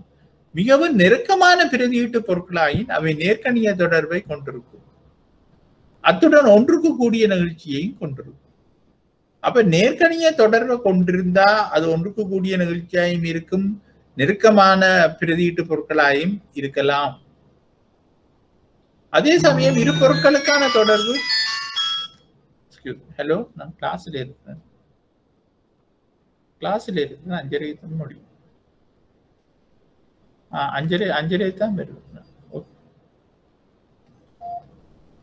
மிகவும் நெருக்கமான பிரதியீட்டு பொருட்களாயின் அவை நேர்கணிய தொடர்பை கொண்டிருக்கும். அத்துடன் ஒன்றுக்கு கூடிய நிகழ்ச்சியையும் கொண்டிருக்கும். அப்ப நேர்கணிய தொடர்பை கொண்டிருந்தா அது ஒன்றுக்கு கூடிய நிகழ்ச்சியாயும் இருக்கும், நெருக்கமான பிரதியீட்டு பொருட்களாயும் இருக்கலாம். அதே சமயம் இரு பொருட்களுக்கான தொடர்பு, ஹலோ, நான் கிளாஸ்ல இருக்கேன், 5:30 தான் முடியும். 5:30 தான் வருவேன்.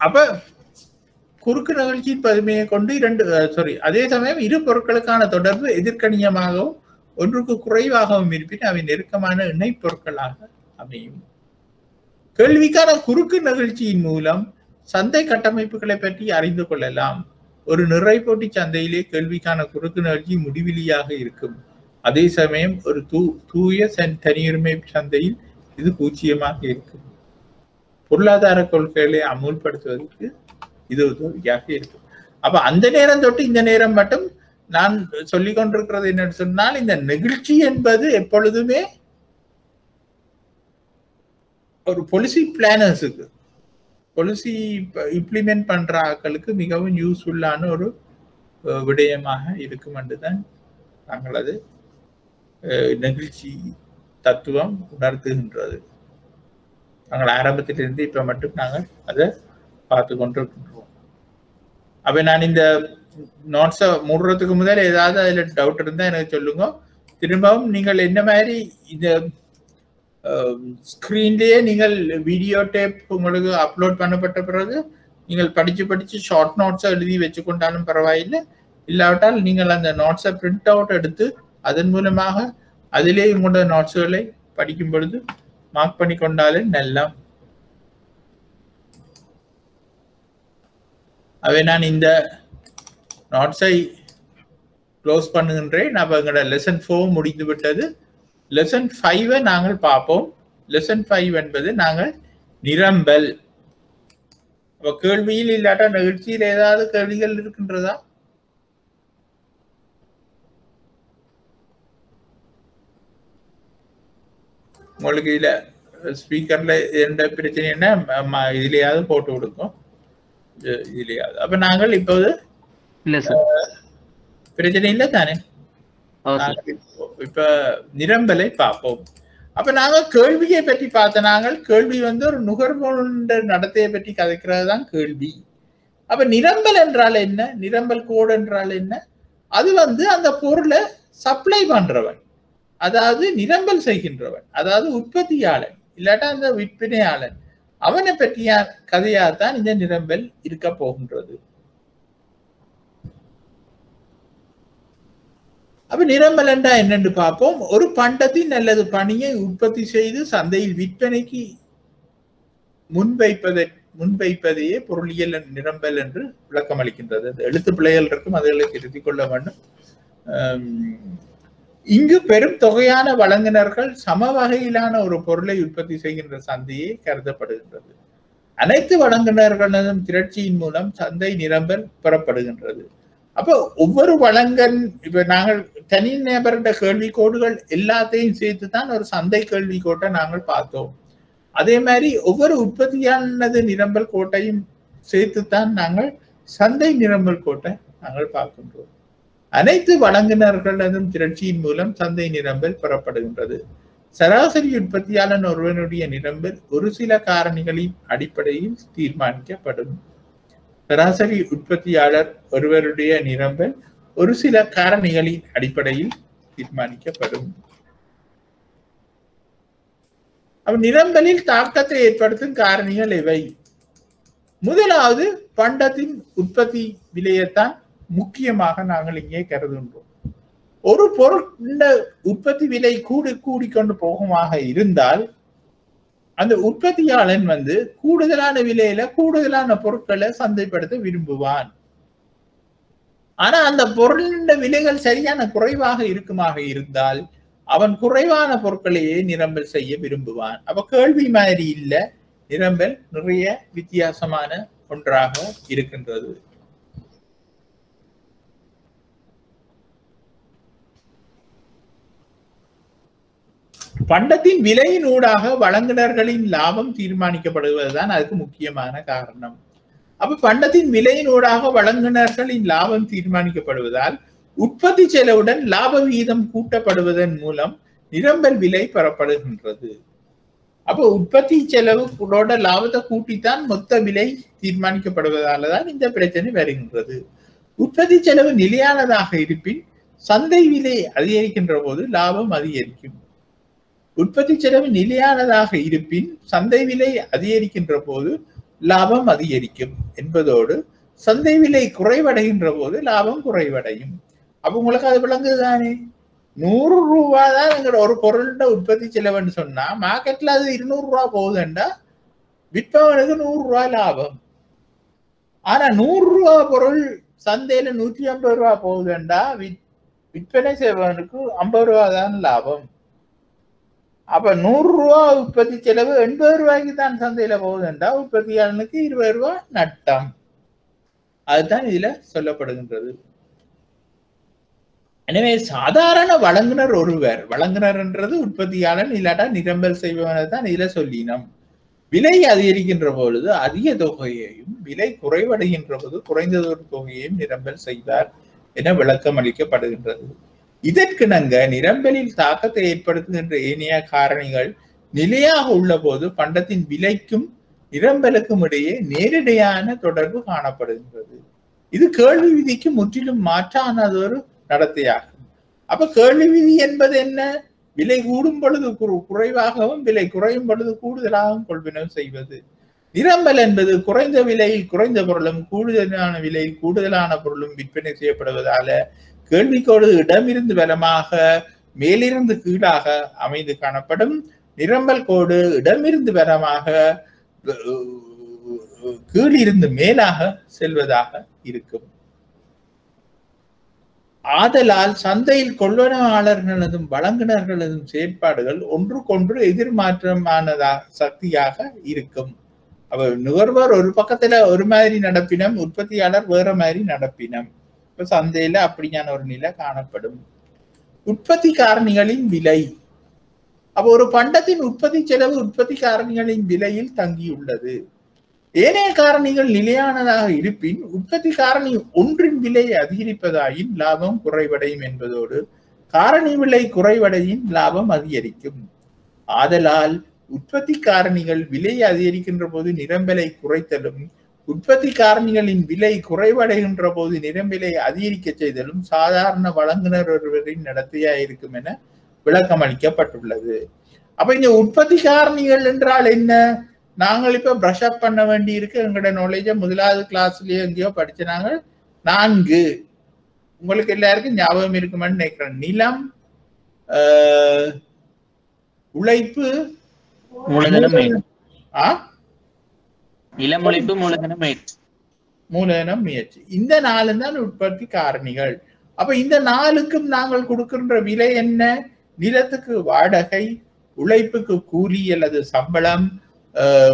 அப்ப குறுக்கு நிகழ்ச்சியின் பதுமையை கொண்டு அதே சமயம் இரு பொருட்களுக்கான தொடர்பு எதிர்கணியமாகவும் ஒன்றுக்கு குறைவாகவும் இருப்பின் அவை நெருக்கமான இணை பொருட்களாக அமையும். கேள்விக்கான குறுக்கு நிகழ்ச்சியின் மூலம் சந்தை கட்டமைப்புகளை பற்றி அறிந்து கொள்ளலாம். ஒரு நிறை போட்டி சந்தையிலே கேள்விக்கான குறுக்கு நிகழ்ச்சி முடிவிலியாக இருக்கும். அதே சமயம் ஒரு தூய தனியுரிமை சந்தையில் இது பூஜ்ஜியமாக இருக்கும். பொருளாதார கொள்கைகளை அமுல்படுத்துவதற்கு இது உதவியாக இருக்கும். அப்ப அந்த நேரம் தொட்டு இந்த நேரம் மட்டும் நான் சொல்லிக் கொண்டிருக்கிறது என்னன்னு சொன்னால், இந்த நிகழ்ச்சி என்பது எப்பொழுதுமே ஒரு பாலிசி பிளானர்ஸுக்கு, பாலிசி இம்ப்ளிமெண்ட் பண்ற ஆட்களுக்கு மிகவும் யூஸ்ஃபுல்லான ஒரு விடயமாக இருக்கும் என்றுதான் நாங்கள் அது நிகழ்ச்சி தத்துவம் உணர்த்துகின்றது. நாங்கள் ஆரம்பத்திலிருந்து இப்ப மட்டும் நாங்கள் அதை பார்த்து கொண்டிருக்கின்றோம். அப்ப நான் இந்த நோட்ஸை மூடுறதுக்கு முதல் ஏதாவது அதுல டவுட் இருந்தா எனக்கு சொல்லுங்க. திரும்பவும் நீங்கள் என்ன மாதிரி இந்த ஸ்கிரீன்லயே நீங்கள் வீடியோ டேப் உங்களுக்கு அப்லோட் பண்ணப்பட்ட பிறகு நீங்கள் படிச்சு ஷார்ட் நோட்ஸை எழுதி வச்சு கொண்டாலும் பரவாயில்லை. இல்லாவிட்டால் நீங்கள் அந்த நோட்ஸை பிரிண்ட் அவுட் எடுத்து அதன் மூலமாக அதிலே உங்களோட நோட்ஸுகளை படிக்கும் பொழுது மார்க் பண்ணி கொண்டாலே நல்லா. அவை நான் இந்த நோட்ஸை க்ளோஸ் பண்ணுகின்றேன். அப்ப எங்களோட லெசன் 4 முடிந்து விட்டது. லெசன் 5 நாங்கள் பார்ப்போம். லெசன் 5 என்பது நாங்கள் நிரம்பல். கேள்வியில் இல்லாட்டா நிகழ்ச்சியில் ஏதாவது கேள்விகள் இருக்கின்றதா? உங்களுக்கு இதுல ஸ்பீக்கர்ல எந்த பிரச்சனைன்னா இதுலயாவது போட்டு கொடுக்கும், இதுலயாவது. அப்ப நாங்கள் இப்போது பிரச்சனை இல்லை தானே? இப்ப நிரம்பலை பார்ப்போம். அப்ப நாங்க கேள்வியை பற்றி பார்த்த நாங்கள் கேள்வி ஒரு நுகர்வோர் நடத்தையை பற்றி கதைக்கிறது தான் கேள்வி. அப்ப நிரம்பல் என்றால் என்ன, நிரம்பல் கோடு என்றால் என்ன? அது அந்த பொருளை சப்ளை பண்றவன், அதாவது நிரம்பல் செய்கின்றவன், அதாவது உற்பத்தியாளன் இல்லாட்டா அந்த விற்பனையாளன், அவனை பற்றிய கதையாத்தான் இந்த நிரம்பல் இருக்க போகின்றது. அப்ப நிரம்பல் என்றா என்னென்று பார்ப்போம். ஒரு பண்டத்தின் அல்லது பணியை உற்பத்தி செய்து சந்தையில் விற்பனைக்கு முன்வைப்பதையே பொருளியல் நிரம்பல் என்று விளக்கம் அளிக்கின்றது. எழுத்து பிழைகள் இருக்கும், அதுகளை திருத்திக் கொள்ள வேண்டும். இங்கு பெரும் தொகையான வழங்குனர்கள் சம வகையிலான ஒரு பொருளை உற்பத்தி செய்கின்ற சந்தையே கருதப்படுகின்றது. அனைத்து வழங்குனர்களின் திரட்சியின் மூலம் சந்தை நிரம்பல் பெறப்படுகின்றது. அப்ப ஒவ்வொரு வழங்கன், இப்ப நாங்கள் தனி நபருடைய கேள்வி கோடுகள் எல்லாத்தையும் சேர்த்துதான் ஒரு சந்தை கேள்வி கோட்டை நாங்கள் பார்த்தோம். அதே மாதிரி ஒவ்வொரு உற்பத்தியானது நிரம்பல் கோட்டையும் சேர்த்துத்தான் நாங்கள் சந்தை நிரம்பல் கோட்டை நாங்கள் பார்க்கின்றோம். அனைத்து வழங்குனர்களதும் திரட்சியின் மூலம் சந்தை நிரம்பல் பெறப்படுகின்றது. சராசரி உற்பத்தியாளன் ஒருவனுடைய நிரம்பல் ஒரு சில காரணிகளின் அடிப்படையில் தீர்மானிக்கப்படும். சராசரி உற்பத்தியாளர் ஒருவருடைய நிரம்பல் ஒரு சில காரணிகளின் அடிப்படையில் தீர்மானிக்கப்படும். நிரம்பலில் தாக்கத்தை ஏற்படுத்தும் காரணிகள் எவை? முதலாவது, பண்டத்தின் உற்பத்தி விலையைத்தான் முக்கியமாக நாங்கள் இங்கே கருதுகின்றோம். ஒரு பொருள் உற்பத்தி விலை கூடிக்கொண்டு போகுமாக இருந்தால் அந்த உற்பத்தியாளன் கூடுதலான விலையில கூடுதலான பொருட்களை சந்தைப்படுத்த விரும்புவான். ஆனா அந்த பொருளின் விலைகள் சரியான குறைவாக இருக்குமாக இருந்தால் அவன் குறைவான பொருட்களையே நிரம்பல் செய்ய விரும்புவான். அப்ப கேள்வி மாதிரி இல்ல, நிரம்பல் நிறைய வித்தியாசமான ஒன்றாக இருக்கின்றது. பண்டத்தின் விலையின் ஊடாக வழங்குனர்களின் லாபம் தீர்மானிக்கப்படுவதுதான் அதுக்கு முக்கியமான காரணம். அப்ப பண்டத்தின் விலையின் ஊடாக வழங்குனர்களின் லாபம் தீர்மானிக்கப்படுவதால் உற்பத்தி செலவுடன் லாப விகிதம் கூட்டப்படுவதன் மூலம் நிரம்பல் விலை பெறப்படுகின்றது. அப்ப உற்பத்தி செலவு கூட லாபத்தை கூட்டித்தான் மொத்த விலை தீர்மானிக்கப்படுவதாலதான் இந்த பிரச்சனை வருகின்றது. உற்பத்தி செலவு நிலையானதாக இருப்பின் சந்தை விலை அதிகரிக்கின்ற போது லாபம் அதிகரிக்கும். உற்பத்தி செலவு நிலையானதாக இருப்பின் சந்தை விலை அதிகரிக்கின்ற போது லாபம் அதிகரிக்கும் என்பதோடு சந்தை விலை குறைவடைகின்ற போது லாபம் குறைவடையும். அப்ப உங்களுக்கு அது விளங்குதானே? 100 ரூபாய் தான் எங்களோட ஒரு பொருளோட உற்பத்தி செலவுன்னு சொன்னா மார்க்கெட்ல அது 200 ரூபாய் போகுதுண்டா விற்பவனுக்கு 100 ரூபாய் லாபம். ஆனா 100 ரூபாய் பொருள் சந்தையில 150 ரூபாய் போகுதுண்டா விற்பனை செய்வனுக்கு 50 ரூபாய் தான் லாபம். அப்ப 100 ரூபாய் உற்பத்தி செலவு 80 ரூபாய்க்கு தான் சந்தையில போகுதுண்டா உற்பத்தியாளனுக்கு 20 ரூபாய் நட்டம். அதுதான் இதுல சொல்லப்படுகின்றது. எனவே சாதாரண வழங்குனர் ஒருவர், வழங்குனர் என்றது உற்பத்தியாளன் இல்லாட்டா நிரம்பல் செய்பவனை தான் இதுல சொல்லினோம். விலை அதிகரிக்கின்ற பொழுது அதிக தொகையையும் விலை குறைவடைகின்ற போது குறைந்ததொரு தொகையையும் நிரம்பல் செய்வார் என விளக்கம் அளிக்கப்படுகின்றது. இதற்கிணங்க நிரம்பலில் தாக்கத்தை ஏற்படுத்துகின்ற ஏனைய காரணிகள் நிலையாக உள்ள போது பண்டத்தின் விலைக்கும் நிரம்பலுக்கும் இடையே நேரடியான தொடர்பு காணப்படுகின்றது. இது கேள்வி விதிக்கு முற்றிலும் மாற்றானதொரு நடத்தையாகும். அப்ப கேள்வி விதி என்பது என்ன? விலை கூடும் பொழுது குறைவாகவும் விலை குறையும் பொழுது கூடுதலாகவும் கொள்வினவு செய்வது. நிரம்பல் என்பது குறைந்த விலையில் குறைந்த பொருளும் கூடுதலான விலையில் கூடுதலான பொருளும் விற்பனை செய்யப்படுவதால கேள்விக்கோடு இடமிருந்து வலமாக மேலிருந்து கீழாக அமைந்து காணப்படும். நிரம்பல் கோடு இடமிருந்து வலமாக கீழிருந்து மேலாக செல்வதாக இருக்கும். ஆதலால் சந்தையில் கொள்வனவாளர்களதும் வழங்குனர்களதும் செயற்பாடுகள் ஒன்றுக்கொன்று எதிர்மாற்றமானதா சக்தியாக இருக்கும். அப்ப நுகர்வோர் ஒரு பக்கத்துல ஒரு மாதிரி நடப்பினம், உற்பத்தியாளர் வேற மாதிரி நடப்பினம். இப்ப சந்தையில அப்படியான ஒரு நிலை காணப்படும். உற்பத்தி காரணிகளின் விலை. அப்ப ஒரு பண்டத்தின் உற்பத்தி செலவு உற்பத்தி காரணிகளின் விலையில் தங்கியுள்ளது. ஏனைய காரணிகள் நிலையானதாக இருப்பின் உற்பத்தி காரணி ஒன்றின் விலை அதிகரிப்பதாயின் லாபம் குறைவடையும் என்பதோடு காரணி விலை குறைவடையின் லாபம் அதிகரிக்கும். ஆதலால் உற்பத்தி காரணிகள் விலை அதிகரிக்கின்ற போது நிரம்பலை குறைத்தலும் உற்பத்தி காரணிகளின் விலை குறைவடைகின்ற போது நிரம்பலை அதிகரிக்க செய்தலும் சாதாரண வழங்குனர் ஒருவரின் நடத்தையா இருக்கும் என விளக்கம் அளிக்கப்பட்டுள்ளது. அப்ப இந்த உற்பத்தி காரணிகள் என்றால் என்ன? நாங்கள் இப்ப பிரஷ் அப் பண்ண வேண்டி இருக்கு. எங்களோட நாலேஜ முதலாவது கிளாஸ்லயே எங்கேயோ படிச்சினாங்க. 4 உங்களுக்கு எல்லாருக்கும் ஞாபகம் இருக்குமான்னு நினைக்கிறேன். நிலம், உழைப்பு, மூலதனம், இளமுழைப்பு, மூலதனம், முயற்சி. இந்த 4 தான் உற்பத்தி காரணிகள். அப்ப இந்த 4க்கும் நாங்கள் கொடுக்கின்ற விலை என்ன? நிலத்துக்கு வாடகை, உழைப்புக்கு கூலி அல்லது சம்பளம்,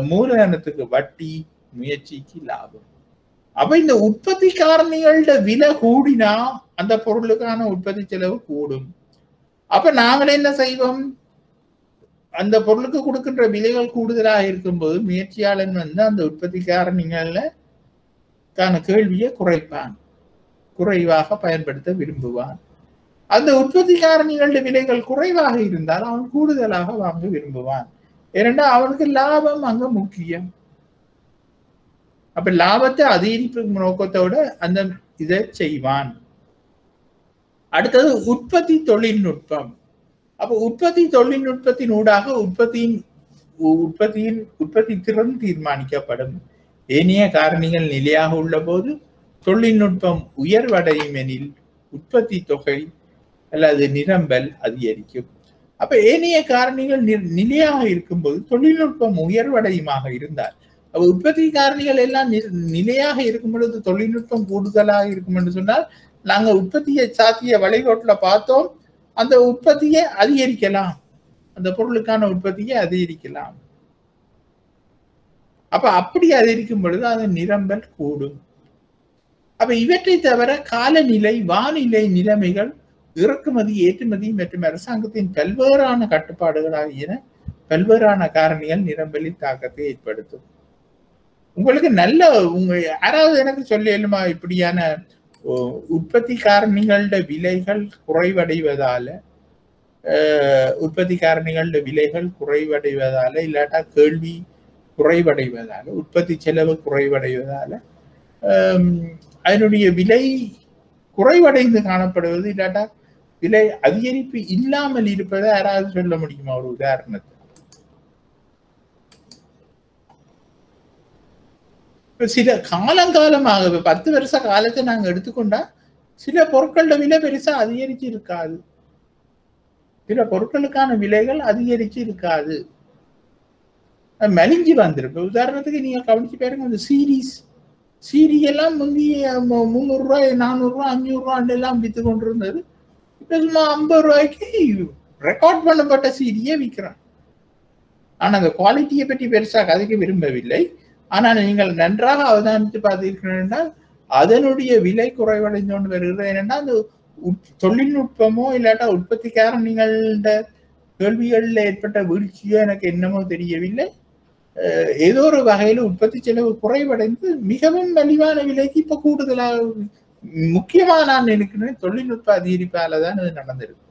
மூலதனத்துக்கு வட்டி, முயற்சிக்கு லாபம். அப்ப இந்த உற்பத்தி காரணிகளோட விலை கூடினா அந்த பொருளுக்கான உற்பத்தி செலவு கூடும். அப்ப நாங்கள் என்ன செய்வோம்? அந்த பொருளுக்கு கொடுக்கின்ற விலைகள் கூடுதலாக இருக்கும்போது முயற்சியாளன் அந்த உற்பத்தி காரணிகள்ல கேள்வியை குறைப்பான், குறைவாக பயன்படுத்த விரும்புவான். அந்த உற்பத்தி காரணிகளோட விலைகள் குறைவாக இருந்தால் அவன் கூடுதலாக வாங்க விரும்புவான். ஏனென்றா அவனுக்கு லாபம் அங்க முக்கியம். அப்ப லாபத்தை அதிகரிப்பு நோக்கத்தோட அந்த இதை செய்வான். அடுத்தது உற்பத்தி தொழில்நுட்பம். அப்ப உற்பத்தி தொழில்நுட்பத்தின் ஊடாக உற்பத்தி திறன் தீர்மானிக்கப்படும். ஏனைய காரணிகள் நிலையாக உள்ள போது தொழில்நுட்பம் உயர்வடையும் எனில் உற்பத்தி தொகை அல்லது நிரம்பல் அதிகரிக்கும். அப்ப ஏனைய காரணிகள் நிலையாக இருக்கும்போது தொழில்நுட்பம் உயர்வடையுமாக இருந்தால், அப்ப உற்பத்தி காரணிகள் எல்லாம் நிலையாக இருக்கும் பொழுது தொழில்நுட்பம் கூடுதலாக இருக்கும் என்று சொன்னால் நாங்க உற்பத்தியை சாத்திய வளைகோட்டுல பார்த்தோம். அந்த உற்பத்தியை அதிகரிக்கலாம், அந்த பொருளுக்கான உற்பத்தியை அதிகரிக்கலாம். அப்ப அப்படி அதிகரிக்கும் பொழுது அது நிரம்பல் கூடும். அப்ப இவற்றை தவிர காலநிலை, வானிலை நிலைமைகள், இறக்குமதி, ஏற்றுமதி மற்றும் அரசாங்கத்தின் பல்வேறான கட்டுப்பாடுகள் ஆகியன பல்வேறான காரணிகள் நிரம்பலின் தாக்கத்தை ஏற்படுத்தும். உங்களுக்கு யாராவது எனக்கு சொல்லுமா இப்படியான உற்பத்தி காரணிகளோட விலைகள் குறைவடைவதால, இல்லாட்டா கேள்வி குறைவடைவதால, உற்பத்தி செலவு குறைவடைவதால அதனுடைய விலை குறைவடைந்து காணப்படுவது, இல்லாட்டா விலை அதிகரிப்பு இல்லாமல் இருப்பதை யாராவது சொல்ல முடியுமா? ஒரு உதாரணத்தை. சில காலங்காலமாக 10 வருஷ காலத்தை நாங்க எடுத்துக்கொண்டா சில பொருட்களோட விலை பெருசா அதிகரிச்சு இருக்காது, சில பொருட்களுக்கான விலைகள் அதிகரிச்சு இருக்காது, மெலிஞ்சி வந்திருக்கு. உதாரணத்துக்கு நீங்க கவனிச்சு பாருங்க, இந்த சீரி எல்லாம் முந்தி 300 ரூபாய், 400 ரூபாய், 500 ரூபாய் எல்லாம் வித்து கொண்டிருந்தது. இப்ப சும்மா 50 ரூபாய்க்கு ரெக்கார்ட் பண்ணப்பட்ட சீரியே விற்கிறான். ஆனா அந்த குவாலிட்டியை பற்றி பெருசா கதைக்க விரும்பவில்லை. ஆனால் நீங்கள் நன்றாக அவதானித்து பார்த்தீர்கள், அதனுடைய விலை குறைவடைந்து கொண்டு வருகிறது. ஏனென்றால் அந்த தொழில்நுட்பமோ இல்லாட்டா உற்பத்தி காரணிகளோட கேள்விகள்ல ஏற்பட்ட வீழ்ச்சியோ எனக்கு என்னமோ தெரியவில்லை. ஏதோ ஒரு வகையில உற்பத்தி செலவு குறைவடைந்து மிகவும் மலிவான விலைக்கு இப்ப கூடுதலாக, முக்கியமா நான் நினைக்கிறேன் தொழில்நுட்ப அதிகரிப்பால தான் அது நடந்திருக்கு.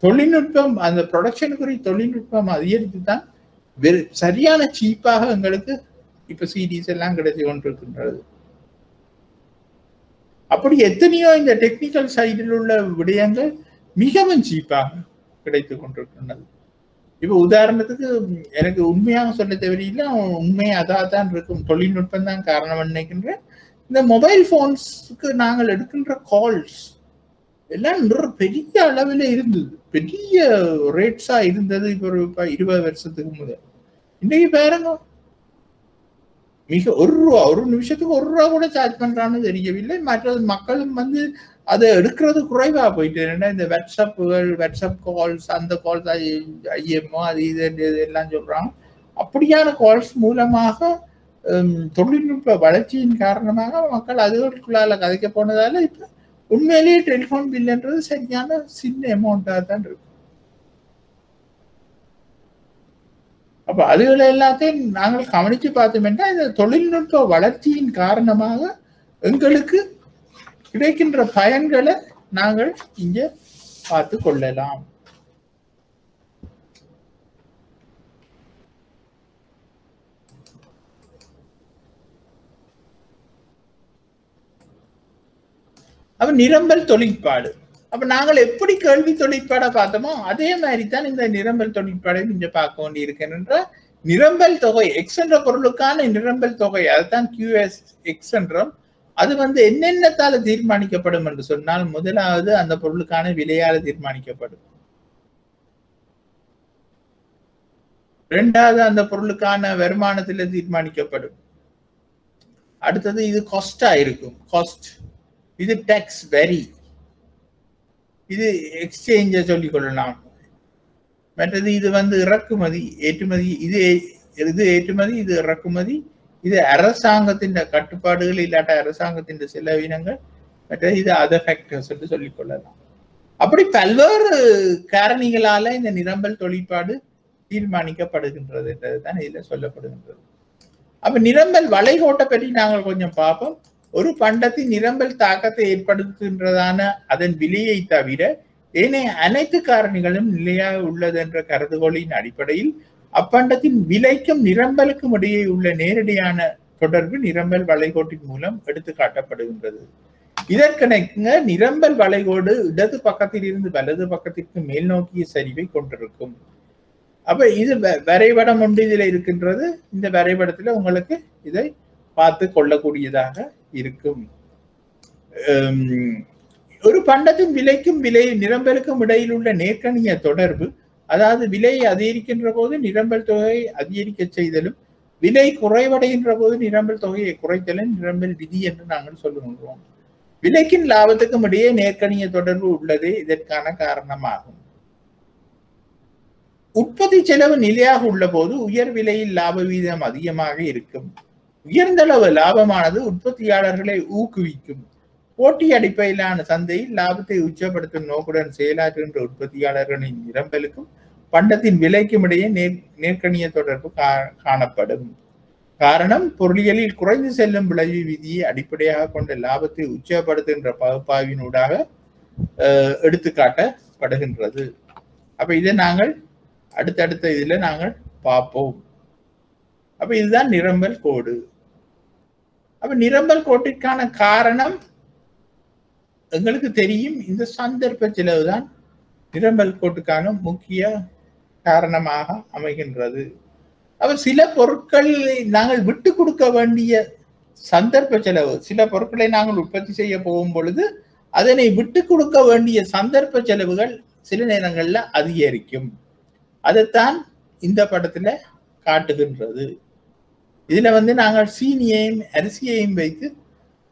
தொழில்நுட்பம், அந்த ப்ரொடக்ஷனுக்குரிய தொழில்நுட்பம் அதிகரித்து தான் சரியான சீப்பாக எங்களுக்கு இப்ப சீரீஸ் எல்லாம் கிடைச்சு கொண்டிருக்கின்றது. அப்படி எத்தனையோ இந்த டெக்னிக்கல் சைடில் உள்ள விடயங்கள் மிகவும் சீப்பாக கிடைத்து கொண்டிருக்கின்றது. இப்ப உதாரணத்துக்கு எனக்கு உண்மையாக சொல்ல தேவையில்லை, உண்மையை அதான் இருக்கும், தொழில்நுட்பம் தான் காரணம் நினைக்கின்றேன். இந்த மொபைல் போன்ஸுக்கு நாங்கள் எடுக்கின்ற கால்ஸ் எல்லாம் பெரிய அளவில் இருந்தது, பெரிய ரேட்ஸா இருந்தது. இப்ப 20 வருஷத்துக்கு முதல் இன்றைக்கு பாருங்க, மிக 1 ரூபா, ஒரு நிமிஷத்துக்கு 1 ரூபா கூட சார்ஜ் பண்றான்னு தெரியவில்லை. மற்ற மக்களும் அதை எடுக்கிறது குறைவா போயிட்டு இந்த வாட்ஸ்அப் கால்ஸ் அந்த கால்ஸ் ஐஎம்ஓ அது இது எல்லாம் சொல்றாங்க. அப்படியான கால்ஸ் மூலமாக தொழில்நுட்ப வளர்ச்சியின் காரணமாக மக்கள் அதுகளுக்குள்ளால கதைக்க போனதால இப்ப உண்மையிலேயே டெலிபோன் பில்ன்றது சரியான சின்ன அமௌண்டா தான் இருக்கு. அப்ப அதுகளை எல்லாத்தையும் நாங்கள் கவனிச்சு பார்த்தோம்னா இந்த தொழில்நுட்ப வளர்ச்சியின் காரணமாக எங்களுக்கு கிடைக்கின்ற பயன்களை நாங்கள் இங்க பார்த்து கொள்ளலாம். அப்ப நிரம்பல் தொழிற்பாடு, அப்ப நாங்கள் எப்படி கேள்வி தொழிற்பாடை பார்த்தோமோ அதே மாதிரி தான் இந்த நிரம்பல் தொழிற்பாடை இங்க பார்க்க வேண்டி இருக்கின்ற நிரம்பல் தொகை எக்ஸ் என்ற பொருளுக்கான நிரம்பல் தொகை அதுதான் QS எக்ஸ் என்றோம். அது என்னென்னத்தால தீர்மானிக்கப்படும் என்று சொன்னால் முதலாவது அந்த பொருளுக்கான விலையால தீர்மானிக்கப்படும். இரண்டாவது அந்த பொருளுக்கான வருமானத்துல தீர்மானிக்கப்படும். அடுத்தது இது காஸ்டா இருக்கும், காஸ்ட். இது டாக்ஸ் வரி, இது எக்ஸ்சேஞ்ச சொல்லிக் கொள்ளலாம். மற்றது இது இறக்குமதி ஏற்றுமதி, இது ஏற்றுமதி இது இறக்குமதி, இது அரசாங்கத்தின் கட்டுப்பாடுகள் இல்லாட்ட அரசாங்கத்தின் செலவினங்கள், மற்றது இது அதர் ஃபேக்டர்ஸ் என்று சொல்லிக் கொள்ளலாம். அப்படி பல்வேறு காரணிகளால இந்த நிரம்பல் தொழிற்பாடு தீர்மானிக்கப்படுகின்றது என்றதுதான் இதுல சொல்லப்படுகின்றது. அப்ப நிரம்பல் வளைகோட்டை பற்றி நாங்கள் கொஞ்சம் பார்ப்போம். ஒரு பண்டத்தின் நிரம்பல் தாக்கத்தை ஏற்படுத்துகின்றதான அதன் விலையை தவிர ஏனைய அனைத்து காரணிகளும் நிலையாக உள்ளது என்ற கருதுகோளின் அடிப்படையில் அப்பண்டத்தின் விலைக்கும் நிரம்பலுக்கும் இடையே உள்ள நேரடியான தொடர்பு நிரம்பல் வளைகோட்டின் மூலம் எடுத்து காட்டப்படுகின்றது. இதற்கிணங்க நிரம்பல் வளைகோடு இடது பக்கத்தில் இருந்து வலது பக்கத்திற்கு மேல் நோக்கிய சரிவை கொண்டிருக்கும். அப்ப இது வரைபடம் ஒன்று இதுல இருக்கின்றது. இந்த வரைபடத்துல உங்களுக்கு இதை பார்த்து கொள்ளக்கூடியதாக இருக்கும். ஒரு பண்டத்தின் விலைக்கும் நிரம்பலுக்கும் இடையில் உள்ள நேர்கணிய தொடர்பு, அதாவது விலையை அதிகரிக்கின்ற போது நிரம்பல் தொகையை அதிகரிக்க செய்தலும் விலை குறைவடைகின்ற போது நிரம்பல் தொகையை குறைத்தலும் நிரம்பல் விதி என்று நாங்கள் சொல்லுகின்றோம். விலைக்கும் லாபத்துக்கும் இடையே நேர்கணிய தொடர்பு உள்ளதே இதற்கான காரணமாகும். உற்பத்தி செலவு நிலையாக உள்ள போது உயர் விலையில் லாப வீதம் அதிகமாக இருக்கும். உயர்ந்தளவு லாபமானது உற்பத்தியாளர்களை ஊக்குவிக்கும். போட்டி அடிப்படையிலான சந்தையில் லாபத்தை உச்சப்படுத்தும் நோக்குடன் செயலாற்றுகின்ற உற்பத்தியாளர்களின் நிரம்பலுக்கும் பண்டத்தின் விலைக்கும் இடையே நேர்கணிய தொடர்பு காணப்படும். காரணம், பொருளியலில் குறைந்து செல்லும் விளைவு விதியை அடிப்படையாக கொண்ட லாபத்தை உச்சப்படுத்துகின்ற பகுப்பாய்வினூடாக எடுத்துக்காட்டப்படுகின்றது. அப்ப இதை நாங்கள் அடுத்தடுத்த இதுல நாங்கள் பார்ப்போம். அப்ப இதுதான் நிரம்பல் கோடு. அப்ப நிரம்பல் கோட்டிற்கான காரணம் எங்களுக்கு தெரியும், இந்த சந்தர்ப்ப செலவுதான் நிரம்பல் கோட்டுக்கான முக்கிய காரணமாக அமைகின்றது. அப்ப சில பொருட்கள் நாங்கள் விட்டு கொடுக்க வேண்டிய சந்தர்ப்ப செலவு, சில பொருட்களை நாங்கள் உற்பத்தி செய்ய போகும் பொழுது அதனை விட்டு கொடுக்க வேண்டிய சந்தர்ப்ப செலவுகள் சில நேரங்கள்ல அதிகரிக்கும். அதைத்தான் இந்த படத்துல காட்டுகின்றது. இதுல நாங்கள் சீனியையும் அரிசியையும் வைத்து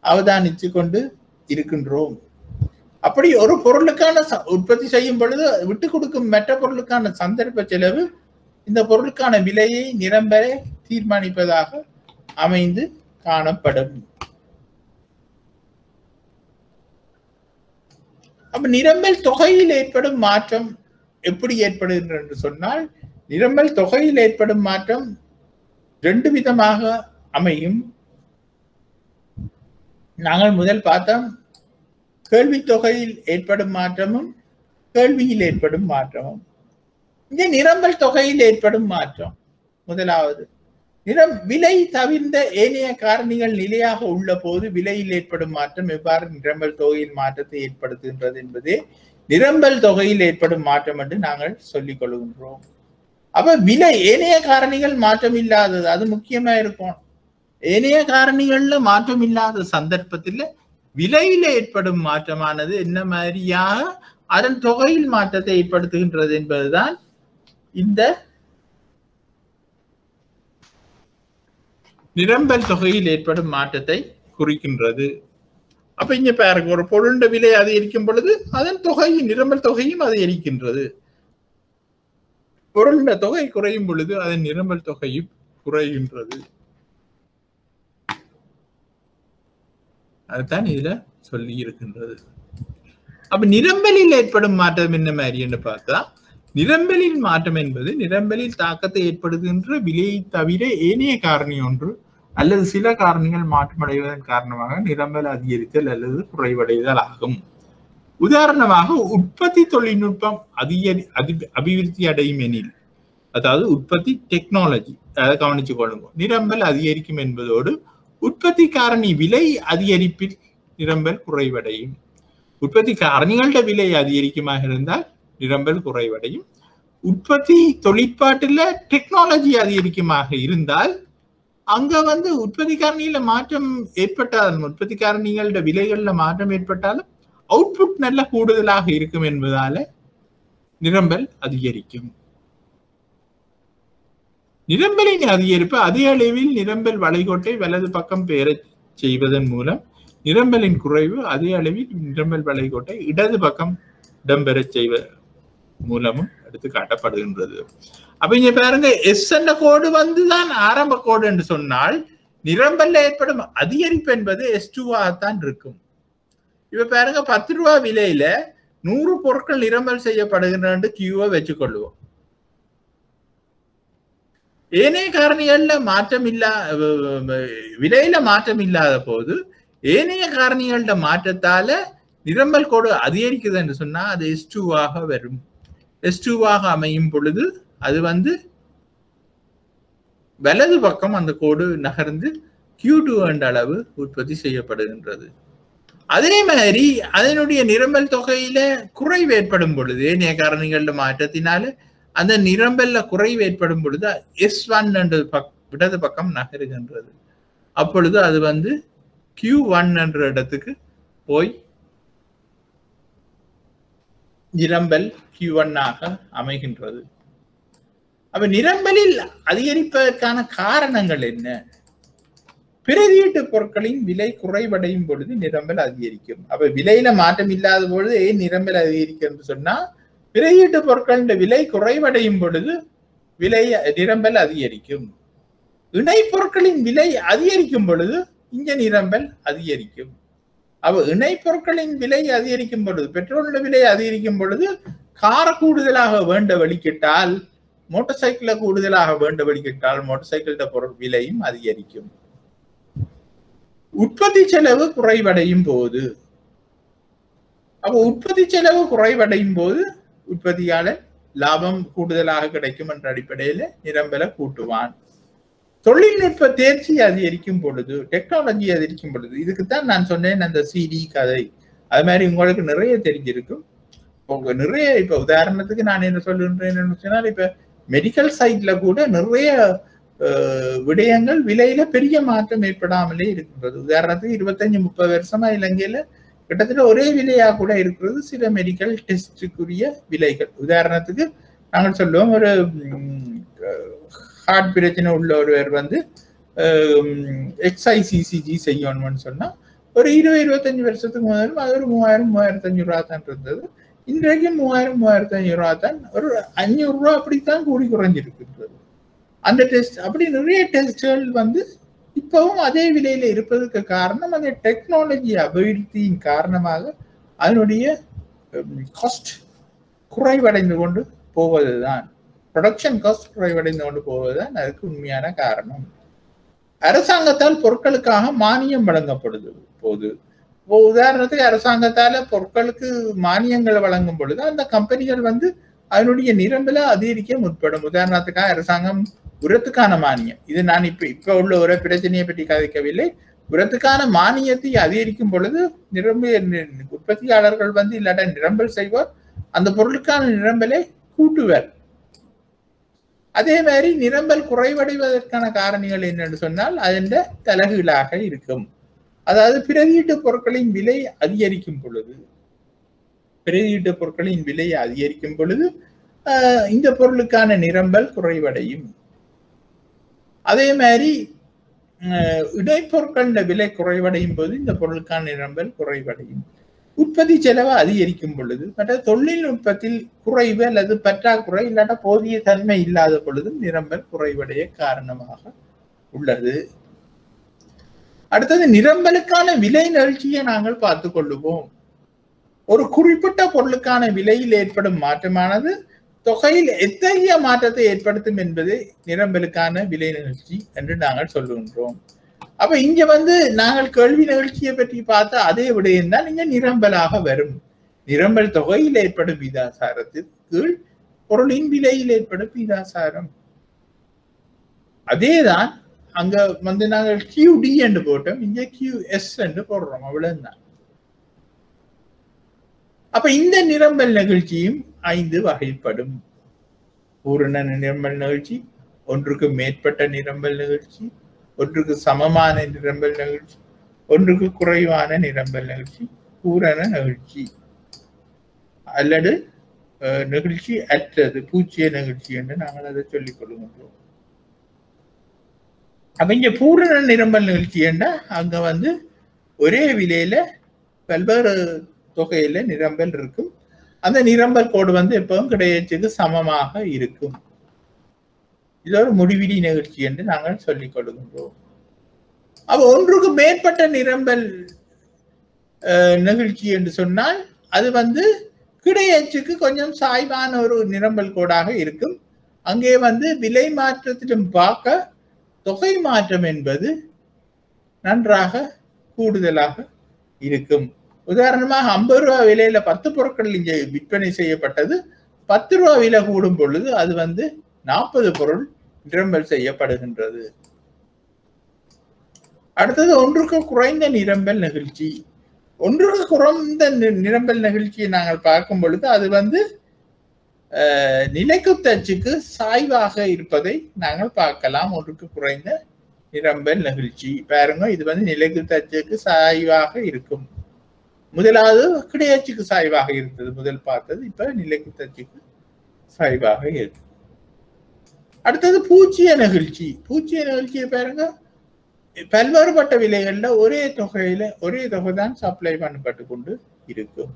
அவதானிச்சு கொண்டு இருக்கின்றோம். அப்படி ஒரு பொருளுக்கான உற்பத்தி செய்யும் பொழுது விட்டு கொடுக்கும் மற்ற பொருளுக்கான சந்தர்ப்ப செலவு இந்த பொருளுக்கான விலையை நிரம்பலை தீர்மானிப்பதாக அமைந்து காணப்படும். அப்ப நிரம்பல் தொகையில் ஏற்படும் மாற்றம் எப்படி ஏற்படுகின்றது என்று சொன்னால், நிரம்பல் தொகையில் ஏற்படும் மாற்றம் ரெண்டு விதமாக அமையும். நாங்கள் முதல் பார்த்தோம் கேள்வி தொகையில் ஏற்படும் மாற்றமும் கேள்வியில் ஏற்படும் மாற்றமும். இங்கே நிரம்பல் தொகையில் ஏற்படும் மாற்றம் முதலாவது. விலை தவிர்ந்த ஏனைய காரணிகள் நிலையாக உள்ள போது விலையில் ஏற்படும் மாற்றம் எவ்வாறு நிரம்பல் தொகையில் மாற்றத்தை ஏற்படுத்துகின்றது என்பதே நிரம்பல் தொகையில் ஏற்படும் மாற்றம் என்று நாங்கள் சொல்லிக் கொள்கின்றோம். அப்ப விலை ஏனைய காரணிகள் மாற்றம் இல்லாதது, அது முக்கியமா இருக்கும். ஏனைய காரணிகள்ல மாற்றம் இல்லாத சந்தர்ப்பத்தில் விலையில ஏற்படும் மாற்றமானது என்ன மாதிரியாக அதன் தொகையில் மாற்றத்தை ஏற்படுத்துகின்றது என்பதுதான் இந்த நிரம்பல் தொகையில் ஏற்படும் மாற்றத்தை குறிக்கின்றது. அப்ப இங்க பாருங்க, ஒரு பொருளுடைய விலை அதிகரிக்கும் பொழுது அதன் தொகை, நிரம்பல் தொகையும் அதிகரிக்கின்றது. பொருளுடைய தொகை குறையும் பொழுது அதன் நிரம்பல் தொகையும் குறைகின்றது. அதுதான் இதுல சொல்லி இருக்கின்றது. அப்ப நிரம்பலில் ஏற்படும் மாற்றம் என்ன மாதிரி என்று பார்த்தா, நிரம்பலில் மாற்றம் என்பது நிரம்பலில் தாக்கத்தை ஏற்படுகின்ற விலையை தவிர ஏனைய காரணி ஒன்று அல்லது சில காரணிகள் மாற்றமடைவதன் காரணமாக நிரம்பல் அதிகரித்தல் அல்லது குறைவடைதல் ஆகும். உதாரணமாக, உற்பத்தி தொழில்நுட்பம் அபிவிருத்தி அடையும் எனில், அதாவது உற்பத்தி டெக்னாலஜி, அதை கவனிச்சு கொள்ளுங்க, நிரம்பல் அதிகரிக்கும் என்பதோடு உற்பத்தி காரணி விலை அதிகரிப்பில் நிரம்பல் குறைவடையும். உற்பத்தி காரணிகளோட விலை அதிகரிக்குமாக இருந்தால் நிரம்பல் குறைவடையும். உற்பத்தி தொழிற்பாட்டுல டெக்னாலஜி அதிகரிக்குமாக இருந்தால் அங்க உற்பத்தி காரணியில மாற்றம் ஏற்பட்டாலும், உற்பத்தி காரணிகளோட விலைகள்ல மாற்றம் ஏற்பட்டாலும் அவுட்புட் நல்ல கூடுதலாக இருக்கும் என்பதால நிரம்பல் அதிகரிக்கும். நிரம்பலின் அதிகரிப்பு அதிக அளவில் நிரம்பல் வளைகோட்டை வலது பக்கம் பெயரச் செய்வதன் மூலம், நிரம்பலின் குறைவு அதே அளவில் நிரம்பல் வளைகோட்டை இடது பக்கம் இடம்பெறச் செய்வ மூலமும் எடுத்து காட்டப்படுகின்றது. அப்ப இங்க பாருங்க, எஸ் என்ற கோடு தான் ஆரம்ப கோடு என்று சொன்னால் நிரம்பல்ல ஏற்படும் அதிகரிப்பு என்பது S2 ஆகத்தான் இருக்கும். இப்ப பாருங்க, 10 ரூபாய் விலையில 100 பொருட்கள் நிரம்பல் செய்யப்படுகின்ற கியூவை வச்சுக்கொள்வோம். ஏனைய காரணிகள்ல மாற்றம் விலையில மாற்றம் இல்லாத போது ஏனைய காரணிகளோட மாற்றத்தால நிரம்பல் கோடு அதிகரிக்குது என்று சொன்னா அது S2 ஆக வரும். S2 ஆக அமையும் பொழுது அது வலது பக்கம் அந்த கோடு நகர்ந்து Q2 என்ற அளவு உற்பத்தி செய்யப்படுகின்றது. அதே மாதிரி அதனுடைய நிரம்பல் தொகையில குறைவு ஏற்படும் பொழுது, ஏனைய காரணிகளோட மாற்றத்தினால அந்த நிரம்பல்ல குறைவு ஏற்படும் பொழுது S1 என்ற இடது பக்கம் நகருகின்றது. அப்பொழுது அது Q1 என்ற இடத்துக்கு போய் நிரம்பல் Q1 ஆக அமைகின்றது. அப்ப நிரம்பலில் அதிகரிப்பதற்கான காரணங்கள் என்ன? பிரதியீட்டு பொருட்களின் விலை குறைவடையும் பொழுது நிரம்பல் அதிகரிக்கும். அப்ப விலையில மாற்றம் இல்லாத பொழுது ஏன் நிரம்பல் அதிகரிக்கும் என்று சொன்னா, பிரதியீட்டு பொருட்களின் விலை குறைவடையும் பொழுது நிரம்பல் அதிகரிக்கும். இணை பொருட்களின் விலை அதிகரிக்கும் பொழுது இங்க நிரம்பல் அதிகரிக்கும். அவ இணை பொருட்களின் விலை அதிகரிக்கும் பொழுது, பெட்ரோலோட விலை அதிகரிக்கும் பொழுது கார கூடுதலாக வேண்ட வழிக்கிட்டால், மோட்டார் சைக்கிள கூடுதலாக வேண்ட வழிக்கிட்டால் மோட்டார் சைக்கிளோட பொருள் விலையும் அதிகரிக்கும். உற்பத்தி செலவு குறைவடையும் போது, அப்ப உற்பத்தி செலவு குறைவடையும் போது உற்பத்தியாளர் லாபம் கூடுதலாக கிடைக்கும் என்ற அடிப்படையில நிரம்பலை கூட்டுவான். தொழில்நுட்ப தேர்ச்சி அதிகரிக்கும் பொழுது, டெக்னாலஜி அதிகரிக்கும் பொழுது, இதுக்குத்தான் நான் சொன்னேன் அந்த CD கதை. அது மாதிரி உங்களுக்கு நிறைய தெரிஞ்சிருக்கும். நிறைய இப்ப உதாரணத்துக்கு நான் என்ன சொல்லுன்றேன்னு சொன்னால், இப்ப மெடிக்கல் சைட்ல கூட நிறைய விடயங்கள் விலையில பெரிய மாற்றம் ஏற்படாமலே இருக்கின்றது. உதாரணத்துக்கு 25-30 வருஷமா இலங்கையில கிட்டத்தட்ட ஒரே விலையா கூட இருக்கிறது சில மெடிக்கல் டெஸ்டுக்குரிய விலைகள். உதாரணத்துக்கு நாங்கள் சொல்லுவோம், ஒரு ஹார்ட் பிரச்சனை உள்ள ஒருவர் XICCG செய்யணும்னு சொன்னா ஒரு 20-25 வருஷத்துக்கு முதலும் அது ஒரு 3000-3500 ரூபா தான் இருந்தது. இன்றைக்கு 3000-3500 ரூபா தான், ஒரு 500 ரூபா அப்படித்தான் கூடி குறைஞ்சிருக்கின்றது. அந்த டெஸ்ட் அப்படி நிறைய டெஸ்ட்கள் இப்பவும் அதே விலையில இருப்பதற்கு காரணம் அந்த டெக்னாலஜி அபிவிருத்தியின் காரணமாக அதனுடைய காஸ்ட் குறைவடைந்து கொண்டு போவதுதான், ப்ரொடக்ஷன் காஸ்ட் குறைவடைந்து கொண்டு போவதுதான் அதுக்கு உண்மையான காரணம். அரசாங்கத்தால் பொருட்களுக்காக மானியம் வழங்கப்படுது போது, உதாரணத்துக்கு அரசாங்கத்தால பொருட்களுக்கு மானியங்களை வழங்கும் பொழுது அந்த கம்பெனிகள் அதனுடைய நிரம்பல அதிகரிக்க முற்படும். உதாரணத்துக்காக அரசாங்கம் உரத்துக்கான மானியம், இது நான் இப்ப உள்ள ஒரு பிரச்சனையை பற்றி கதைக்கவில்லை, உரத்துக்கான மானியத்தை அதிகரிக்கும் பொழுது உற்பத்தியாளர்கள் இல்லாட்ட நிரம்பல் செய்வார், அந்த பொருளுக்கான நிரம்பலை கூட்டுவர். அதே மாதிரி நிரம்பல் குறைவடைவதற்கான காரணிகள் என்னன்னு சொன்னால் அதன் தலகுகளாக இருக்கும். அதாவது பிரதியீட்டு பொருட்களின் விலை அதிகரிக்கும் பொழுது, இந்த பொருளுக்கான நிரம்பல் குறைவடையும். அதே மாதிரி இடைப்பொருட்களின் விலை குறைவடையும் போது இந்த பொருளுக்கான நிரம்பல் குறைவடையும். உற்பத்தி செலவு அதிகரிக்கும் பொழுது மற்ற தொழில்நுட்பத்தில் குறைவு அல்லது பற்றாக்குறை இல்லாட்ட போதிய தன்மை இல்லாத பொழுதும் நிரம்பல் குறைவடைய காரணமாக உள்ளது. அடுத்தது நிரம்பலுக்கான விலை நிகழ்ச்சியை நாங்கள் பார்த்து கொள்ளுவோம். ஒரு குறிப்பிட்ட பொருளுக்கான விலையில் ஏற்படும் மாற்றமானது தொகையில் எத்தகைய மாற்றத்தை ஏற்படுத்தும் என்பது நிரம்பலுக்கான விலை நிகழ்ச்சி என்று நாங்கள் சொல்லுகின்றோம். அப்ப இங்க நாங்கள் கேள்வி நிகழ்ச்சியை பற்றி பார்த்தா அதே விடயம் தான் இங்க நிரம்பலாக வரும். நிரம்பல் தொகையில் ஏற்படும் விகிதாசாரத்திற்கு கீழ் பொருளின் விலையில் ஏற்படும் விகிதாசாரம். அதேதான் அங்க நாங்கள் QD என்று போட்டோம், இங்க QS என்று போடுறோம், அவ்வளவுதான். அப்ப இந்த நிரம்பல் நிகழ்ச்சியும் 5 வகைப்படும். பூரண நிரம்பல் நிகழ்ச்சி, ஒன்றுக்கு மேற்பட்ட நிரம்பல் நிகழ்ச்சி, ஒன்றுக்கு சமமான நிரம்பல் நிகழ்ச்சி, ஒன்றுக்கு குறைவான நிரம்பல் நிகழ்ச்சி, பூரண நிகழ்ச்சி அல்லது நிகழ்ச்சி அற்றது பூச்சிய நிகழ்ச்சி என்று நாங்கள் அதை சொல்லிக் கொள்கின்றோம். அப்ப இங்க பூரண நிரம்பல் நிகழ்ச்சி என்ன, அங்க ஒரே விலையில பல்வேறு தொகையில நிரம்பல் இருக்கும். அந்த நிரம்பல் கோடு எப்பவும் கிடையச்சுக்கு சமமாக இருக்கும். இது ஒரு முடிவிலி நிகழ்ச்சி என்று நாங்கள் சொல்லிக் கொள்கின்றோம். அப்ப ஒன்றுக்கு மேற்பட்ட நிரம்பல் நிகழ்ச்சி என்று சொன்னால் அது கிடையச்சுக்கு கொஞ்சம் சாய்வான ஒரு நிரம்பல் கோடாக இருக்கும். அங்கே விலை மாற்றத்திலும் பார்க்க தொகை மாற்றம் என்பது நன்றாக கூடுதலாக இருக்கும். உதாரணமாக 50 ரூபாய் விலையில 10 பொருட்கள் இங்கே விற்பனை செய்யப்பட்டது. 10 ரூபாய் விலை கூடும் பொழுது அது 40 பொருள் நிரம்பல் செய்யப்படுகின்றது. அடுத்தது ஒன்றுக்கு குறைந்த நிரம்பல் நிகழ்ச்சி. ஒன்றுக்கு குறைந்த நிரம்பல் நிகழ்ச்சியை நாங்கள் பார்க்கும் பொழுது அது நிலைக்குத்தச்சுக்கு சாய்வாக இருப்பதை நாங்கள் பார்க்கலாம். ஒன்றுக்கு குறைந்த நிரம்பல் நிகழ்ச்சி பாருங்க, இது நிலைக்குத்தச்சுக்கு சாய்வாக இருக்கும். முதலாவது கிடையாச்சுக்கு சாய்வாக இருந்தது, முதல் பார்த்தது. இப்ப நிலைக்குத்தச்சுக்கு சாய்வாக இருக்கு. அடுத்தது பூச்சிய நிகழ்ச்சி. பூச்சிய நிகழ்ச்சியை பாருங்க, பல்வேறுபட்ட விலைகள்ல ஒரே தொகை தான் சப்ளை பண்ணப்பட்டு கொண்டு இருக்கும்.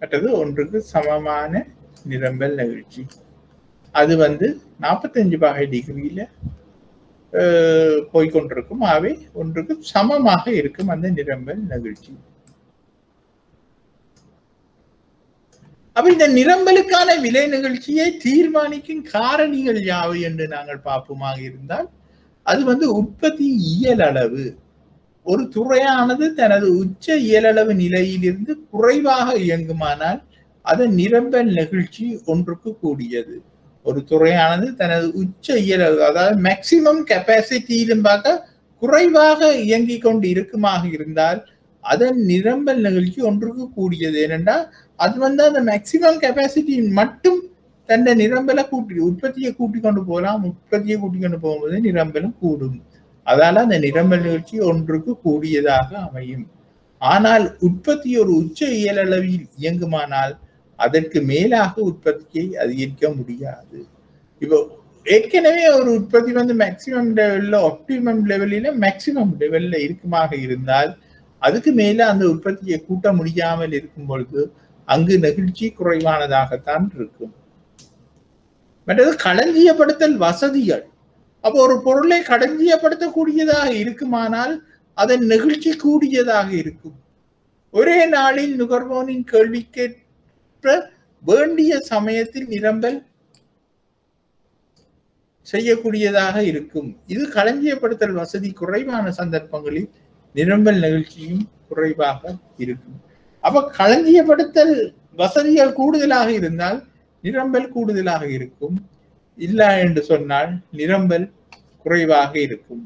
அடுத்தது ஒன்றுக்கு சமமான நிரம்பல் நிகழ்ச்சி. அது 45 டிகிரியில போய்கொண்டிருக்கும். அவை ஒன்றுக்கு சமமாக இருக்கும் அந்த நிரம்பல் நிகழ்ச்சி. அப்ப இந்த நிரம்பலுக்கான விலை நிகழ்ச்சியை தீர்மானிக்கும் காரணிகள் யாவை என்று நாங்கள் பார்ப்போமாக இருந்தால் அது உற்பத்தி இயலளவு. ஒரு துறையானது தனது உச்ச இயலளவு நிலையிலிருந்து குறைவாக இயங்குமானால் அதன் நிரம்பல் நிகழ்ச்சி ஒன்றுக்கு கூடியது. ஒரு துறையானது தனது உச்ச இயலளவு, அதாவது மேக்சிமம் கெப்பாசிட்டியிலும் பார்க்க குறைவாக இயங்கி கொண்டு இருக்குமாக இருந்தால் அதன் நிரம்பல் நிகழ்ச்சி ஒன்றுக்கு கூடியது. ஏனென்றால் அது அந்த மேக்சிமம் கெப்பாசிட்டி மட்டும் தன்னை நிரம்பலை உற்பத்தியை கூட்டிக் கொண்டு போகலாம். உற்பத்தியை கூட்டிக் கொண்டு போகும்போது நிரம்பலும் கூடும். அதால அந்த நிரம்பல் நிகழ்ச்சி ஒன்றுக்கு கூடியதாக அமையும். ஆனால் உற்பத்தி ஒரு உச்ச இயலளவில் இயங்குமானால் அதற்கு மேலாக உற்பத்தியை அதிகரிக்க முடியாது. இப்போ ஏற்கனவே ஒரு உற்பத்தி மேக்சிமம் லெவல்ல, ஆப்டிமம் லெவலில, மேக்சிமம் லெவல்ல இருக்குமாக இருந்தால் அதுக்கு மேல அந்த உற்பத்தியை கூட்ட முடியாமல் இருக்கும் பொழுது அங்கு நெகிழ்ச்சி குறைவானதாகத்தான் இருக்கும். மற்றது களஞ்சியப்படுத்தல் வசதிகள். அப்போ ஒரு பொருளை களஞ்சியப்படுத்தக்கூடியதாக இருக்குமானால் அதன் நெகிழ்ச்சி கூடியதாக இருக்கும். ஒரே நாளில் நுகர்வோனின் கேள்விக்கேற்ப வேண்டிய சமயத்தில் நிரம்பல் செய்யக்கூடியதாக இருக்கும். இது களஞ்சியப்படுத்தல் வசதி குறைவான சந்தர்ப்பங்களில் நிரம்பல் நிகழ்ச்சியும் குறைவாக இருக்கும். அப்ப களஞ்சியப்படுத்தல் வசதிகள் கூடுதலாக இருந்தால் நிரம்பல் கூடுதலாக இருக்கும். இல்லை என்று சொன்னால் நிரம்பல் குறைவாக இருக்கும்.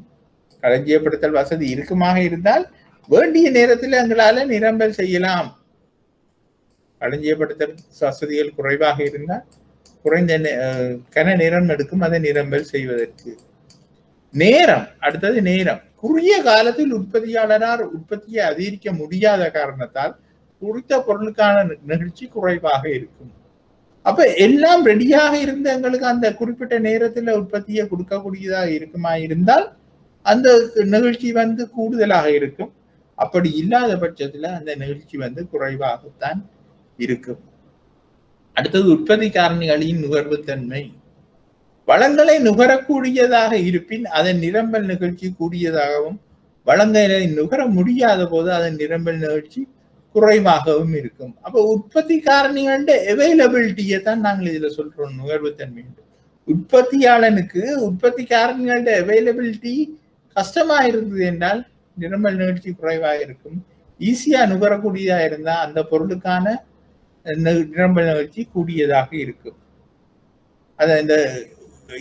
களஞ்சியப்படுத்தல் வசதி இருக்குமாக இருந்தால் வேண்டிய நேரத்தில் எங்களால நிரம்பல் செய்யலாம். களஞ்சியப்படுத்தல் வசதிகள் குறைவாக இருந்தால் குறைந்த கன நேரம் எடுக்கும் அதை நிரம்பல் செய்வதற்கு. நேரம். அடுத்தது நேரம். குறுகிய காலத்தில் உற்பத்தியாளரால் உற்பத்தியை அதிகரிக்க முடியாத காரணத்தால் குறித்த பொருளுக்கான நிகழ்ச்சி குறைவாக இருக்கும். அப்ப எல்லாம் ரெடியாக இருந்து எங்களுக்கு அந்த குறிப்பிட்ட நேரத்துல உற்பத்தியை கொடுக்கக்கூடியதாக இருக்குமா இருந்தால் அந்த நிகழ்ச்சி வந்து கூடுதலாக இருக்கும். அப்படி இல்லாத பட்சத்துல அந்த நிகழ்ச்சி வந்து குறைவாகத்தான் இருக்கும். அடுத்தது உற்பத்தி காரணிகளின் நுகர்வுத்தன்மை. வளங்களை நுகரக்கூடியதாக இருப்பின் அதன் நிரம்பல் நிகழ்ச்சி கூடியதாகவும், வளங்களை நுகர முடியாத போது அதன் நிரம்பல் நிகழ்ச்சி குறைவாகவும் இருக்கும். அப்ப உற்பத்தி காரணிகளோட அவைலபிலிட்டியை தான் நாங்கள் இதுல சொல்றோம் நுகர்வுத்தன்மை. உற்பத்தியாளனுக்கு உற்பத்தி காரணிகளோட அவைலபிலிட்டி கஷ்டமா இருந்தது என்றால் நிரம்பல் நிகழ்ச்சி குறைவாக இருக்கும். ஈஸியா நுகரக்கூடியதா இருந்தா அந்த பொருளுக்கான நிரம்பல் நிகழ்ச்சி கூடியதாக இருக்கும். அத இந்த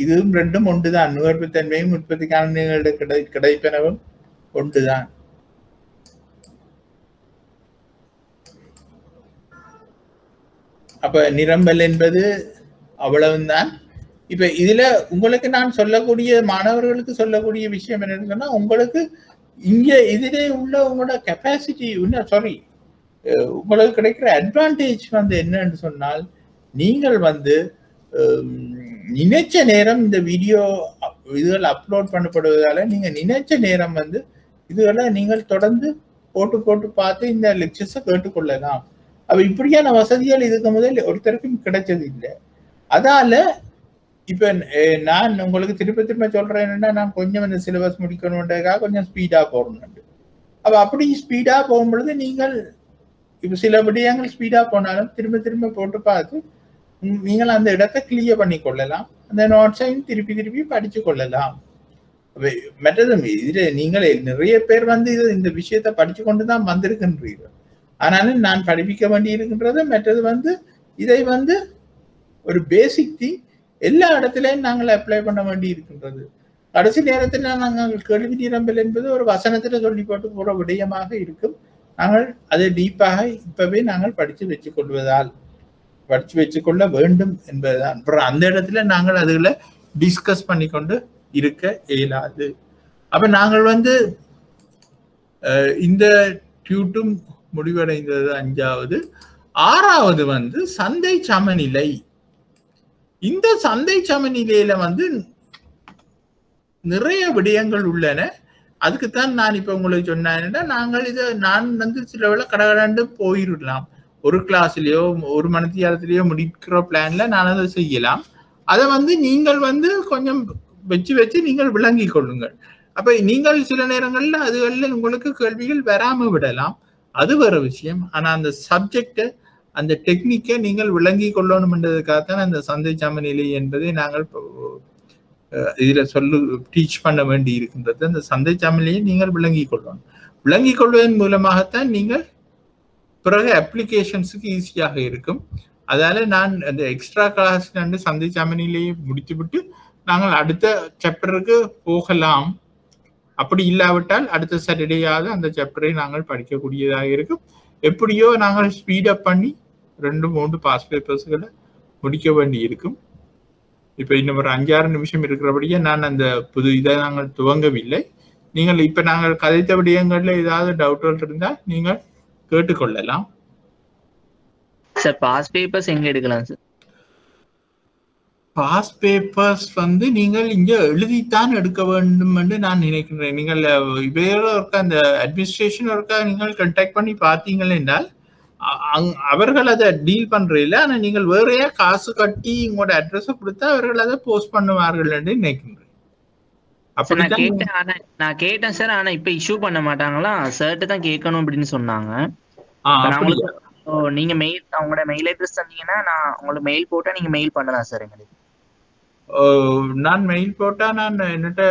இதுவும் ரெண்டும் ஒன்றுதான். நுகர்வுத்தன்மையும் உற்பத்தி காரணிகளோட கிடைப்பெனவும் ஒன்றுதான். அப்ப நிரம்பல் என்பது அவ்வளவுதான். இப்ப இதுல உங்களுக்கு நான் சொல்லக்கூடிய மாணவர்களுக்கு சொல்லக்கூடிய விஷயம் என்னன்னு சொன்னா, உங்களுக்கு இங்க இதிலே உள்ள உங்களோட கெப்பாசிட்டி சாரி உங்களுக்கு கிடைக்கிற அட்வான்டேஜ் வந்து என்னன்னு சொன்னால், நீங்கள் வந்து நினைச்ச நேரம் இந்த வீடியோ இதுகள் அப்லோட் பண்ணப்படுவதால நீங்க நினைச்ச நேரம் வந்து இதுகளை நீங்கள் தொடர்ந்து போட்டு போட்டு பார்த்து இந்த லெக்சர்ஸை கேட்டுக்கொள்ளலாம். அப்ப இப்படியான வசதிகள் இதுக்கு முதல் ஒருத்தருக்கும் கிடைச்சது இல்லை. அதால இப்ப நான் உங்களுக்கு திரும்ப சொல்றேன் என்னன்னா, நான் கொஞ்சம் இந்த சிலபஸ் முடிக்கணுன்றதுக்காக கொஞ்சம் ஸ்பீடா போறேன். அப்ப அப்படி ஸ்பீடா போகும்பொழுது நீங்கள் இப்ப சில விடயங்கள் ஸ்பீடா போனாலும் திரும்ப போட்டு பார்த்து நீங்கள் அந்த இடத்தை கிளியர் பண்ணி கொள்ளலாம். அந்த நோட்ஸையும் திருப்பி படிச்சு கொள்ளலாம். மற்றது இதுல நீங்கள் நிறைய பேர் வந்து இந்த விஷயத்த படிச்சு கொண்டுதான் வந்திருக்கின்றீர்கள். ஆனாலும் நான் படிப்பிக்க வேண்டி இருக்கின்றது. மற்றது வந்து இதை வந்து ஒரு பேசிக் திங் எல்லா இடத்திலையும் நாங்கள் அப்ளை பண்ண வேண்டி இருக்கின்றது. கடைசி நேரத்தில் நாங்கள் கேள்வி நிரம்பல் என்பது ஒரு வசனத்துல சொல்லி போட்டு போற விடயமாக இருக்கும். நாங்கள் அதை டீப்பாக இப்பவே நாங்கள் படிச்சு வச்சுக்கொள்ள வேண்டும் என்பதுதான். அப்புறம் அந்த இடத்துல நாங்கள் அதுல டிஸ்கஸ் பண்ணி கொண்டு இருக்க இயலாது. அப்ப நாங்கள் வந்து இந்த டியூட்டும் முடிவடைந்தது 5வது. 6வது வந்து சந்தை சமநிலை. இந்த சந்தை சமநிலையில வந்து நிறைய விடயங்கள் உள்ளன. அதுக்குத்தான் நான் இப்ப உங்களுக்கு சொன்னேன்னா, நான் வந்து சில வேளை கடகடாண்டு போயிடலாம். ஒரு கிளாஸ்லயோ ஒரு மணித்தியாலத்திலேயோ முடிக்கிற பிளான்ல நான் அதை செய்யலாம். அதை வந்து நீங்கள் வந்து கொஞ்சம் வச்சு நீங்கள் விளங்கி கொள்ளுங்கள். அப்ப நீங்கள் சில நேரங்கள்ல அதுகளில் உங்களுக்கு கேள்விகள் வராம விடலாம், அது வேற விஷயம். ஆனா அந்த சப்ஜெக்ட அந்த டெக்னிக்கை நீங்கள் விளங்கி கொள்ளணும்ன்றதுக்காகத்தான் அந்த சந்தை சமநிலை என்பதை நாங்கள் இதுல டீச் பண்ண வேண்டி இருக்கின்றது. அந்த சந்தை சமநிலையை நீங்கள் விளங்கி கொள்ளணும். விளங்கி கொள்வதன் மூலமாகத்தான் நீங்கள் பிறகு அப்ளிகேஷன்ஸுக்கு ஈஸியாக இருக்கும். அதால நான் அந்த எக்ஸ்ட்ரா கிளாஸ் சந்தை சமநிலையை முடித்துவிட்டு நாங்கள் அடுத்த சாப்டருக்கு போகலாம். அப்படி இல்லாவிட்டால் அடுத்த சாட்டர்டேயாவது அந்த சாப்டரை நாங்கள் படிக்கக்கூடியதாக இருக்கும். எப்படியோ நாங்கள் ஸ்பீடப் பண்ணி 2-3 பாஸ் பேப்பர்ஸ்களை முடிக்க வேண்டி இருக்கும். இப்ப இன்னும் ஒரு 5-6 நிமிஷம் இருக்கிறபடியே நான் அந்த புது இதை நாங்கள் துவங்கவில்லை. நீங்கள் இப்ப நாங்கள் கதைத்த விடயங்கள்ல ஏதாவது டவுட்கள் இருந்தால் நீங்கள் கேட்டுக்கொள்ளலாம். சார் பாஸ் பேப்பர்ஸ் எங்க எடுக்கலாம் சார்? பாஸ் பேப்பர்ஸ் வந்து நீங்கள் இங்க எழுதித்தான் எடுக்க வேண்டும் என்று நான் நினைக்கின்றேன். நீங்கள் வேற இருக்க அந்த அட்மினிஸ்ட்ரேஷன் இருக்க நீங்கள் கான்டாக்ட் பண்ணி பார்த்தீங்கள் என்றால் அவர்கள் அதை டீல் பண்றதில்லை. ஆனா நீங்கள் வேறையா காசு கட்டி உங்களோட அட்ரஸை கொடுத்தா அவர்கள் அதை போஸ்ட் பண்ணுவார்கள் என்று நினைக்கின்றேன். நான் கேட்டேன் சார். ஆனா இப்ப இஷ்யூ பண்ண மாட்டாங்களா? சர்ட்டு தான் கேட்கணும் அப்படின்னு சொன்னாங்க. நீங்க மெயில் அவங்களோட மெயில் அட்ரஸ் தந்தீங்கன்னா நான் உங்களுக்கு மெயில் போட்டா நீங்க மெயில் பண்ணலாம் சார். எங்களுக்கு நான் மெயில் போட்டா நான் என்னட்ட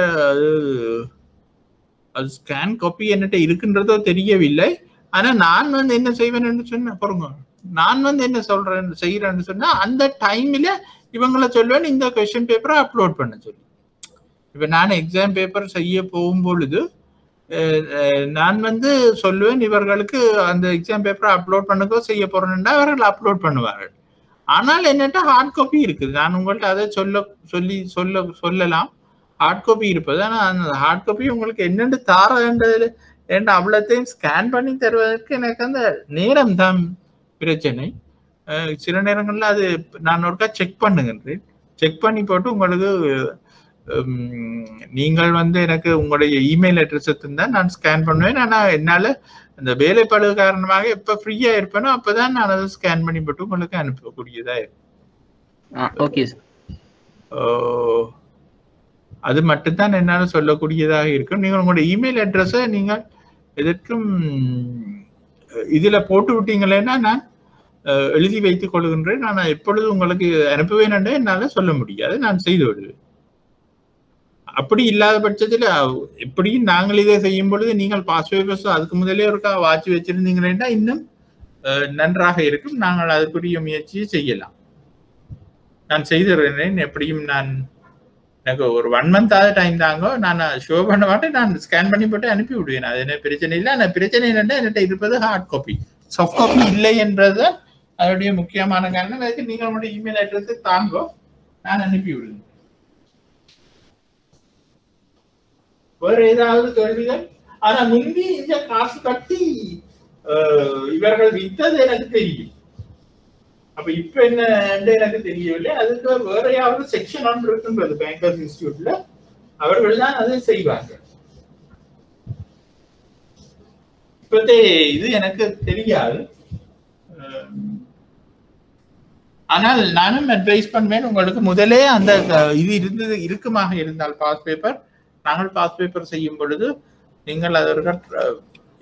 அது ஸ்கேன் காப்பி என்னட்ட இருக்குன்றதோ தெரியவில்லை. ஆனா நான் வந்து என்ன செய்வேன்னு சொன்ன பாருங்க, நான் வந்து என்ன செய்யறேன்னு சொன்னா அந்த டைம்ல இவங்களை சொல்லுவேன் இந்த கொஸ்டின் பேப்பரை அப்லோட் பண்ண சொல்லி. இப்ப நான் எக்ஸாம் பேப்பர் செய்ய போகும்பொழுது நான் வந்து சொல்லுவேன் இவர்களுக்கு அந்த எக்ஸாம் பேப்பரை அப்லோட் பண்ணக்கோ செய்ய போறேன்னா அவர்கள் அப்லோட் பண்ணுவார்கள். ஆனால் என்னட்ட ஹார்ட் காப்பி இருக்குது. நான் உங்கள்கிட்ட அதை சொல்லலாம் ஹார்ட் காப்பி இருப்பது. ஆனால் அந்த ஹார்ட் காப்பி உங்களுக்கு என்னென்று தாரன்றதுல ஏன்னா அவ்வளோத்தையும் ஸ்கேன் பண்ணி தருவதற்கு எனக்கு அந்த நேரம் தான் பிரச்சனை. சில நேரங்கள்ல அது நான் ஒருக்கா செக் பண்ணுகின்றேன். செக் பண்ணி போட்டு உங்களுக்கு நீங்கள் வந்து எனக்கு உங்களுடைய இமெயில் அட்ரஸ் தான் நான் ஸ்கேன் பண்ணுவேன். ஆனால் என்னால் அந்த வேலைப்பளு காரணமாக எப்போ ஃப்ரீயாக இருப்பேனோ அப்போதான் நான் அதை ஸ்கேன் பண்ணி போட்டு உங்களுக்கு அனுப்பக்கூடியதாக இருக்கும். ஓகே. அது மட்டும்தான் என்னால் சொல்லக்கூடியதாக இருக்கும். நீங்கள் உங்களுடைய இமெயில் அட்ரஸை நீங்கள் எதற்கும் இதில் போட்டு விட்டீங்களேன்னா நான் எழுதி வைத்துக் கொள்கின்றேன். நான் எப்பொழுது உங்களுக்கு அனுப்புவேன் என்று என்னால் சொல்ல முடியாது, நான் செய்து விடுவேன். அப்படி இல்லாத பட்சத்தில் எப்படியும் நாங்கள் இதை செய்யும் பொழுது நீங்கள் பாஸ்வேர்ட் அதுக்கு முதலே ஒருக்கா வாட்சி வச்சிருந்தீங்கன்னா இன்னும் நன்றாக இருக்கும். நாங்கள் அதற்குரிய முயற்சியை செய்யலாம். நான் செய்திருக்கிறேன். எப்படியும் நான் எனக்கு ஒரு 1 month டைம் தாங்க, நான் ஷோ பண்ண மாட்டேன், நான் ஸ்கேன் பண்ணி போட்டு அனுப்பி விடுவேன். அது என்ன பிரச்சனை இல்லை. ஆனால் பிரச்சனை என்னென்னா என்கிட்ட இருப்பது ஹார்ட் காப்பி, சாஃப்ட் காப்பி இல்லை என்றது அதனுடைய முக்கியமான காரணம். அதுக்கு நீங்கள் உங்களுடைய இமெயில் அட்ரஸை தாங்கோ, நான் அனுப்பி விடுவேன். வேற ஏதாவது கேள்விகள்? ஆனா முந்தி இந்த காசு கட்டி இவர்கள் வித்தது எனக்கு தெரியும். அப்ப இப்ப என்ன எனக்கு தெரியவில்லை. அதுக்கு வேற யாவது செக்ஷன் ஒன்று இருக்குன்றது பேங்கர்ஸ் இன்ஸ்டிடியூட்ல, அவர்கள் தான் அதை செய்வாங்க. இப்பத்தே இது எனக்கு தெரியாது. ஆனால் நானும் அட்வைஸ் பண்ணுவேன் உங்களுக்கு, முதலே அந்த இது இருக்குமாக இருந்தால் பாஸ் பேப்பர், நாங்கள் பாஸ் பேப்பர் செய்யும் பொழுது நீங்கள் அதற்கு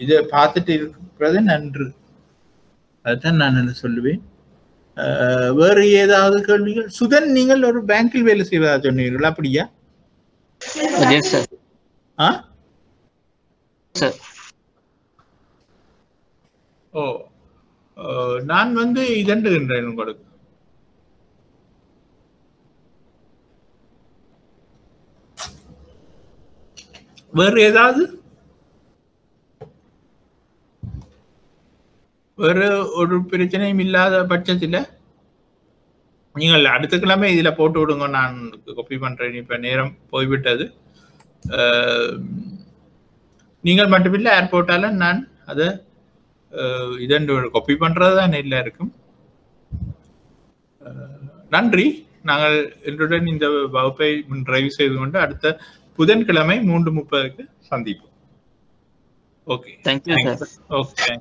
இதை பார்த்துட்டு இருக்கிறது நன்று. அதுதான் நான் சொல்லுவேன். வேறு ஏதாவது கேள்விகள்? சுதன், நீங்கள் ஒரு பேங்கில் வேலை செய்வதா சொன்னீர்கள், அப்படியா? ஓ, நான் வந்து இதண்டுகின்றேன் உங்களுக்கு. வேறு ஏதாவது? வேறு ஒரு பிரச்சனையும் இல்லாத பட்சத்தில் நீங்கள் அடுத்த கிழமை இதில் போட்டு விடுங்க, நான் காப்பி பண்ணுறேன். இப்போ நேரம் போய்விட்டது. நீங்கள் மட்டுமில்லை, ஏர்போர்ட்டால நான் அதை இதண்டு காப்பி பண்ணுறது தான் இல்லை இருக்கும். நன்றி. நாங்கள் என்னுடன் இந்த வகுப்பை நிறைவு செய்து கொண்டு அடுத்த புதன்கிழமை 3:30 சந்திப்போம். Okay, thank you sir. ஓகே.